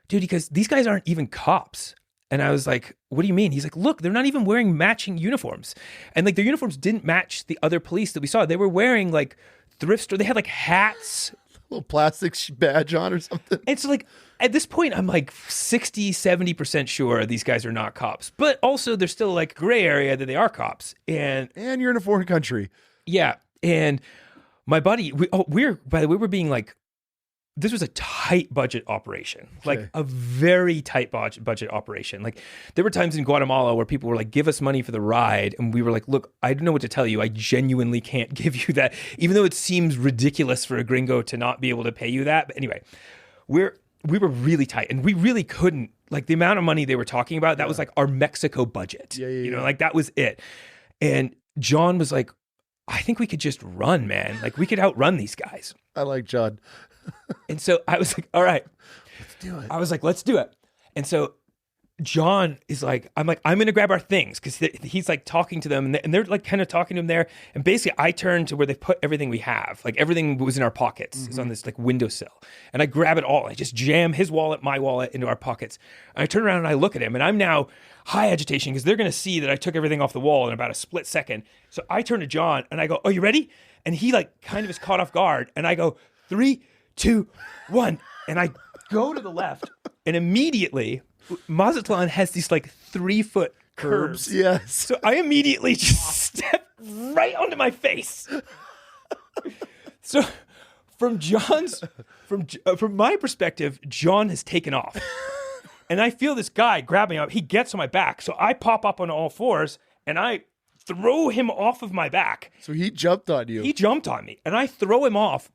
dude, because these guys aren't even cops. And I was like, what do you mean? He's like, look, they're not even wearing matching uniforms. And like their uniforms didn't match the other police that we saw. They were wearing like thrift store. They had like hats. A little plastic badge on or something. And so like at this point, I'm like 60, 70% sure these guys are not cops. But also there's still like gray area that they are cops. And you're in a foreign country. Yeah. And my buddy, by the way, we're being like, this was a tight budget operation, like a very tight budget operation. Like there were times in Guatemala where people were like, give us money for the ride. And we were like, look, I don't know what to tell you. I genuinely can't give you that, even though it seems ridiculous for a gringo to not be able to pay you that. But anyway, we were really tight, and we really couldn't, like the amount of money they were talking about, that was like our Mexico budget, like that was it. And John was like, I think we could just run, man. Like we could outrun these guys. I like John. And so I was like, all right, let's do it. I was like, let's do it. And so John is like, I'm going to grab our things, because he's like talking to them, and they're like kind of talking to him there. And basically I turned to where they put everything we have. Like everything was in our pockets. It's on this like windowsill. And I grab it all. I just jam his wallet, my wallet into our pockets. And I turn around and I look at him, and I'm now high agitation because they're going to see that I took everything off the wall in about a split second. So I turn to John and I go, oh, you ready? And he like kind of is caught off guard. And I go, 3, 2, 1. And I go to the left, and immediately Mazatlan has these like 3-foot curves. Yes. So I immediately just step right onto my face. So from my perspective, John has taken off. And I feel this guy grabbing up. He gets on my back. So I pop up on all fours and I throw him off of my back. So he jumped on you. He jumped on me, and I throw him off,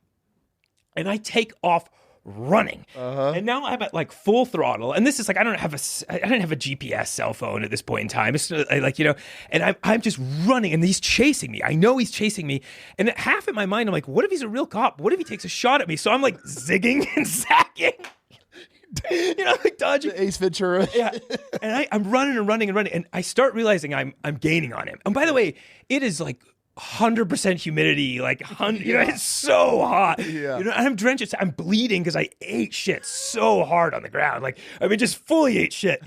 and I take off running. And now I'm at like full throttle. And this is like, I don't have a GPS cell phone at this point in time. It's like, and I'm just running, and he's chasing me. I know he's chasing me. And half in my mind, I'm like, what if he's a real cop? What if he takes a shot at me? So I'm like zigging and zagging. Like dodging. The Ace Ventura. Yeah. And I'm running and running and running. And I start realizing I'm gaining on him. And by the way, it is like 100% humidity, like it's so hot. And I'm drenched. I'm bleeding because I ate shit so hard on the ground. Like, I mean, just fully ate shit,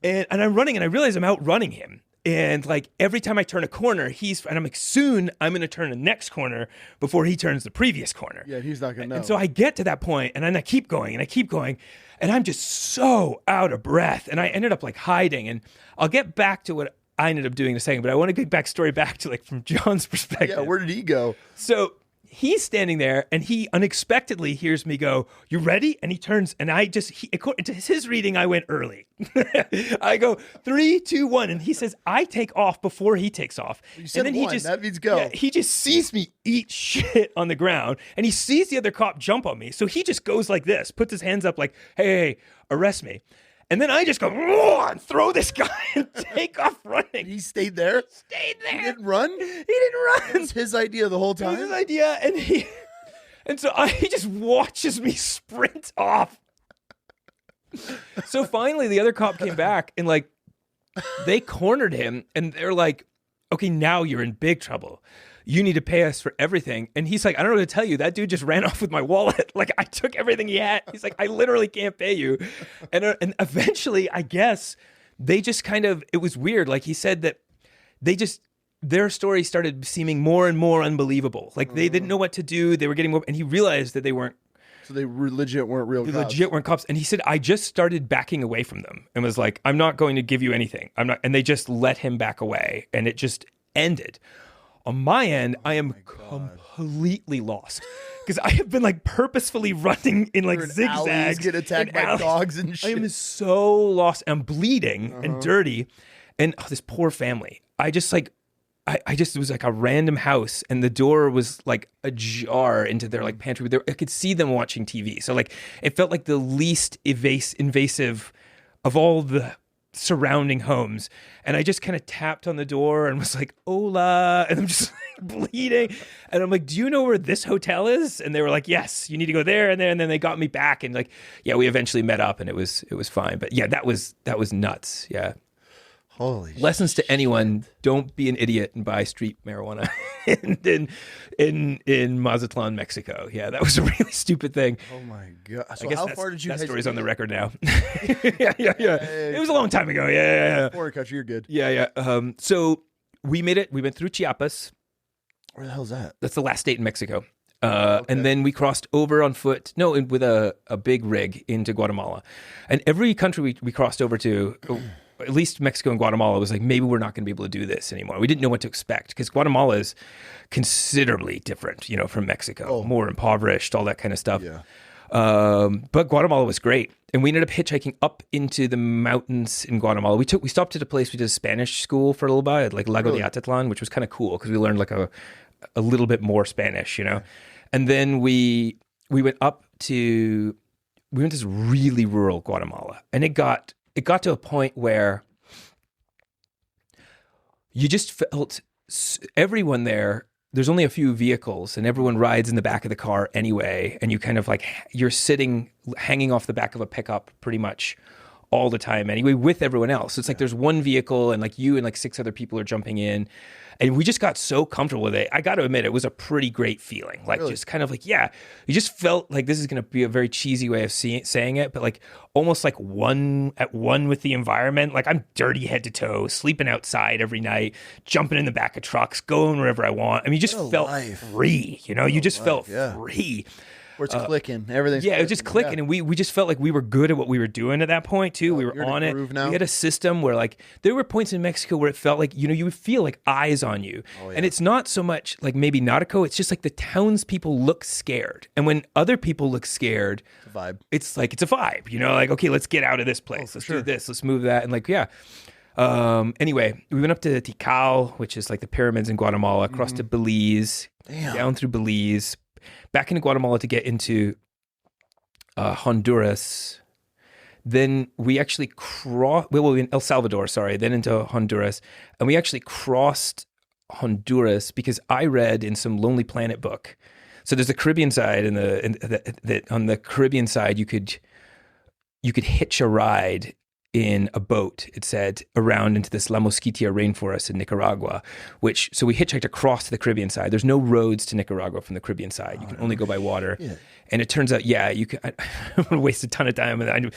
and I'm running, and I realize I'm outrunning him. And like every time I turn a corner, and I'm like, soon I'm going to turn the next corner before he turns the previous corner. Yeah, he's not going to know. And so I get to that point, and then I keep going, and I keep going, and I'm just so out of breath. And I ended up like hiding, and I'll get back to what I ended up doing in a second, but I want to get backstory back to like from John's perspective. Yeah, where did he go? So he's standing there, and he unexpectedly hears me go, you ready? And he turns, and according to his reading, I went early. I go 3, 2, 1, and he says I take off before he takes off. You said and then one, that means go. Yeah, he just sees me eat shit on the ground, and he sees the other cop jump on me. So he just goes like this, puts his hands up like, hey, arrest me. And then I just go and throw this guy and take off running. He stayed there? Stayed there. He didn't run? He didn't run. It was his idea the whole time? It was his idea, and so he just watches me sprint off. So finally, the other cop came back, and like, they cornered him, and they're like, okay, now you're in big trouble. You need to pay us for everything. And he's like, I don't know what to tell you. That dude just ran off with my wallet. Like, I took everything he had. He's like, I literally can't pay you. And eventually, I guess, they just it was weird. Like, he said that their story started seeming more and more unbelievable. Like, they didn't know what to do. They were getting more, and he realized that they weren't. So they legit weren't real cops. Legit weren't cops. And he said, I just started backing away from them and was like, I'm not going to give you anything. I'm not. And they just let him back away. And it just ended. On my end, I am completely lost because I have been like purposefully running in like zigzags. Get attacked by dogs and shit. I am so lost. I'm bleeding and dirty. And this poor family. It was like a random house, and the door was like ajar into their like pantry. I could see them watching TV. So like it felt like the least invasive of all the surrounding homes. And I just kind of tapped on the door and was like, hola. And I'm just like, bleeding. And I'm like, do you know where this hotel is? And they were like, yes, you need to go there and there. And then they got me back. And like, yeah, we eventually met up, and it was fine. But yeah, that was nuts. Yeah. Holy Lessons to anyone: don't be an idiot and buy street marijuana in Mazatlan, Mexico. Yeah, that was a really stupid thing. Oh my god! So I guess how far did you? That story's on the record. record now. Yeah. It was a long time ago. Yeah. Foreign country, you're good. Yeah. So we made it. We went through Chiapas. Where the hell's that? That's the last state in Mexico. And then we crossed over on foot, with a big rig into Guatemala. And every country we crossed over to, at least Mexico and Guatemala, was like, maybe we're not going to be able to do this anymore. We didn't know what to expect because Guatemala is considerably different, from Mexico, more impoverished, all that kind of stuff. Yeah. But Guatemala was great. And we ended up hitchhiking up into the mountains in Guatemala. We stopped at a place, we did a Spanish school for a little bit, like Lago de Atitlan, which was kind of cool because we learned like a little bit more Spanish, And then we went to this really rural Guatemala, and it got to a point where you just felt everyone there's only a few vehicles and everyone rides in the back of the car anyway, and you kind of like you're sitting hanging off the back of a pickup pretty much all the time anyway with everyone else. So it's like there's one vehicle and like you and like 6 other people are jumping in, and we just got so comfortable with it. I got to admit, it was a pretty great feeling. Like just kind of like, you just felt like this is going to be a very cheesy way of saying it, but like almost like one with the environment. Like I'm dirty head to toe, sleeping outside every night, jumping in the back of trucks, going wherever I want. I mean, you just felt free, you just felt free. Where it's clicking, everything's it was just clicking, and we just felt like we were good at what we were doing at that point too. We were on it. Now. We had a system where like there were points in Mexico where it felt like you would feel like eyes on you, and it's not so much like maybe Nautico. It's just like the townspeople look scared, and when other people look scared, it's a vibe. It's like it's a vibe, like okay, let's get out of this place, let's do this, let's move that, and like anyway, we went up to Tikal, which is like the pyramids in Guatemala, across to Belize, down through Belize, back into Guatemala to get into Honduras. Then we actually in El Salvador, then into Honduras. And we actually crossed Honduras because I read in some Lonely Planet book. So there's the Caribbean side, and on the Caribbean side, you could hitch a ride in a boat, it said, around into this La Mosquitia rainforest in Nicaragua, so we hitchhiked across to the Caribbean side. There's no roads to Nicaragua from the Caribbean side. You can only go by water. Yeah. And it turns out, you can, I'm going to waste a ton of time on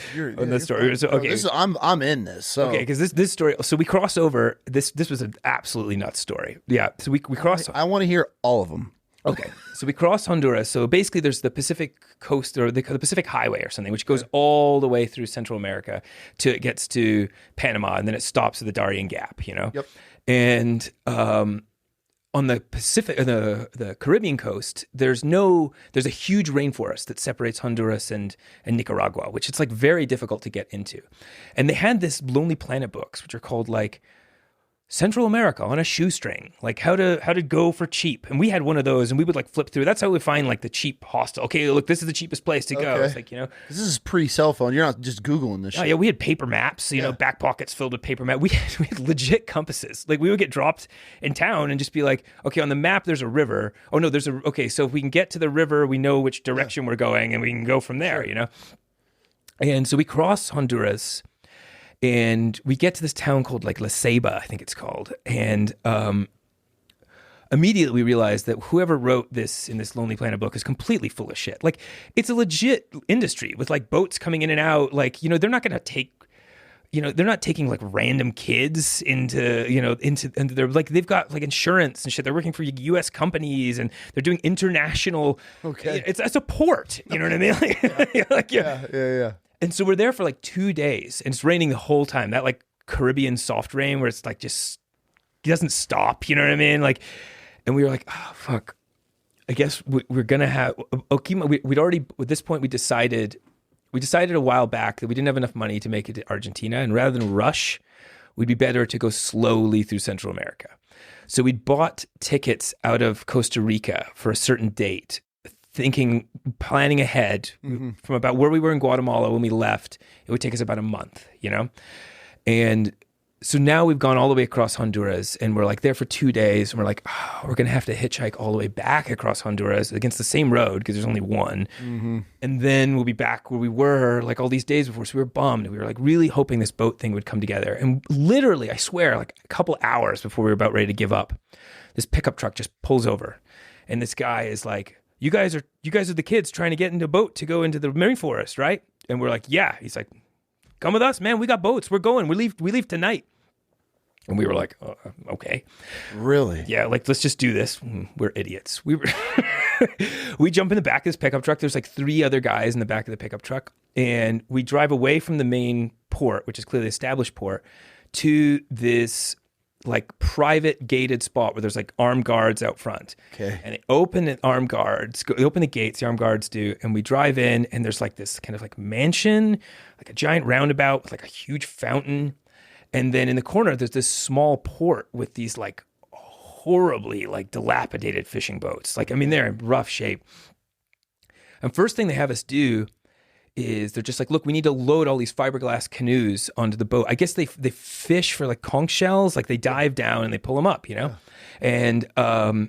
this story. So, okay. I'm in this. So. Okay, because this story, so we cross over, this was an absolutely nuts story. Yeah, so we crossed. I want to hear all of them. Okay, so we cross Honduras. So basically there's the Pacific coast, or the Pacific Highway or something, which goes all the way through Central America till it gets to Panama, and then it stops at the Darien Gap, Yep. And on the Pacific, the Caribbean coast, there's a huge rainforest that separates Honduras and Nicaragua, which it's like very difficult to get into. And they had this Lonely Planet books, which are called like Central America on a shoestring, like how to go for cheap. And we had one of those, and we would like flip through. That's how we find like the cheap hostel. Okay, look, this is the cheapest place to go. It's like, this is pre-cell phone. You're not just Googling this shit. Yeah, we had paper maps, back pockets filled with paper maps. We had legit compasses. Like we would get dropped in town and just be like, okay, on the map, there's a river. Oh no, okay, so if we can get to the river, we know which direction we're going, and we can go from there, And so we cross Honduras, and we get to this town called like La Ceiba, I think it's called. And immediately we realized that whoever wrote this in this Lonely Planet book is completely full of shit. Like it's a legit industry with like boats coming in and out. Like, they're not going to take, they're not taking like random kids into their, like they've got like insurance and shit. They're working for US companies, and they're doing international. Okay. It's a port. You know what I mean? Like, Yeah. And so we're there for like 2 days, and it's raining the whole time. That like Caribbean soft rain where it's like just it doesn't stop. You know what I mean? Like, and we were like, oh fuck. I guess we're gonna have. We'd already at this point we decided a while back that we didn't have enough money to make it to Argentina, and rather than rush, we'd be better to go slowly through Central America. So we'd bought tickets out of Costa Rica for a certain date, planning ahead from about where we were in Guatemala when we left. It would take us about a month, And so now we've gone all the way across Honduras, and we're like there for 2 days, and we're like, oh, we're gonna have to hitchhike all the way back across Honduras against the same road because there's only one, and then we'll be back where we were like all these days before. So we were bummed. We were like really hoping this boat thing would come together, and literally, I swear, like a couple hours before we were about ready to give up, this pickup truck just pulls over, and this guy is like, "You guys are the kids trying to get into a boat to go into the rainforest, right?" And we're like, "Yeah." He's like, "Come with us, man. We got boats. We're going. We leave tonight." And we were like, okay. Really? Yeah, like, let's just do this. We're idiots. We jump in the back of this pickup truck. There's like 3 other guys in the back of the pickup truck. And we drive away from the main port, which is clearly established port, to this like private gated spot where there's like armed guards out front. Okay. And they open the gates, the armed guards do, and we drive in, and there's like this kind of like mansion, like a giant roundabout with like a huge fountain. And then in the corner, there's this small port with these like horribly like dilapidated fishing boats. Like, I mean, they're in rough shape. And first thing they have us do is they're just like, look, we need to load all these fiberglass canoes onto the boat. I guess they fish for like conch shells. Like they dive down and they pull them up, you know? Yeah.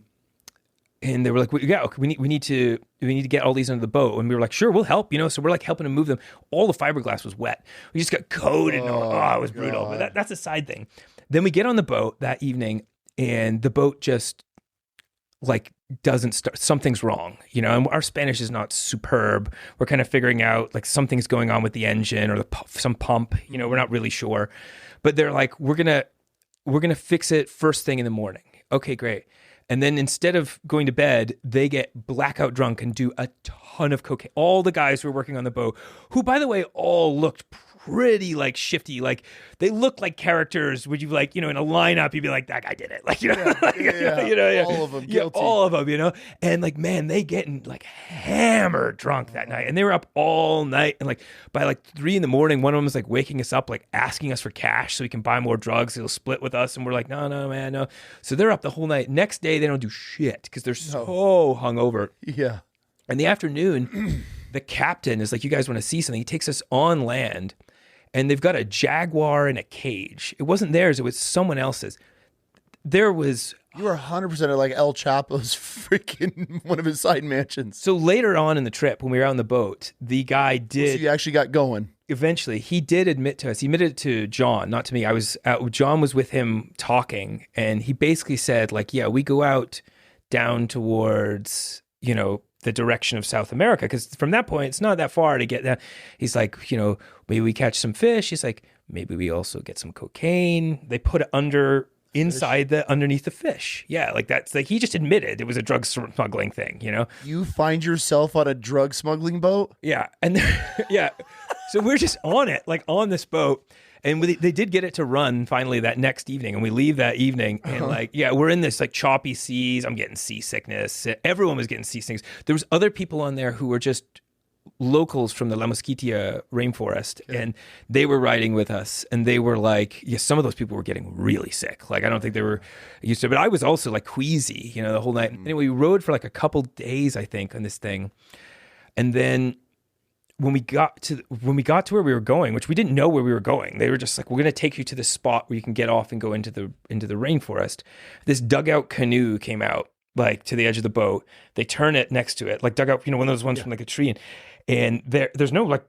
And they were like, we need to get all these under the boat. And we were like, sure, we'll help, you know? So we're like helping them move them. All the fiberglass was wet. We just got coated. It was brutal. But that's a side thing. Then we get on the boat that evening, and the boat just like doesn't start. Something's wrong, you know? And our Spanish is not superb. We're kind of figuring out like something's going on with the engine or some pump, you know, we're not really sure. But they're like, we're going to fix it first thing in the morning. Okay, great. And then instead of going to bed, they get blackout drunk and do a ton of cocaine. All the guys who were working on the boat, who, by the way, all looked pretty like shifty. Like they looked like characters. Would you like, you know, in a lineup, you'd be like, that guy did it. Like, you know, all of them guilty. Yeah, all of them, you know. And like, man, they getting like hammered drunk that night, and they were up all night. And like by like 3 a.m, one of them was like waking us up, like asking us for cash so we can buy more drugs. He'll split with us, and we're like, no, man, no. So they're up the whole night. Next day, they don't do shit because they're so hungover. Yeah. In the afternoon, the captain is like, you guys want to see something? He takes us on land, and they've got a jaguar in a cage. It wasn't theirs. It was someone else's. There was... You were 100% like El Chapo's freaking one of his side mansions. So later on in the trip, when we were out on the boat, the guy did... So you actually got going. Eventually, he did admit to us. He admitted to John, not to me. John was with him talking, and he basically said, like, yeah, we go out down towards, you know, the direction of South America, because from that point it's not that far to get there. He's like, you know, maybe we catch some fish. He's like, maybe we also get some cocaine. They put it underneath the fish. Yeah, like that's like he just admitted it was a drug smuggling thing, you know. You find yourself on a drug smuggling boat? Yeah, and yeah, so we're just on it, like on this boat. And they did get it to run finally that next evening, and we leave that evening, and like, yeah, we're in this like choppy seas. I'm getting seasickness. Everyone was getting seasickness. There was other people on there who were just locals from the La Mosquitia rainforest, and they were riding with us, and they were like, yeah, some of those people were getting really sick. Like, I don't think they were used to it, but I was also like queasy, you know, the whole night. Anyway, we rode for like a couple days, I think, on this thing, and then when we got to where we were going, which we didn't know where we were going, they were just like, we're going to take you to this spot where you can get off and go into the rainforest. This dugout canoe came out like to the edge of the boat. They turn it next to it, like dugout, you know, one of those ones from like a tree. And there's no like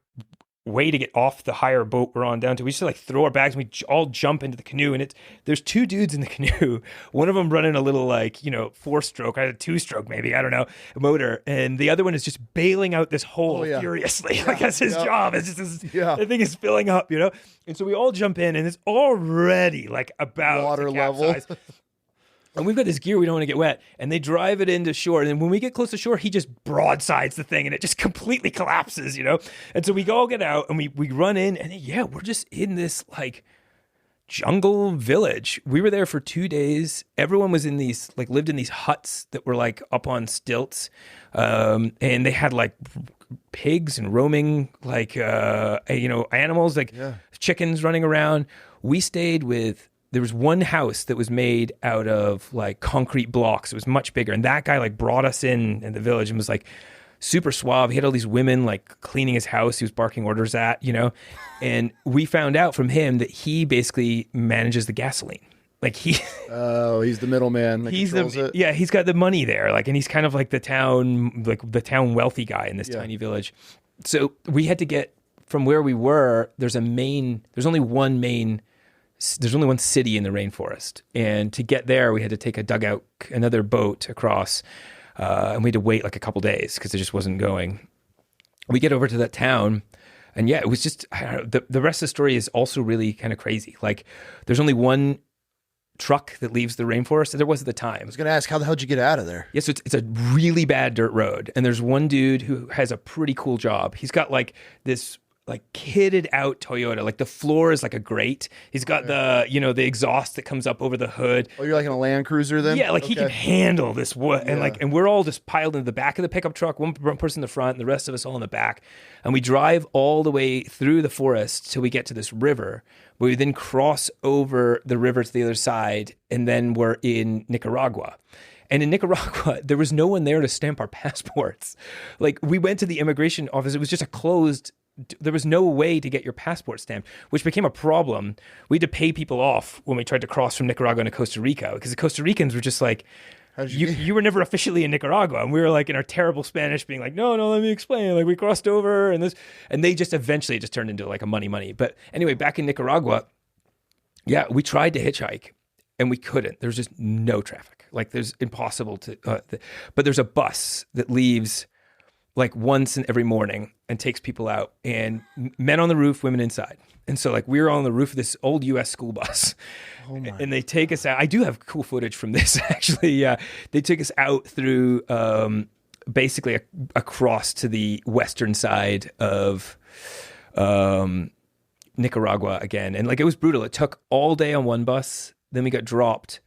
way to get off the higher boat we're on down to. We just like throw our bags and we all jump into the canoe, and there's 2 dudes in the canoe. One of them running a little like, you know, 4-stroke, I had a 2-stroke maybe, I don't know, motor, and the other one is just bailing out this hole furiously. Like that's his job. It's just the thing is filling up, you know. And so we all jump in, and it's already like about water level. And we've got this gear, we don't want to get wet. And they drive it into shore. And then when we get close to shore, he just broadsides the thing, and it just completely collapses, you know? And so we all get out, and we run in, and yeah, we're just in this like jungle village. We were there for 2 days. Everyone was in these, like lived in these huts that were like up on stilts. And they had like pigs and roaming, like, you know, animals, like chickens running around. We stayed with... There was one house that was made out of like concrete blocks. It was much bigger. And that guy like brought us in the village and was like, super suave. He had all these women like cleaning his house. He was barking orders at, and we found out from him that he basically manages the gasoline. Like he's the middleman. He's he's got the money there. Like, and he's kind of like the town wealthy guy in this tiny village. So we had to get from where we were. There's only one city in the rainforest, and to get there, we had to take another boat across, and we had to wait like a couple days because it just wasn't going. We get over to that town, and it was just the rest of the story is also really kind of crazy. Like, there's only one truck that leaves the rainforest. There was at the time. I was going to ask, how the hell did you get out of there? Yes, it's a really bad dirt road, and there's one dude who has a pretty cool job. He's got like this like kitted out Toyota. Like the floor is like a grate. He's got the exhaust that comes up over the hood. Oh, you're like in a Land Cruiser then? Yeah, like he can handle this wood. And and we're all just piled into the back of the pickup truck, one person in the front, and the rest of us all in the back. And we drive all the way through the forest till we get to this river, where we then cross over the river to the other side, and then we're in Nicaragua. And in Nicaragua, there was no one there to stamp our passports. Like, we went to the immigration office. It was just there was no way to get your passport stamped, which became a problem. We had to pay people off when we tried to cross from Nicaragua into Costa Rica, because the Costa Ricans were just like, you were never officially in Nicaragua. And we were like in our terrible Spanish being like, no, let me explain. Like, we crossed over and they just eventually just turned into like a money. But anyway, back in Nicaragua, we tried to hitchhike and we couldn't. There's just no traffic. Like, there's impossible to, but there's a bus that leaves like once in every morning and takes people out, and men on the roof, women inside. And so like we were on the roof of this old US school bus, and they take us out. I do have cool footage from this actually. They took us out through basically across to the western side of Nicaragua again. And like, it was brutal. It took all day on one bus. Then we got dropped,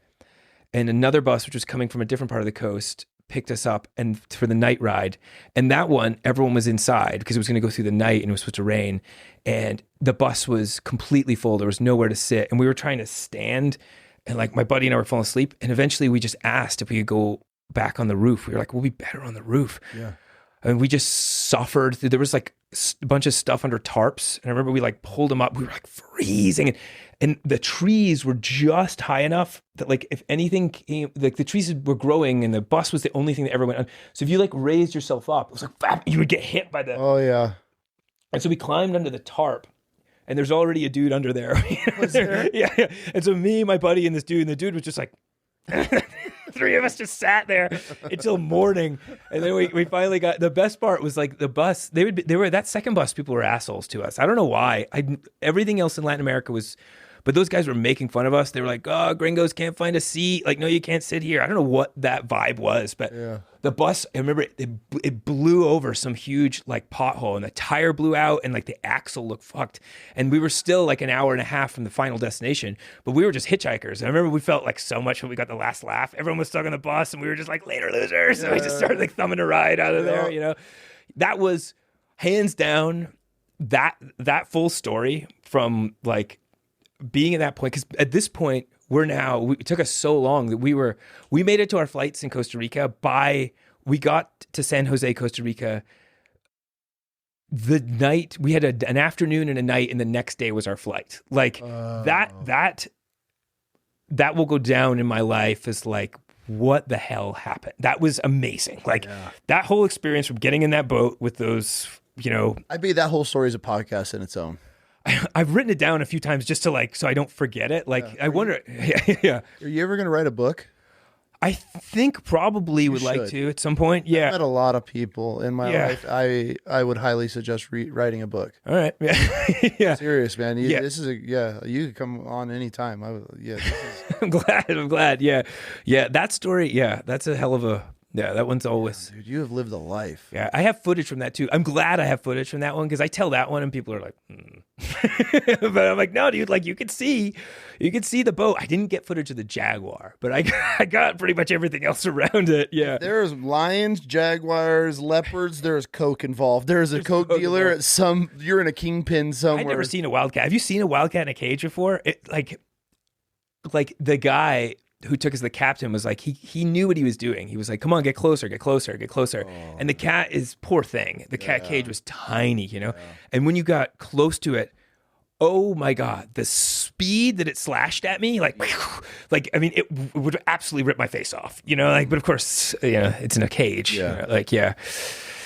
and another bus, which was coming from a different part of the coast, picked us up and for the night ride. And that one, everyone was inside because it was going to go through the night and it was supposed to rain. And the bus was completely full. There was nowhere to sit. And we were trying to stand, and like my buddy and I were falling asleep. And eventually we just asked if we could go back on the roof. We were like, we'll be better on the roof. Yeah. And we just suffered. There was like a bunch of stuff under tarps. And I remember we like pulled them up. We were like freezing. And the trees were just high enough that like if anything came, like the trees were growing and the bus was the only thing that ever went on. So if you like raised yourself up, it was like, you would get hit by the... Oh, yeah. And so we climbed under the tarp, and there's already a dude under there. Was there? Yeah. And so me, my buddy, and this dude, and the dude was just like... Three of us just sat there until morning, and then we finally got. The best part was like the bus. They were that second bus. People were assholes to us. I don't know why. Everything else in Latin America was, but those guys were making fun of us. They were like, "Oh, gringos can't find a seat. Like, no, you can't sit here." I don't know what that vibe was, but the bus. I remember it blew over some huge like pothole, and the tire blew out, and like the axle looked fucked. And we were still like an hour and a half from the final destination, but we were just hitchhikers. And I remember we felt like so much when we got the last laugh. Everyone was stuck on the bus, and we were just like, "Later, losers!" So we just started like thumbing a ride out of there. That was hands down that full story from like being at that point. Because at this point, it took us so long that we made it to our flights in Costa Rica we got to San Jose, Costa Rica the night. We had an afternoon and a night, and the next day was our flight. Like that will go down in my life as like, what the hell happened? That was amazing. Like that whole experience from getting in that boat with those, I bet that whole story is a podcast in its own. I've written it down a few times just to like, so I don't forget it. Like, I wonder. Are you ever going to write a book? I think probably would like to at some point. Yeah. I've met a lot of people in my life. I would highly suggest writing a book. All right. Yeah. Serious, man. This is you could come on anytime. I'm glad. Yeah. That story. Yeah. That's a hell of a, that one's always. Dude, you have lived a life. Yeah. I have footage from that too. I'm glad I have footage from that one, because I tell that one and people are like, but I'm like, no, dude, like you could see the boat. I didn't get footage of the Jaguar, but I got pretty much everything else around it. Yeah. There's lions, jaguars, leopards. There's coke involved. There's a coke dealer at you're in a kingpin somewhere. I've never seen a wildcat. Have you seen a wildcat in a cage before? It like the guy who took as the captain was like, he knew what he was doing. He was like, come on, get closer, get closer, get closer. And the cat is, poor thing. The cat cage was tiny, you know? And when you got close to it, oh my God, the speed that it slashed at me, like, I mean, it would absolutely rip my face off, you know, like, but of course, it's in a cage, you know, like, yeah,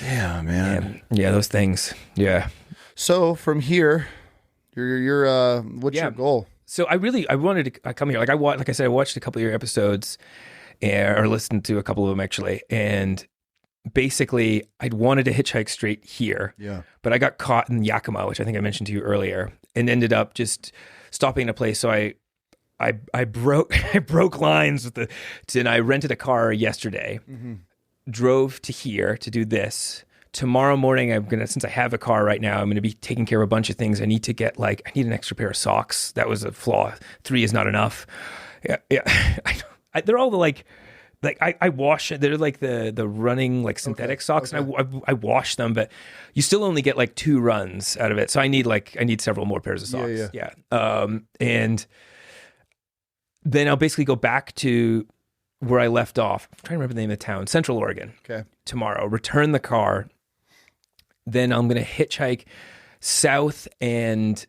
man. Yeah, those things. Yeah. So from here, you're what's your goal? So I wanted to come here. Like I said, I watched a couple of your episodes or listened to a couple of them actually. And basically I'd wanted to hitchhike straight here, but I got caught in Yakima, which I think I mentioned to you earlier, and ended up just stopping in a place. So I broke lines with and I rented a car yesterday, drove to here to do this. Tomorrow morning, since I have a car right now, I'm gonna be taking care of a bunch of things. I need to get I need an extra pair of socks. That was a flaw. 3 is not enough. Yeah. They're all I wash it. They're like the running synthetic socks, and I wash them, but you still only get 2 runs out of it. So I need several more pairs of socks. Yeah. And then I'll basically go back to where I left off. I'm trying to remember the name of the town, Central Oregon. Okay. Tomorrow, return the car. Then I'm going to hitchhike south and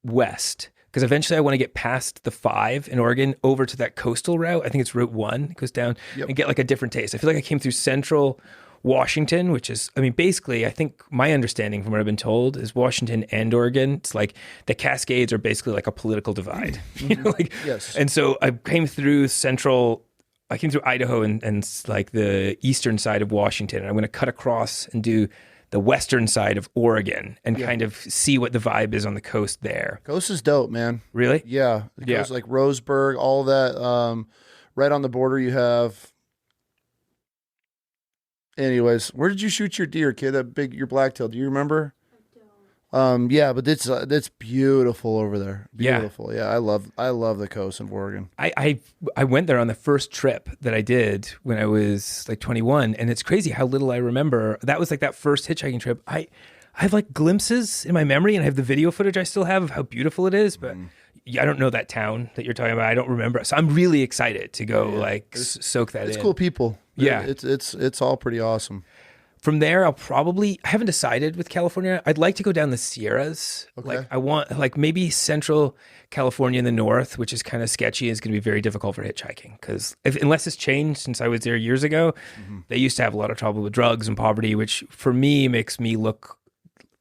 west, because eventually I want to get past the 5 in Oregon over to that coastal route. I think it's Route 1. It goes down and get a different taste. I feel like I came through central Washington, which is, I mean, basically, I think my understanding from what I've been told is Washington and Oregon, it's like the Cascades are basically like a political divide. You know, yes. And so I came through Idaho and the eastern side of Washington, and I'm going to cut across and do the western side of Oregon and kind of see what the vibe is on the coast there. Coast is dope, man. Really? Yeah. The coast, like Roseburg, all that. Right on the border you have. Anyways, where did you shoot your deer, kid? Your blacktail. Do you remember? Yeah, but it's beautiful over there. Beautiful. Yeah, I love the coast of Oregon. I went there on the first trip that I did when I was 21, and it's crazy how little I remember. That was that first hitchhiking trip. I have glimpses in my memory, and I have the video footage I still have of how beautiful it is, but I don't know that town that you're talking about. I don't remember. So I'm really excited to go soak that in. It's cool people. Yeah. It's all pretty awesome. From there, I haven't decided with California. I'd like to go down the Sierras. Okay. I want maybe central California in the north, which is kind of sketchy, is going to be very difficult for hitchhiking, because unless it's changed since I was there years ago, they used to have a lot of trouble with drugs and poverty, which for me makes me look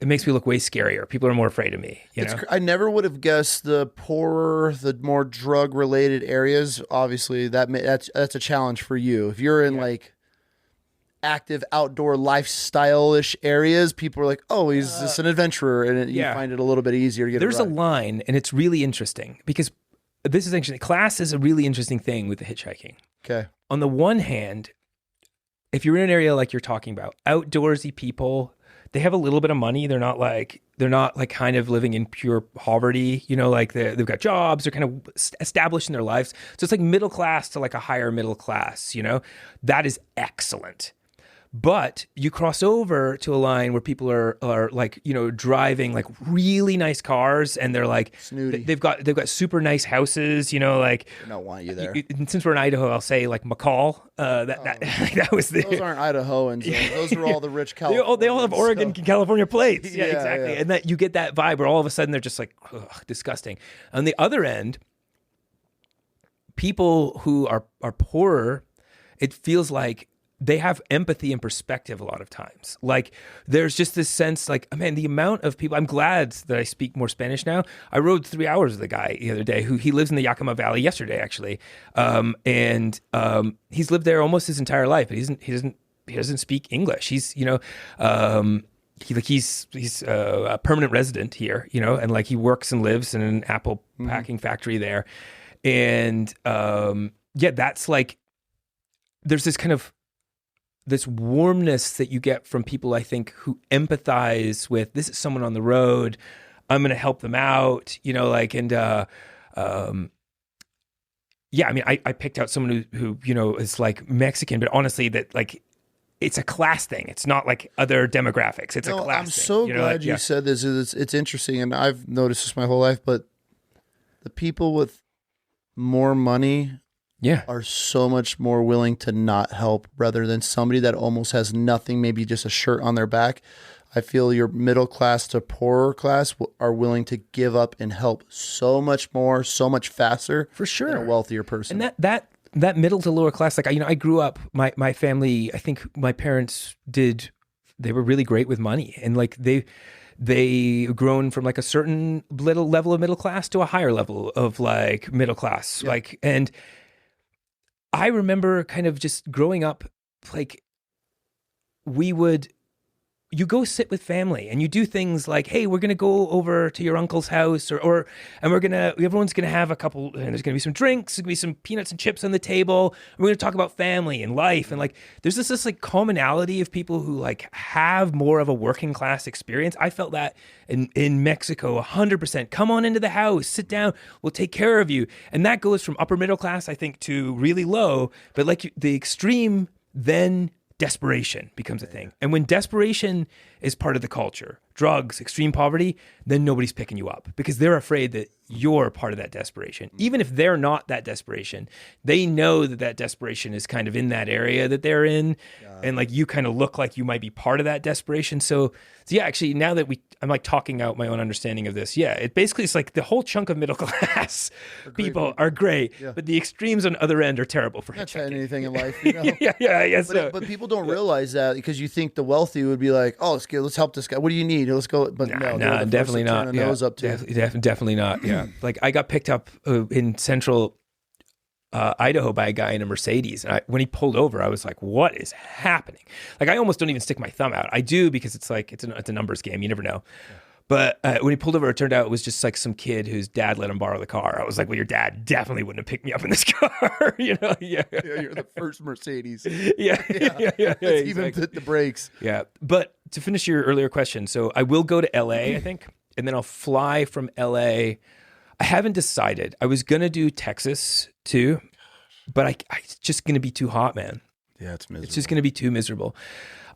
way scarier. People are more afraid of me. You know? I never would have guessed the poorer, the more drug related areas. Obviously, that's a challenge for you. If you're in active outdoor lifestyle-ish areas, people are like, oh, he's just an adventurer, and you find it a little bit easier to get There's a line, and it's really interesting, because this is actually, class is a really interesting thing with the hitchhiking. Okay. On the one hand, if you're in an area like you're talking about, outdoorsy people, they have a little bit of money. They're not kind of living in pure poverty, you know, they've got jobs, they're kind of established in their lives. So it's middle class to a higher middle class, you know, that is excellent. But you cross over to a line where people are driving really nice cars, and they're snooty. They've got super nice houses, you know, I don't want you there. And since we're in Idaho, I'll say McCall. That was those aren't Idahoans. Those are all the rich Californians. They all have Oregon, California plates. Yeah, exactly. Yeah. And that you get that vibe where all of a sudden they're just disgusting. On the other end, people who are poorer, it feels like they have empathy and perspective a lot of times. There's just this sense man, the amount of people, I'm glad that I speak more Spanish now. I rode 3 hours with a guy the other day he lives in the Yakima Valley yesterday, actually. He's lived there almost his entire life, but he doesn't speak English. He's, you know, he's a permanent resident here, you know, and he works and lives in an apple packing factory there. And that's there's this kind of this warmness that you get from people, I think, who empathize with, this is someone on the road, I'm going to help them out, you know, I mean, I picked out someone who you know, is Mexican, but honestly that it's a class thing. It's not other demographics. It's a class thing. I'm so glad you said this. It's interesting, and I've noticed this my whole life, but the people with more money Yeah. are so much more willing to not help rather than somebody that almost has nothing, maybe just a shirt on their back. I feel your middle class to poorer class are willing to give up and help so much more, so much faster For sure. than a wealthier person. And that middle to lower class, like, I grew up, my family, I think my parents they were really great with money, and like they grown from like a certain little level of middle class to a higher level of like middle class. Yeah. Like, and I remember kind of just growing up, like you go sit with family and you do things like, hey, we're going to go over to your uncle's house and everyone's going to have a couple, and there's going to be some drinks, there's going to be some peanuts and chips on the table. And we're going to talk about family and life. And like, there's this like commonality of people who like have more of a working class experience. I felt that in Mexico, 100%. Come on into the house, sit down, we'll take care of you. And that goes from upper middle class, I think, to really low. But like the extreme, then desperation becomes a thing. And when desperation is part of the culture, drugs, extreme poverty, then nobody's picking you up because they're afraid that you're part of that desperation. Even if they're not that desperation, they know that desperation is kind of in that area that they're in. And like you kind of look like you might be part of that desperation. So yeah, actually now that I'm like talking out my own understanding of this. Yeah, it basically is like the whole chunk of middle class people are great, but the extremes on the other end are terrible for That's hitchhiking. anything in life, you know? yeah. But people don't realize that because you think the wealthy would be like, oh, let's help this guy. What do you need? Let's go. But no, definitely not. Turn a nose up to. Definitely not. Yeah, like I got picked up in central Idaho by a guy in a Mercedes, and when he pulled over, I was like, "What is happening?" Like I almost don't even stick my thumb out. I do because it's like it's a numbers game. You never know. Yeah. But when he pulled over, it turned out it was just like some kid whose dad let him borrow the car. I was like, well, your dad definitely wouldn't have picked me up in this car. You know? Yeah, you're the first Mercedes. Yeah. Let's even put the brakes. Yeah. But to finish your earlier question, so I will go to LA, I think, and then I'll fly from LA. I haven't decided. I was going to do Texas too, but it's just going to be too hot, man. Yeah, it's miserable. It's just going to be too miserable.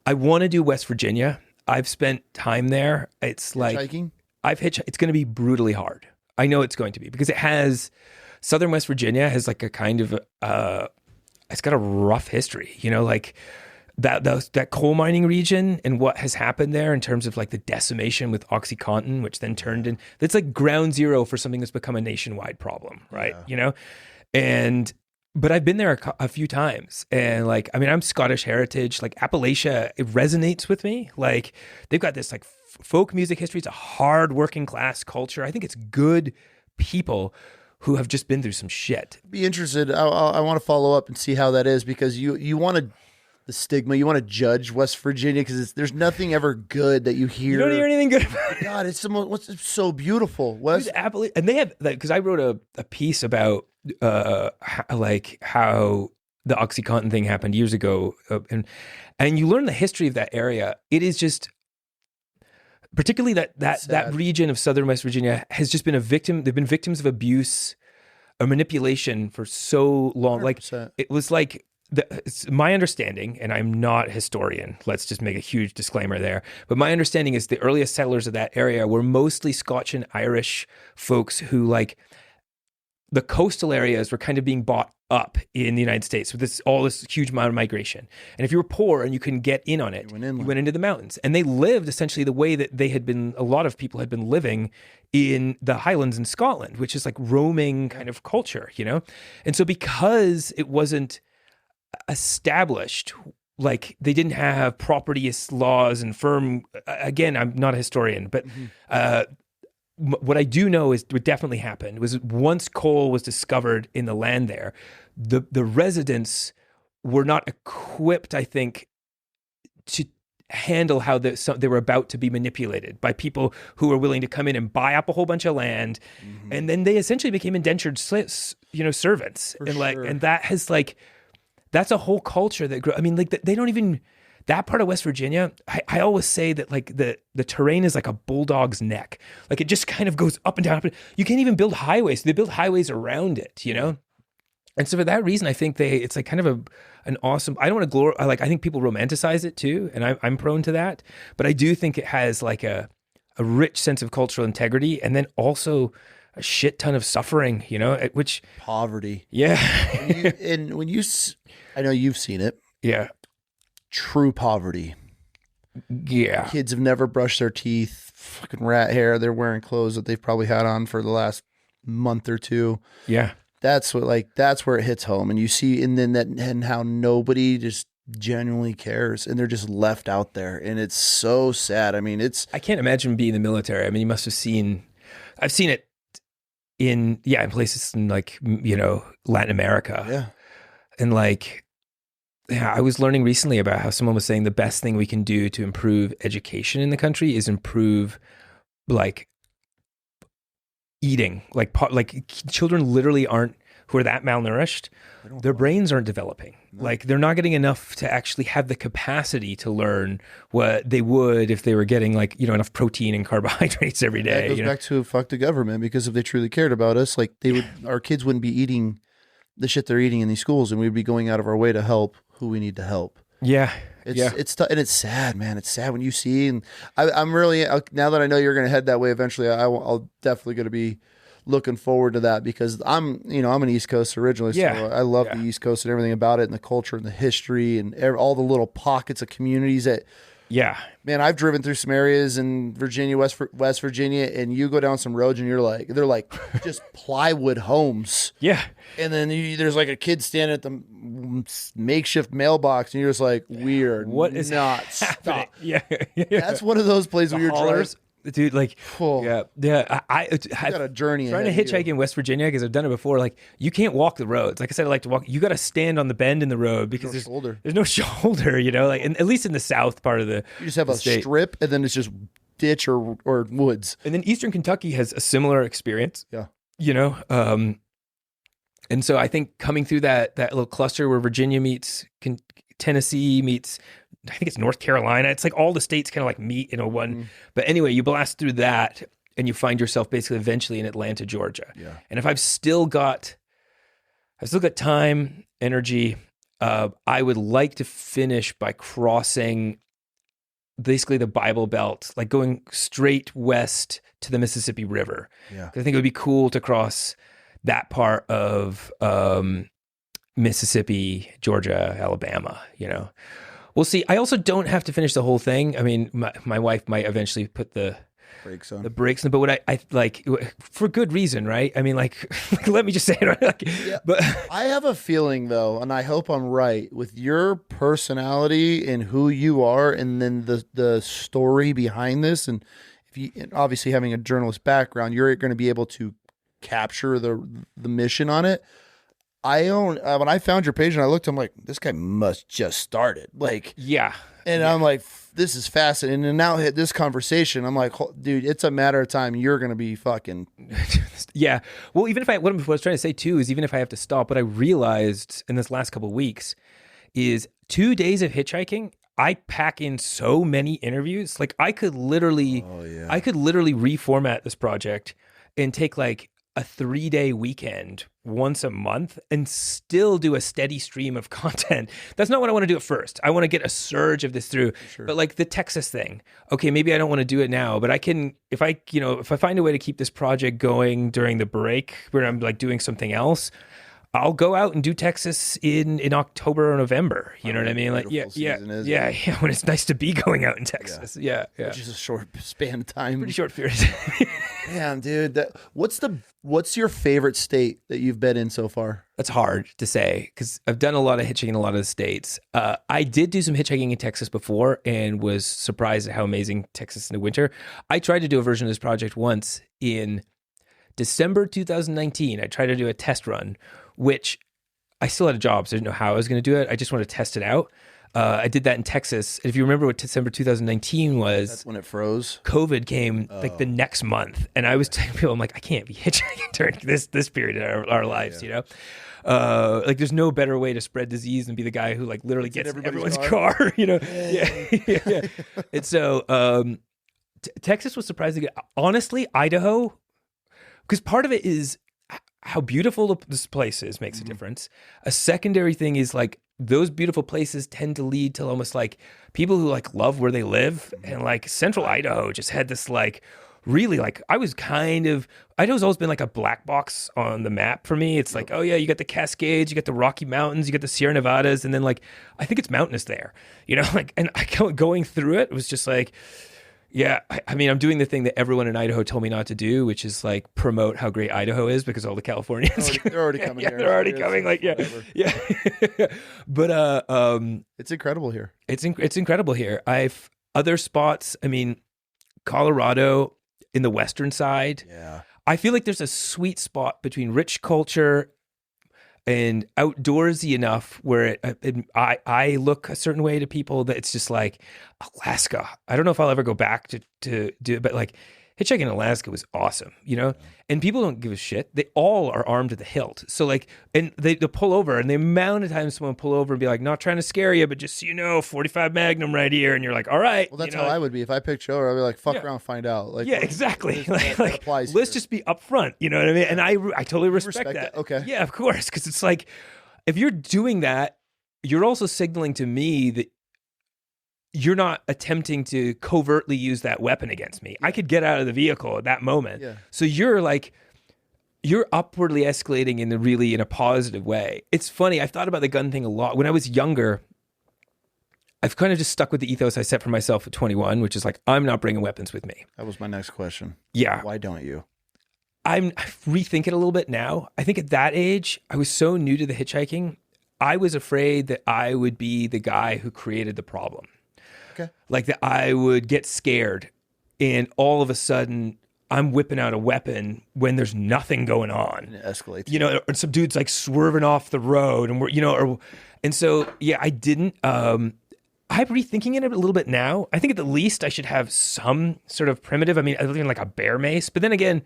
I want to do West Virginia. I've spent time there. It's like hitchhiking? It's going to be brutally hard. I know it's going to be because it has Southern West Virginia has like a kind of it's got a rough history, you know, like that coal mining region and what has happened there in terms of like the decimation with OxyContin, which then turned in, that's like ground zero for something that's become a nationwide problem, right? Yeah. You know, but I've been there a few times, and like, I mean, I'm Scottish heritage, like Appalachia, it resonates with me. Like they've got this like folk music history. It's a hard working class culture. I think it's good people who have just been through some shit. Be interested. I want to follow up and see how that is, because you want to, the stigma, you want to judge West Virginia because there's nothing ever good that you hear. You don't hear anything good about it. God, it's so beautiful. West, and they have, like, because I wrote a piece about like how the OxyContin thing happened years ago, and you learn the history of that area. It is just, particularly that region of Southern West Virginia has just been a victim. They've been victims of abuse or manipulation for so long. 100%. Like it was like, it's my understanding, and I'm not a historian, let's just make a huge disclaimer there, but my understanding is the earliest settlers of that area were mostly Scotch and Irish folks who, like, the coastal areas were kind of being bought up in the United States with all this huge amount of migration. And if you were poor and you couldn't get in on it, you went into the mountains. And they lived essentially the way that a lot of people had been living in the Highlands in Scotland, which is like roaming kind of culture, you know? And so because it wasn't established, like they didn't have property laws and firm, again, I'm not a historian, but what I do know is what definitely happened was once coal was discovered in the land there, the residents were not equipped, I think, to handle how they were about to be manipulated by people who were willing to come in and buy up a whole bunch of land, and then they essentially became indentured, servants, and that has like, that's a whole culture that grew. I mean, like they don't even, that part of West Virginia, I always say that like the terrain is like a bulldog's neck. Like it just kind of goes up and down. You can't even build highways. So they build highways around it, you know? And so for that reason, I think it's like kind of an awesome, I don't want to glorify, I think people romanticize it too. And I'm prone to that, but I do think it has like a rich sense of cultural integrity. And then also a shit ton of suffering, you know, which, Poverty. yeah. I know you've seen it. Yeah. True poverty. Yeah. Kids have never brushed their teeth, fucking rat hair. They're wearing clothes that they've probably had on for the last month or two. Yeah. That's where it hits home. And you see, and how nobody just genuinely cares, and they're just left out there. And it's so sad. I mean, I can't imagine being in the military. I mean, you must have I've seen it in places in like, you know, Latin America. Yeah. And like, yeah, I was learning recently about how someone was saying the best thing we can do to improve education in the country is improve like eating. Like children literally who are that malnourished, their brains aren't developing. No. Like they're not getting enough to actually have the capacity to learn what they would if they were getting like, you know, enough protein and carbohydrates every day. That goes back to fuck the government, because if they truly cared about us, like our kids wouldn't be eating the shit they're eating in these schools, and we'd be going out of our way to help who we need to help. Yeah. And it's sad, man. It's sad when you see, and I'm really, now that I know you're going to head that way eventually, I'll definitely going to be looking forward to that, because I'm an East Coast originally. So I love the East Coast and everything about it, and the culture and the history and all the little pockets of communities that, man, I've driven through some areas in Virginia, West Virginia, and you go down some roads and they're like just plywood homes. Yeah. And then there's like a kid standing at the makeshift mailbox, and you're just like, weird. What is not happening? stop? Yeah. That's one of those places where you're driving. Dude, like, I got a journey. Trying to hitchhike in West Virginia, because I've done it before. Like, you can't walk the roads. Like I said, I like to walk. You got to stand on the bend in the road, because there's no shoulder. You know, like, and at least in the south part of the, you just have a strip, and then it's just ditch or woods. And then Eastern Kentucky has a similar experience. Yeah, you know, and so I think coming through that little cluster where Virginia meets Tennessee meets, I think it's North Carolina. It's like all the states kind of like meet in a one. Mm. But anyway, you blast through that and you find yourself basically eventually in Atlanta, Georgia. Yeah. And if I've still got time, energy, I would like to finish by crossing basically the Bible Belt, like going straight west to the Mississippi River. Yeah. I think it would be cool to cross that part of Mississippi, Georgia, Alabama, you know. We'll see. I also don't have to finish the whole thing. I mean, my wife might eventually put the brakes on, but what I like, for good reason, right? I mean, like let me just say it, right? Like, yeah. But I have a feeling though, and I hope I'm right, with your personality and who you are, and then the story behind this, and obviously having a journalist background, you're going to be able to capture the mission on it. When I found your page and I looked, I'm like, this guy must just started. Like, yeah. And I'm like, this is fascinating. And now hit this conversation, I'm like, dude, it's a matter of time. You're going to be fucking. Yeah. Well, even if what I was trying to say too, is even if I have to stop, what I realized in this last couple of weeks is 2 days of hitchhiking, I pack in so many interviews. Like I could literally reformat this project and take like a 3-day weekend once a month and still do a steady stream of content. That's not what I want to do at first. I want to get a surge of this through. Sure. But like the Texas thing, okay, maybe I don't want to do it now, but I can, if I find a way to keep this project going during the break where I'm like doing something else, I'll go out and do Texas in October or November. You know what I mean? Like, yeah. When it's nice to be going out in Texas. Yeah. Which is a short span of time. Pretty short period. Damn, dude. What's your favorite state that you've been in so far? That's hard to say because I've done a lot of hitchhiking in a lot of the states. I did do some hitchhiking in Texas before and was surprised at how amazing Texas in the winter. I tried to do a version of this project once in December 2019. I tried to do a test run, which I still had a job, so I didn't know how I was going to do it. I just wanted to test it out. I did that in Texas. And if you remember what December 2019 was, that's when it froze. COVID came like the next month. And I was telling people, I'm like, I can't be hitchhiking during this period of our lives, you know? Like there's no better way to spread disease than be the guy who like literally gets everyone's car, you know? Yeah. And so Texas was surprisingly good. Honestly, Idaho, because part of it is how beautiful this place is makes a difference. A secondary thing is like those beautiful places tend to lead to almost like people who like love where they live, and like central Idaho just had this like really like, I'd always been like a black box on the map for me. It's like, oh yeah, you got the Cascades, you got the Rocky Mountains, you got the Sierra Nevadas, and then like, I think it's mountainous there, like, and going through it was just like, yeah, I mean, I'm doing the thing that everyone in Idaho told me not to do, which is like promote how great Idaho is, because all the Californians, they're already coming yeah, here. They're already coming. Like, yeah. But it's incredible here. It's incredible here. I've other spots. I mean, Colorado in the western side. Yeah, I feel like there's a sweet spot between rich culture and outdoorsy enough where I look a certain way to people that it's just like Alaska. I don't know if I'll ever go back to do it, but like hitchhiking in Alaska was awesome, and people don't give a shit. They all are armed to the hilt. So like, and they pull over, and the amount of times someone pull over and be like, not trying to scare you, but just so you know, 45 Magnum right here. And you're like, all right. Well, that's how I would be. If I picked you over, I'd be like, fuck around, find out. Like, yeah, exactly. That applies let's here. just be upfront. You know what I mean? And I totally respect that. Okay. Yeah, of course. Because it's like, if you're doing that, you're also signaling to me that you're not attempting to covertly use that weapon against me. I could get out of the vehicle at that moment. Yeah. So you're upwardly escalating in a positive way. It's funny. I've thought about the gun thing a lot. When I was younger, I've kind of just stuck with the ethos I set for myself at 21, which is like, I'm not bringing weapons with me. That was my next question. Yeah. Why don't you? I'm rethinking a little bit now. I think at that age, I was so new to the hitchhiking. I was afraid that I would be the guy who created the problem. Okay. Like that I would get scared and all of a sudden I'm whipping out a weapon when there's nothing going on. And it escalates. Or some dude's like swerving off the road and so, yeah, I didn't, I'm rethinking it a little bit now. I think at the least I should have some sort of primitive, I mean, other than like a bear mace, but then again,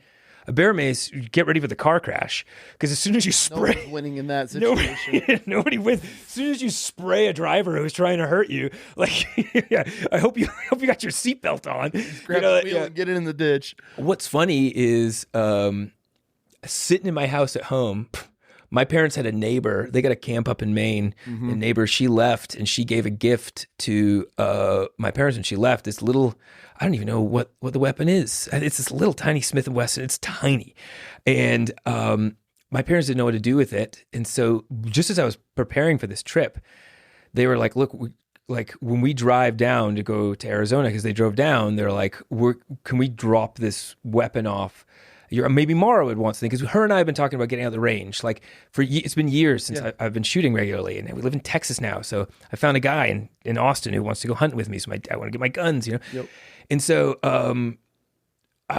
a bear mace, you get ready for the car crash, because as soon as you spray, nobody's winning in that situation. Nobody wins. As soon as you spray a driver who's trying to hurt you, like, yeah, I hope you got your seatbelt on. Grab the wheel and get it in the ditch. What's funny is sitting in my house at home. My parents had a neighbor. They got a camp up in Maine. Mm-hmm. The neighbor, she left, and she gave a gift to my parents when she left. This little, I don't even know what the weapon is. It's this little tiny Smith & Wesson. It's tiny. And my parents didn't know what to do with it. And so just as I was preparing for this trip, they were like, look, when we drive down to go to Arizona, because they drove down, they're like, can we drop this weapon off? Maybe Mara would want something, because her and I have been talking about getting out of the range. Like it's been years since I've been shooting regularly, and we live in Texas now. So I found a guy in Austin who wants to go hunting with me. So I want to get my guns, Yep. And so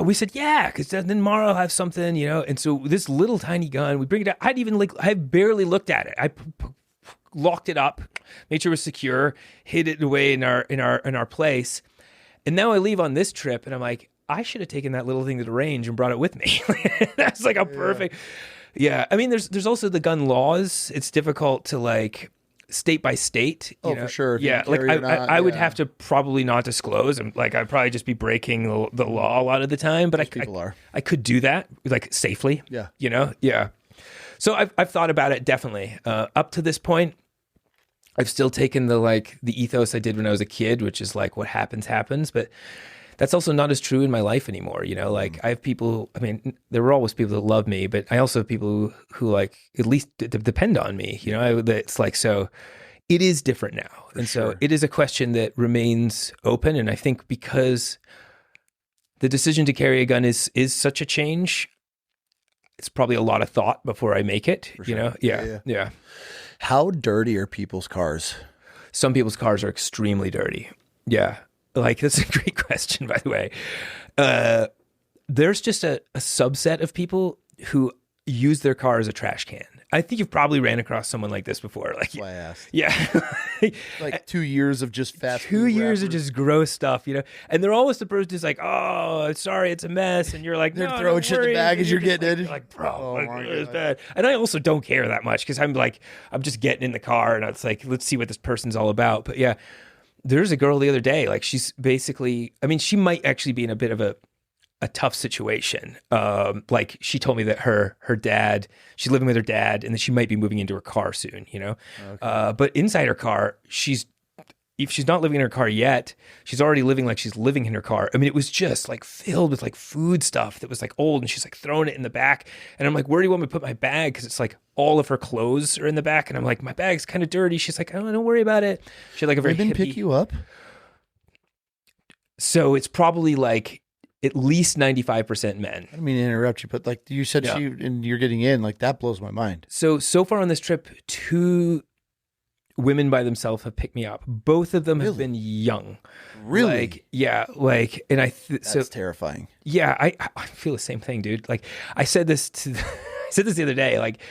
we said, yeah, because then Mara will have something, And so this little tiny gun, we bring it out. I barely looked at it. I locked it up, made sure it was secure, hid it away in our place, and now I leave on this trip, and I'm like, I should have taken that little thing to the range and brought it with me. That's like a perfect. Yeah. I mean, there's also the gun laws. It's difficult to like state by state. For sure. Yeah. Like I would have to probably not disclose. And like, I'd probably just be breaking the law a lot of the time, but I could do that like safely. Yeah. Yeah. So I've thought about it definitely. Up to this point, I've still taken the ethos I did when I was a kid, which is like what happens, but that's also not as true in my life anymore. Like I have people, I mean, there were always people that love me, but I also have people who like at least depend on me, it's like, so it is different now. So it is a question that remains open. And I think because the decision to carry a gun is such a change, it's probably a lot of thought before I make it, Yeah. How dirty are people's cars? Some people's cars are extremely dirty. Yeah. Like, that's a great question, by the way. There's just a subset of people who use their car as a trash can. I think you've probably ran across someone like this before. Like, why I asked. Yeah. Like 2 years of just fast 2 years of just gross stuff, And they're always the person who's like, oh, sorry, it's a mess. And you're like, they're throwing shit in the bag as you're getting in. You're like, bro, it's bad. And I also don't care that much, because I'm just getting in the car, and it's like, let's see what this person's all about. But yeah. There's a girl the other day, like she's basically, I mean, she might actually be in a bit of a tough situation. Like she told me that her dad, she's living with her dad, and that she might be moving into her car soon, Okay. But inside her car, she's, if she's not living in her car yet, she's already living like she's living in her car. I mean, it was just like filled with like food stuff that was like old, and she's like throwing it in the back. And I'm like, where do you want me to put my bag? Because it's like all of her clothes are in the back, and I'm like, my bag's kind of dirty. She's like, oh, don't worry about it. She had like a very Women hippie. pick you up? So it's probably like at least 95% men. I don't mean to interrupt you, but like you said, and you're getting in, like that blows my mind. So far on this trip, 2 women by themselves have picked me up. Both of them have been young. Really? Like, yeah. Like, and That's terrifying. Yeah, I feel the same thing, dude. Like, I said this the other day. Like,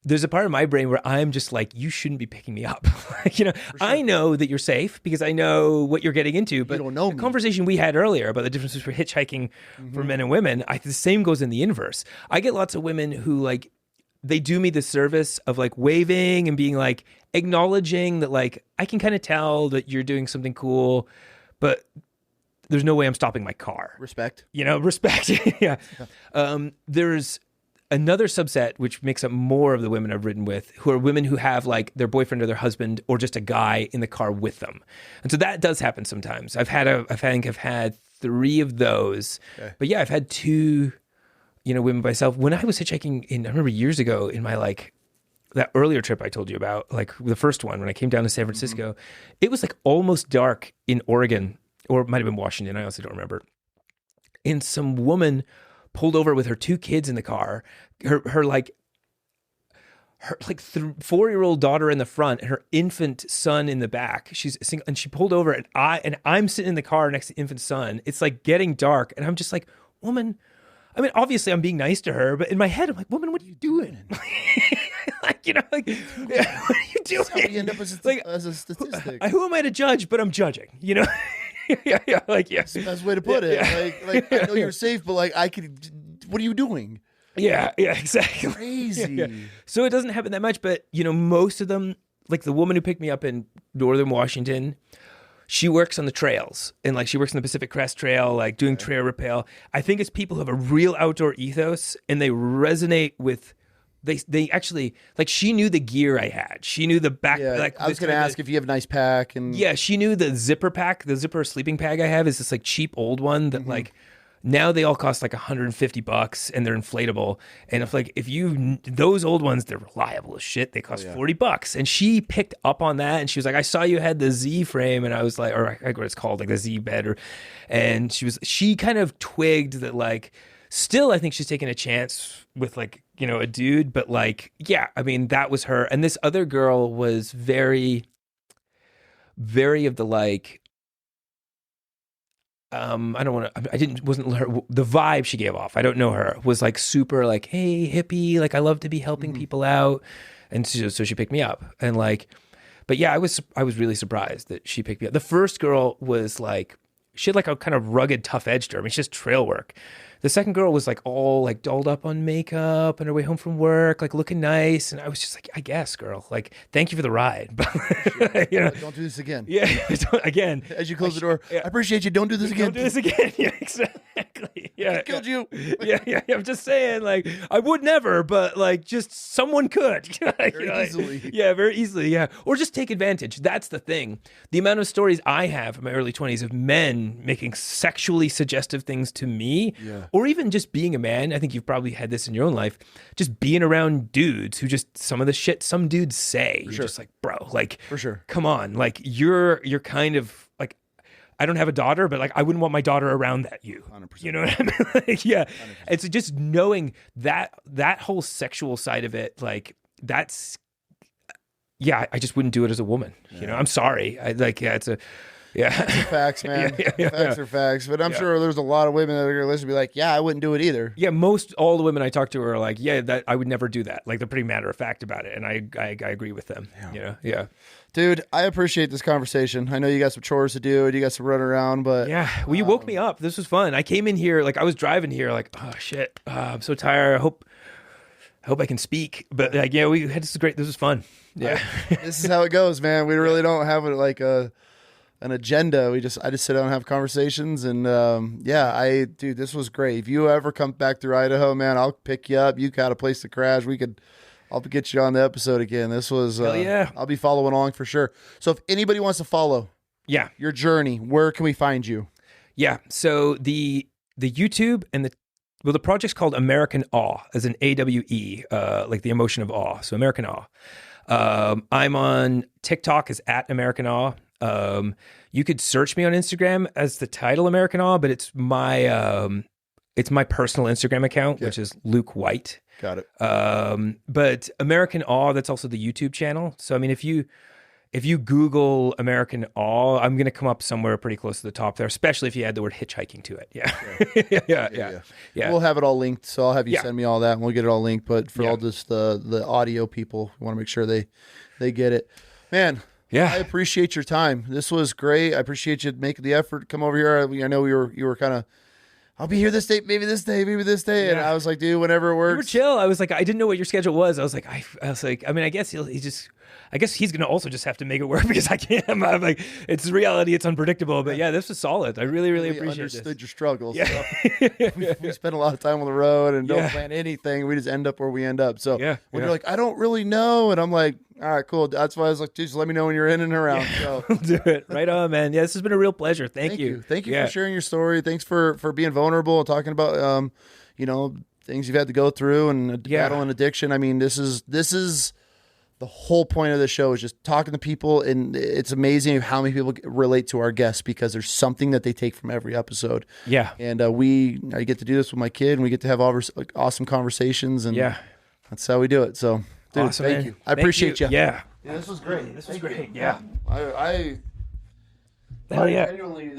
there's a part of my brain where I'm just like, you shouldn't be picking me up. Sure. I know that you're safe because I know what you're getting into. But you don't know the conversation we had earlier about the differences for hitchhiking for men and women, the same goes in the inverse. I get lots of women who like, they do me the service of like waving and being like acknowledging that like I can kind of tell that you're doing something cool, but there's no way I'm stopping my car. Respect. Respect. Yeah. There's another subset which makes up more of the women I've ridden with, who are women who have like their boyfriend or their husband or just a guy in the car with them, and so that does happen sometimes. I think I've had 3 of those, but yeah, I've had 2. Women myself. When I was hitchhiking I remember years ago in my like that earlier trip I told you about, like the first one when I came down to San Francisco, it was like almost dark in Oregon, or it might have been Washington. I honestly don't remember. And some woman pulled over with her 2 kids in the car, her 4-year-old daughter in the front and her infant son in the back. She's single, and she pulled over, and I'm sitting in the car next to the infant son. It's like getting dark, and I'm just like, woman. I mean, obviously I'm being nice to her, but in my head, I'm like, woman, what are you doing? What are you doing? That's how we end up as a statistic. Who am I to judge? But I'm judging, yeah. Like, yes. That's the best way to put it. Yeah. Like I know you're safe, but like what are you doing? Yeah, exactly. Crazy. Yeah. So it doesn't happen that much, but most of them, like the woman who picked me up in Northern Washington, she works on the trails, and like she works on the Pacific Crest Trail, like doing trail rappel. I think it's people who have a real outdoor ethos, and they resonate with. They actually like. She knew the gear I had. She knew the back. Yeah, like I was going to ask if you have a nice pack, and she knew the zipper pack. The zipper sleeping bag I have is this like cheap old one that like. Now they all cost like $150 and they're inflatable. And those old ones, they're reliable as shit. They cost $40. And she picked up on that, and she was like, I saw you had the Z frame. And I was like, or I forget what it's called, like the Z bed. And she kind of twigged that like, still, I think she's taking a chance with like, a dude, but like, yeah, I mean, that was her. And this other girl was very, very of the like, wasn't her, the vibe she gave off. I don't know her, was like super like, hey, hippie, like I love to be helping people out. And so she picked me up, and like, but yeah, I was really surprised that she picked me up. The first girl was like, she had like a kind of rugged, tough edge to her. I mean, it's just trail work. The second girl was like all like dolled up on makeup on her way home from work, like looking nice. And I was just like, I guess, girl, like, thank you for the ride. But don't do this again. Yeah, again. As you close the door, I appreciate you. Don't do this again. Don't do this again. Yeah, exactly. Yeah, I killed you. Yeah. I'm just saying, like, I would never, but like, just someone could. Very easily. Yeah, very easily. Yeah, or just take advantage. That's the thing. The amount of stories I have in my early 20s of men making sexually suggestive things to me. Yeah. Or even just being a man, I think you've probably had this in your own life, just being around dudes who just, some of the shit some dudes say, you're just like, bro, like, for sure, come on, like you're kind of like, I don't have a daughter, but like I wouldn't want my daughter around you. 100%. You know what I mean? Like, yeah. 100%. It's just knowing that whole sexual side of it, like that's, yeah, I just wouldn't do it as a woman. Yeah. I'm sorry. It's a. Yeah, facts, man. Facts are facts. But I'm sure there's a lot of women that are going to listen and be like, yeah, I wouldn't do it either. Yeah, all the women I talk to are like, yeah, that I would never do that. Like they're pretty matter of fact about it, and I agree with them. Yeah. Dude, I appreciate this conversation. I know you got some chores to do and you got some run around, but yeah, well, you woke me up. This was fun. I came in here like I was driving here, like, oh shit, I'm so tired. I hope I can speak. But like, yeah, we had this is great. This was fun. Yeah, this is how it goes, man. We really don't have it like an agenda. I just sit down and have conversations, and dude, this was great. If you ever come back through Idaho, man, I'll pick you up. You got a place to crash. We could I'll get you on the episode again. This was, yeah. I'll be following along for sure. So if anybody wants to follow Yeah. your journey, where can we find you? Yeah. So the YouTube and the project's called American Awe, as an AWE, like the emotion of awe. So American Awe. I'm on TikTok as @American Awe. You could search me on Instagram as the title American Awe, but it's my personal Instagram account, which is Luke Whyte. Got it. But American Awe, that's also the YouTube channel. So I mean, if you Google American Awe, I'm going to come up somewhere pretty close to the top there, especially if you add the word hitchhiking to it. Yeah. Yeah. We'll have it all linked, so I'll have you send me all that, and we'll get it all linked. But for all just the audio people, we want to make sure they get it. Man, I appreciate your time. This was great. I appreciate you making the effort to come over here. I know you were kind of, I'll be here this day, maybe this day, and I was like, dude, whenever it works. You were chill. I was like, I didn't know what your schedule was. I was like, I mean, I guess he's going to also just have to make it work because I can't. I'm like, it's reality. It's unpredictable. But yeah, this was solid. I really, really appreciate it. Understood your struggles. Yeah. So we spend a lot of time on the road and don't plan anything. We just end up where we end up. So when you're like, I don't really know. And I'm like, all right, cool. That's why I was like, just let me know when you're in and around. So we'll do it. Right on, man. Yeah, this has been a real pleasure. Thank you. Thank you for sharing your story. Thanks for being vulnerable and talking about, things you've had to go through and battle and addiction. I mean, this is the whole point of the show is just talking to people, and it's amazing how many people relate to our guests because there's something that they take from every episode. Yeah. And I get to do this with my kid, and we get to have all awesome conversations, and that's how we do it. So, dude, awesome, thank you. I appreciate you. Yeah. This was great. This was great. Yeah. I Hell yeah. genuinely